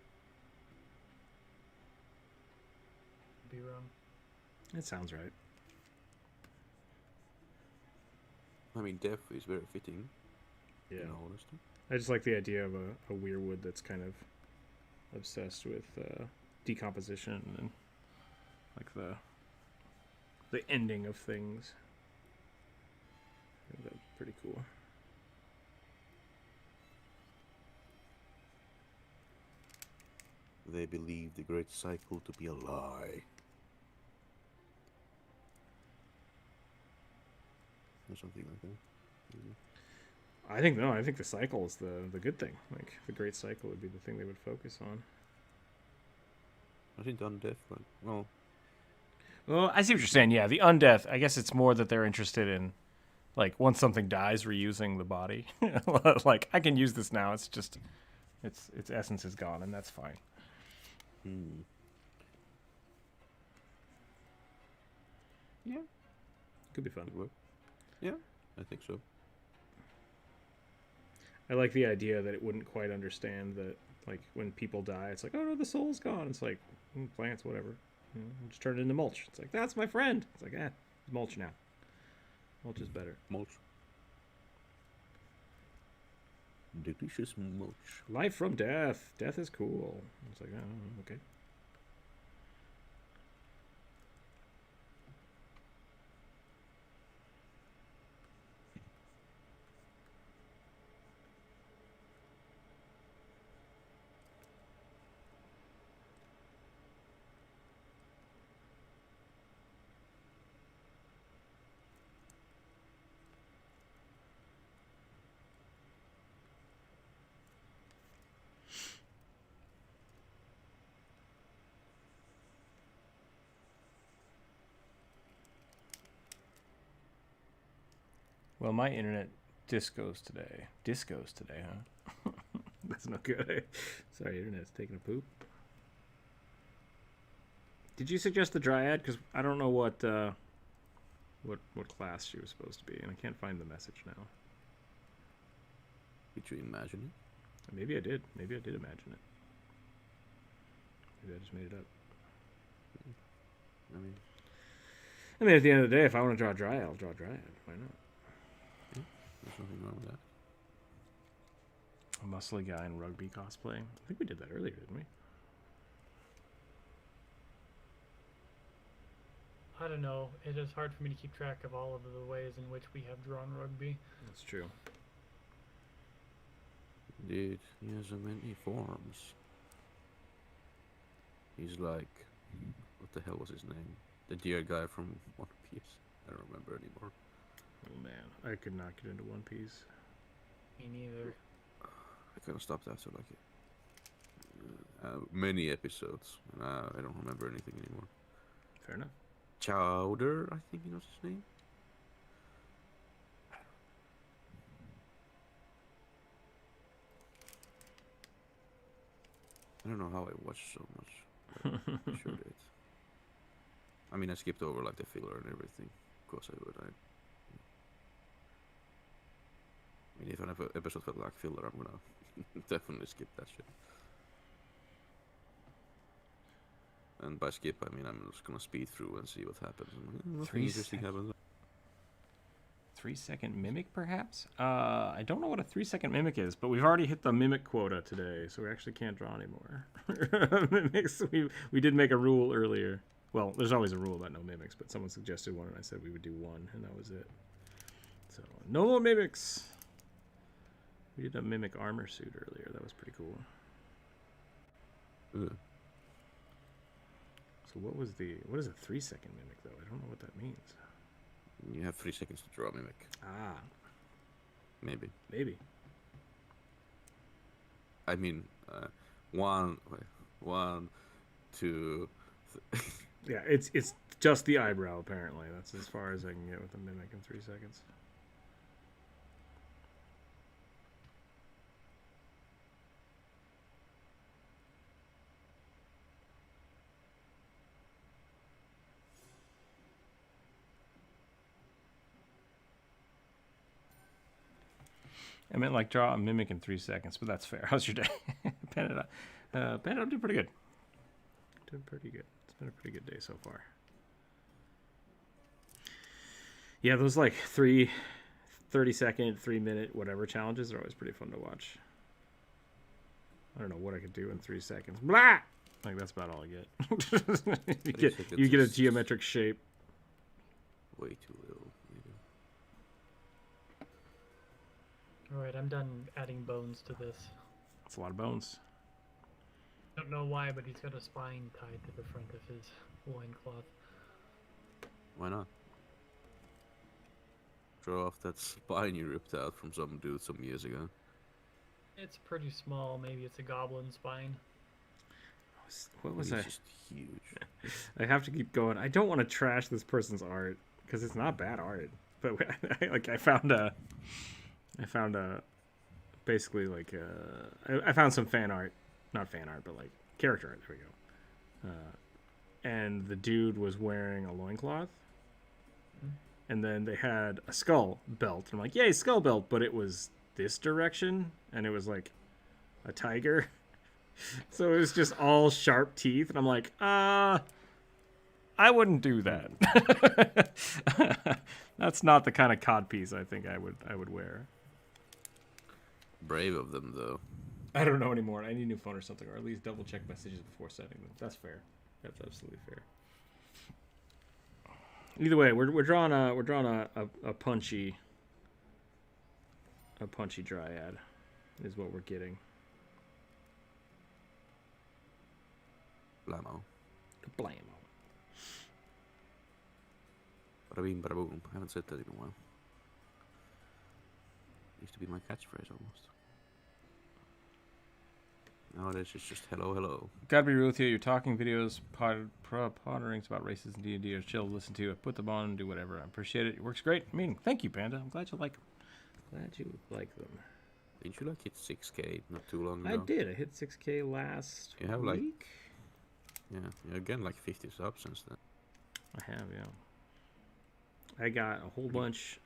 Be wrong. It sounds right. I mean, death is very fitting. Yeah. In all honesty. I just like the idea of a weirwood that's kind of obsessed with decomposition and like the ending of things. I think that's pretty cool. They believe the great cycle to be a lie. Or something like that. Maybe. I think no. I think the cycle is the good thing. Like the great cycle would be the thing they would focus on. I think undeath, like, well, Well, I see what you're saying. Yeah, the undeath. I guess it's more that they're interested in, like, once something dies, reusing the body. Like, I can use this now. It's just, its essence is gone, and that's fine. Yeah, Could be fun. could work. Yeah, I think so. I like the idea that it wouldn't quite understand that, like, when people die, it's like, oh no, the soul's gone. It's like, plants, whatever. You know, just turn it into mulch. It's like, that's my friend. It's like, it's mulch now. Mulch is better. Mulch. Delicious mulch. Life from death. Death is cool. It's like, oh, okay. Well, my internet discos today. Discos today, huh? That's not good. Sorry, internet's taking a poop. Did you suggest the Dryad? Because I don't know what class she was supposed to be, and I can't find the message now. Did you imagine it? Maybe I did. Maybe I did imagine it. Maybe I just made it up. I mean, at the end of the day, if I want to draw Dryad, I'll draw Dryad. Why not? there's nothing wrong with that. A muscly guy in rugby cosplay. I think we did that earlier, didn't we? I don't know. It is hard for me to keep track of all of the ways in which we have drawn rugby. That's true. Dude, he has so many forms. He's like, what the hell was his name? The deer guy from One Piece. I don't remember anymore. Oh man, I could not get into One Piece. Me neither. I kind of stopped after like many episodes, and I don't remember anything anymore. Fair enough. Chowder, I think he knows his name. I don't know how I watched so much. I sure did. I mean, I skipped over like the filler and everything. Of course I would. I mean, if an episode felt like filler, I'm gonna definitely skip that shit. And by skip, I mean I'm just gonna speed through and see what happens. Nothing interesting happens. 3-second mimic, perhaps? I don't know what a 3-second mimic is, but we've already hit the mimic quota today, so we actually can't draw anymore. Mimics, we did make a rule earlier. Well, there's always a rule about no mimics, but someone suggested one, and I said we would do one, and that was it. So, no more mimics! We did a mimic armor suit earlier. That was pretty cool. Ugh. So what is a 3-second mimic, though? I don't know what that means. You have 3 seconds to draw a mimic. Ah. Maybe. Maybe. I mean, 1, 2. Yeah, it's just the eyebrow, apparently. That's as far as I can get with a mimic in 3 seconds. I meant like draw a mimic in 3 seconds, but that's fair. How's your day? Panda doing pretty good. Doing pretty good. It's been a pretty good day so far. Yeah, those like 3 30-second, 3-minute, whatever challenges are always pretty fun to watch. I don't know what I could do in 3 seconds. Blah! Like, that's about all I get. you get a geometric shape. Way too little. Maybe. Alright, I'm done adding bones to this. That's a lot of bones. Don't know why, but he's got a spine tied to the front of his loincloth. Why not? Draw off that spine you ripped out from some dude some years ago. It's pretty small. Maybe it's a goblin spine. What was He's that? just huge. I have to keep going. I don't want to trash this person's art because it's not bad art. But like I found basically like I found some fan art, not fan art, but like character art. There we go. And the dude was wearing a loincloth. And then they had a skull belt. And I'm like, yay, skull belt. But it was this direction. And it was like a tiger. So it was just all sharp teeth. And I'm like, I wouldn't do that. That's not the kind of codpiece I think I would wear. Brave of them, though. I don't know anymore. I need a new phone or something. Or at least double check messages before sending them. That's fair. That's absolutely fair. Either way, we're drawing a punchy dryad is what we're getting. Blammo. Blammo. Bada bing, bada boom. I haven't said that in a while. Used to be my catchphrase almost. Nowadays it's just hello, hello. Gotta be real with you. Your talking videos, ponderings about races and D&D are chill to listen to. I put them on and do whatever. I appreciate it. It works great. I mean, thank you, Panda. I'm glad you like them. Glad you like them. Didn't you like hit 6K not too long ago? I did. I hit 6K last You have, week. like- Yeah, again like 50 subs since then. I have, yeah. I got a whole bunch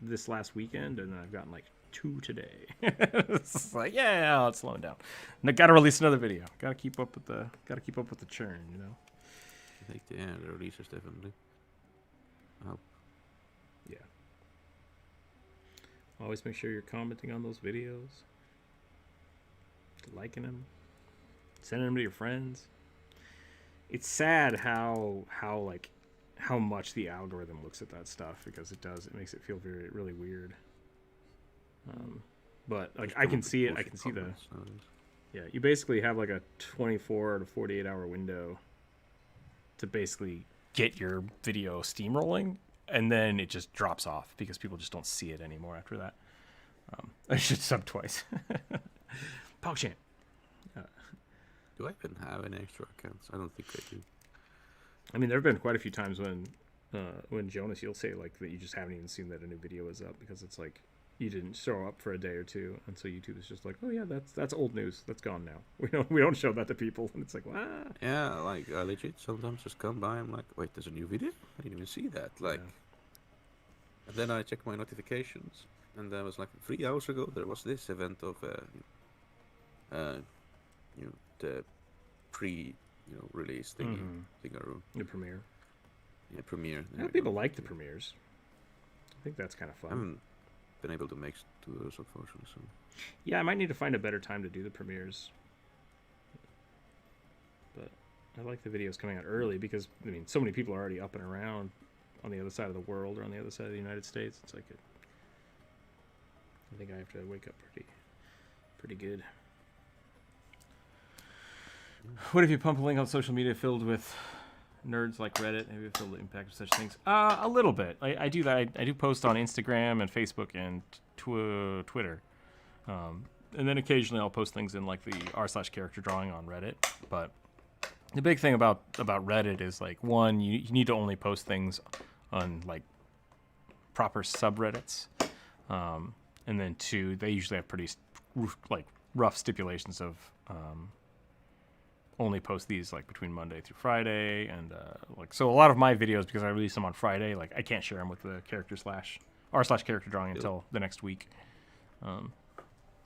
this last weekend, and I've gotten like 2 today. It's like, yeah, it's slowing down. And I gotta release another video. Gotta keep up with the churn, you know. I think the releases definitely help. Yeah. Always make sure you're commenting on those videos, liking them, sending them to your friends. It's sad how much the algorithm looks at that stuff, because it makes it feel really weird. But like I can see it. I can see the. Yeah, you basically have like a 24 to 48 hour window to basically get your video steamrolling, and then it just drops off because people just don't see it anymore after that. I should sub twice. PogChamp. Do I even have any extra accounts? I don't think I do. I mean, there have been quite a few times when Jonas, you'll say like that you just haven't even seen that a new video is up, because it's like you didn't show up for a day or two, and so YouTube is just like, oh yeah, that's old news, that's gone now. We don't show that to people, and it's like, wow. Yeah, like I legit sometimes just come by. I'm like, wait, there's a new video? I didn't even see that. Like, and then I check my notifications, and there was like 3 hours ago there was this event of the pre-release thingaroo. The premiere. Yeah, premiere. I know people like the premieres. I think that's kind of fun. I haven't been able to make to those, unfortunately. So. Yeah, I might need to find a better time to do the premieres. But I like the videos coming out early because, I mean, so many people are already up and around on the other side of the world or on the other side of the United States. It's like I think I have to wake up pretty good. What if you pump a link on social media filled with nerds like Reddit? Maybe feel the impact of such things. A little bit. I do that. I do post on Instagram and Facebook and Twitter, and then occasionally I'll post things in like the r/character drawing on Reddit. But the big thing about Reddit is like, one, you need to only post things on like proper subreddits, and then two, they usually have pretty like rough stipulations of only post these like between Monday through Friday, and like, so a lot of my videos, because I release them on Friday, like I can't share them with the r/character drawing until the next week. I'm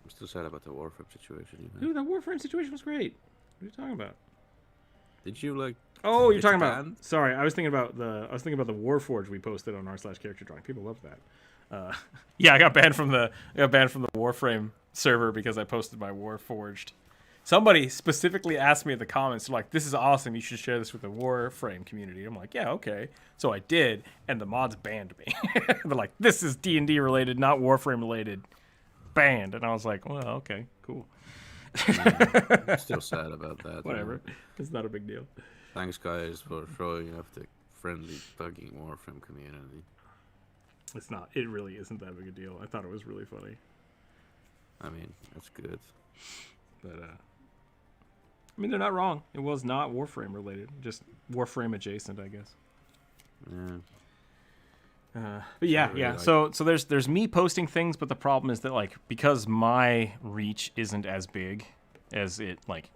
still sad about the Warframe situation. Dude, that Warframe situation was great. What are you talking about? Did you like Oh, you're It's talking about. banned? Sorry, I was thinking about the Warforged we posted on r/character drawing. People love that. Yeah, I got banned from the Warframe server because I posted my Warforged. Somebody specifically asked me in the comments, like, "This is awesome. You should share this with the Warframe community." I'm like, "Yeah, okay." So I did, and the mods banned me. They're like, "This is D&D related, not Warframe related." Banned, and I was like, "Well, okay, cool." I'm still sad about that. Whatever, it's not a big deal. Thanks, guys, for showing off the friendly thugging Warframe community. It's not. It really isn't that big a deal. I thought it was really funny, I mean, that's good. but I mean, they're not wrong. It was not Warframe related, just Warframe adjacent, I guess. Yeah. But yeah, really yeah. like- So there's me posting things, but the problem is that, like, because my reach isn't as big as it, like,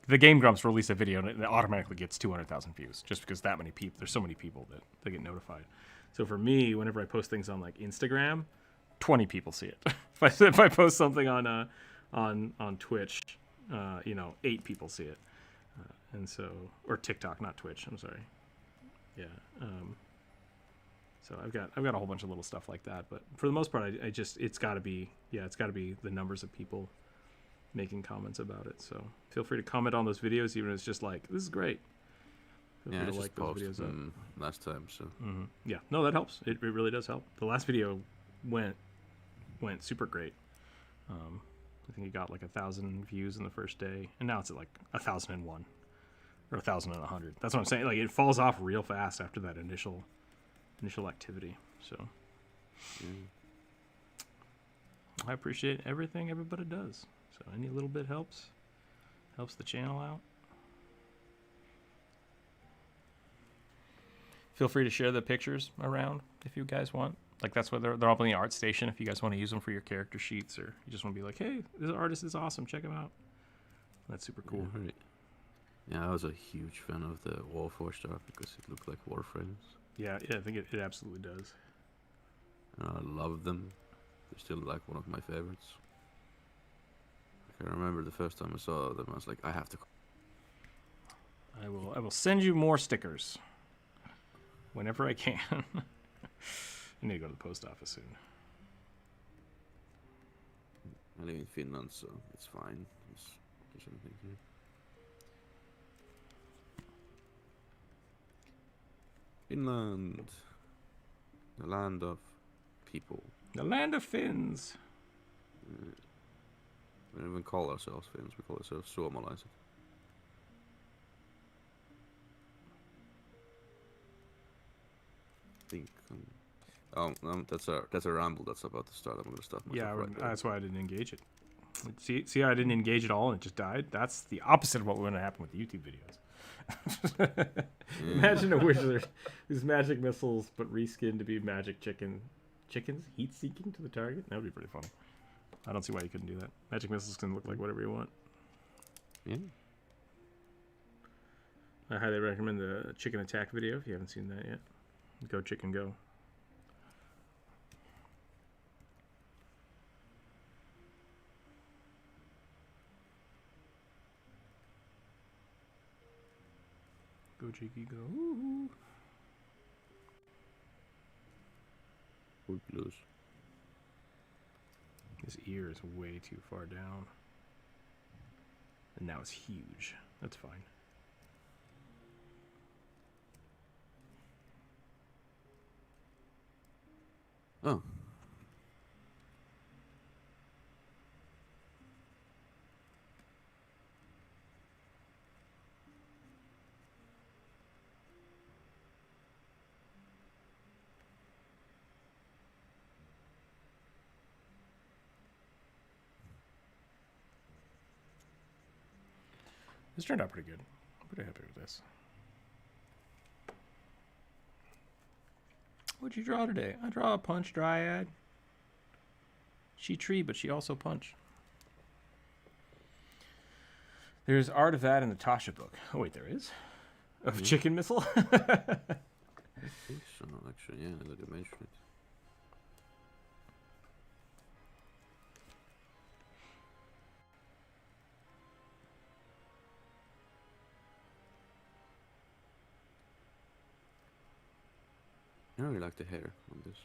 the Game Grumps release a video and it automatically gets 200,000 views just because that many people. There's so many people that they get notified. So for me, whenever I post things on, like, Instagram, 20 people see it. if I post something on Twitch, 8 people see it, and so, or TikTok, not Twitch. I'm sorry. Yeah. So I've got a whole bunch of little stuff like that, but for the most part, I just it's got to be the numbers of people making comments about it. So feel free to comment on those videos, even if it's just like, "This is great." Feel Yeah, free I to just like those posted videos up. them last time, so. Yeah, no, that helps. It really does help. The last video went super great. I think it got like 1,000 views in the first day, and now it's at like 1,001 or 1,100. That's what I'm saying. Like, it falls off real fast after that initial activity. So I appreciate everything everybody does. So any little bit helps the channel out. Feel free to share the pictures around if you guys want. Like, that's why they're up on the art station if you guys want to use them for your character sheets, or you just want to be like, "Hey, this artist is awesome, check him out." That's super cool. Yeah, right. Yeah, I was a huge fan of the Warforged art because it looked like Warframes. Yeah, I think it absolutely does. And I love them. They're still like one of my favorites. I remember the first time I saw them, I was like, I have to. I will send you more stickers whenever I can. I need to go to the post office soon. I live in Finland, so it's fine. There's anything here. Finland, the land of people. The land of Finns. We don't even call ourselves Finns, we call ourselves suomalaiset. Think. That's a ramble that's about to start. I'm gonna stop myself Yeah, right there. that's why I didn't engage it. See how I didn't engage at all and it just died? That's the opposite of what was going to happen with the YouTube videos. Imagine a wizard whose magic missiles but reskinned to be magic chickens heat seeking to the target. That would be pretty funny. I don't see why you couldn't do that. Magic missiles can look like whatever you want. Yeah. I highly recommend the chicken attack video if you haven't seen that yet. Go chicken go. Go cheeky go. Ooh. Good blues. His ear is way too far down. And now it's huge. That's fine. Oh. This turned out pretty good. I'm pretty happy with this. What'd you draw today? I draw a punch dryad. She tree, but she also punch. There's art of that in the Tasha book. Oh wait, there is? Of chicken missile? I think so, actually, yeah, I didn't mention it. I really like the hair on this,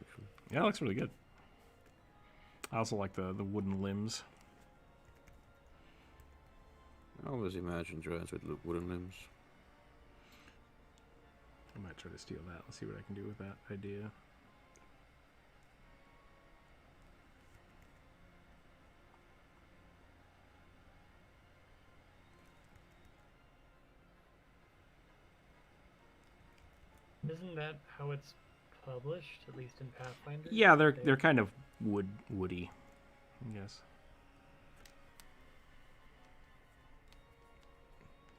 actually. Yeah, it looks really good. I also like the wooden limbs. I always imagine drones with wooden limbs. I might try to steal that. Let's see what I can do with that idea. Isn't that how it's published, at least in Pathfinder? Yeah, they're kind of woody, I guess.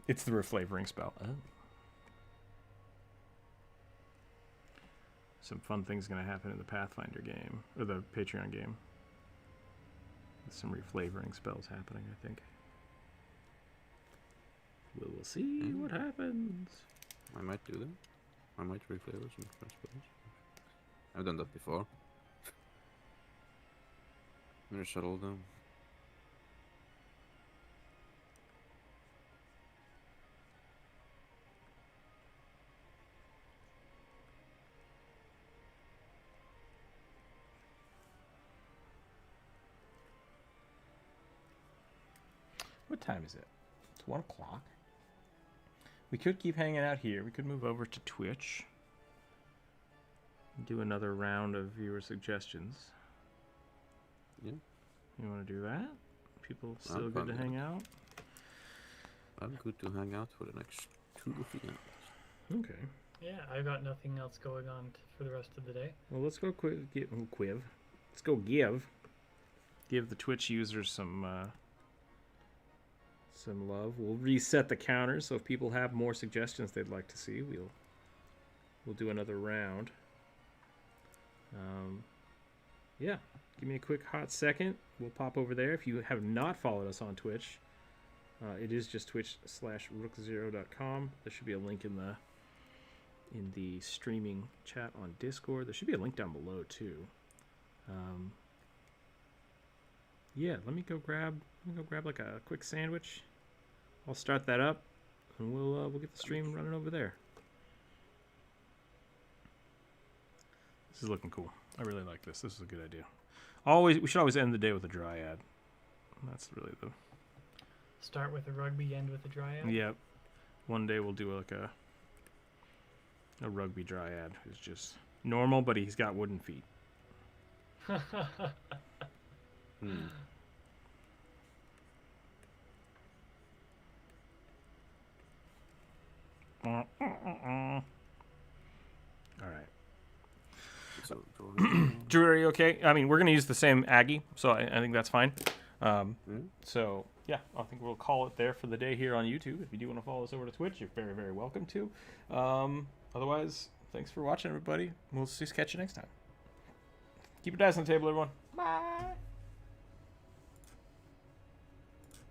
It's the reflavoring spell. Oh. Some fun things going to happen in the Pathfinder game, or the Patreon game. There's some reflavoring spells happening, I think. We'll see what happens. I might do them. I might reflavor some fresh spells. I've done that before. Very subtle though. What time is it? It's 1 o'clock. We could keep hanging out here. We could move over to Twitch. Do another round of viewer suggestions. Yeah. You want to do that? People still I'm good fine to with hang it. out? I'm good to hang out for the next 2 to 3 hours. Okay. Yeah, I've got nothing else going on for the rest of the day. Well, let's go quiv. Let's go give the Twitch users some love. We'll reset the counter, so if people have more suggestions they'd like to see, we'll do another round. Yeah, give me a quick hot second. We'll pop over there. If you have not followed us on Twitch, it is just twitch.com/rookzer0.com. There should be a link in the streaming chat on Discord. There should be a link down below too. Yeah, let me go grab like a quick sandwich. I'll start that up, and we'll get the stream running over there. This is looking cool. I really like this. This is a good idea. We should always end the day with a dryad. That's really the. Start with a rugby, end with a dryad. Yep. One day we'll do like a rugby dryad who's just normal, but he's got wooden feet. All right. So, Drew, are you okay? I mean, we're going to use the same Aggie, so I think that's fine. So, yeah, I think we'll call it there for the day here on YouTube. If you do want to follow us over to Twitch, you're very, very welcome to. Otherwise, thanks for watching, everybody. We'll just catch you next time. Keep your dice on the table, everyone. Bye.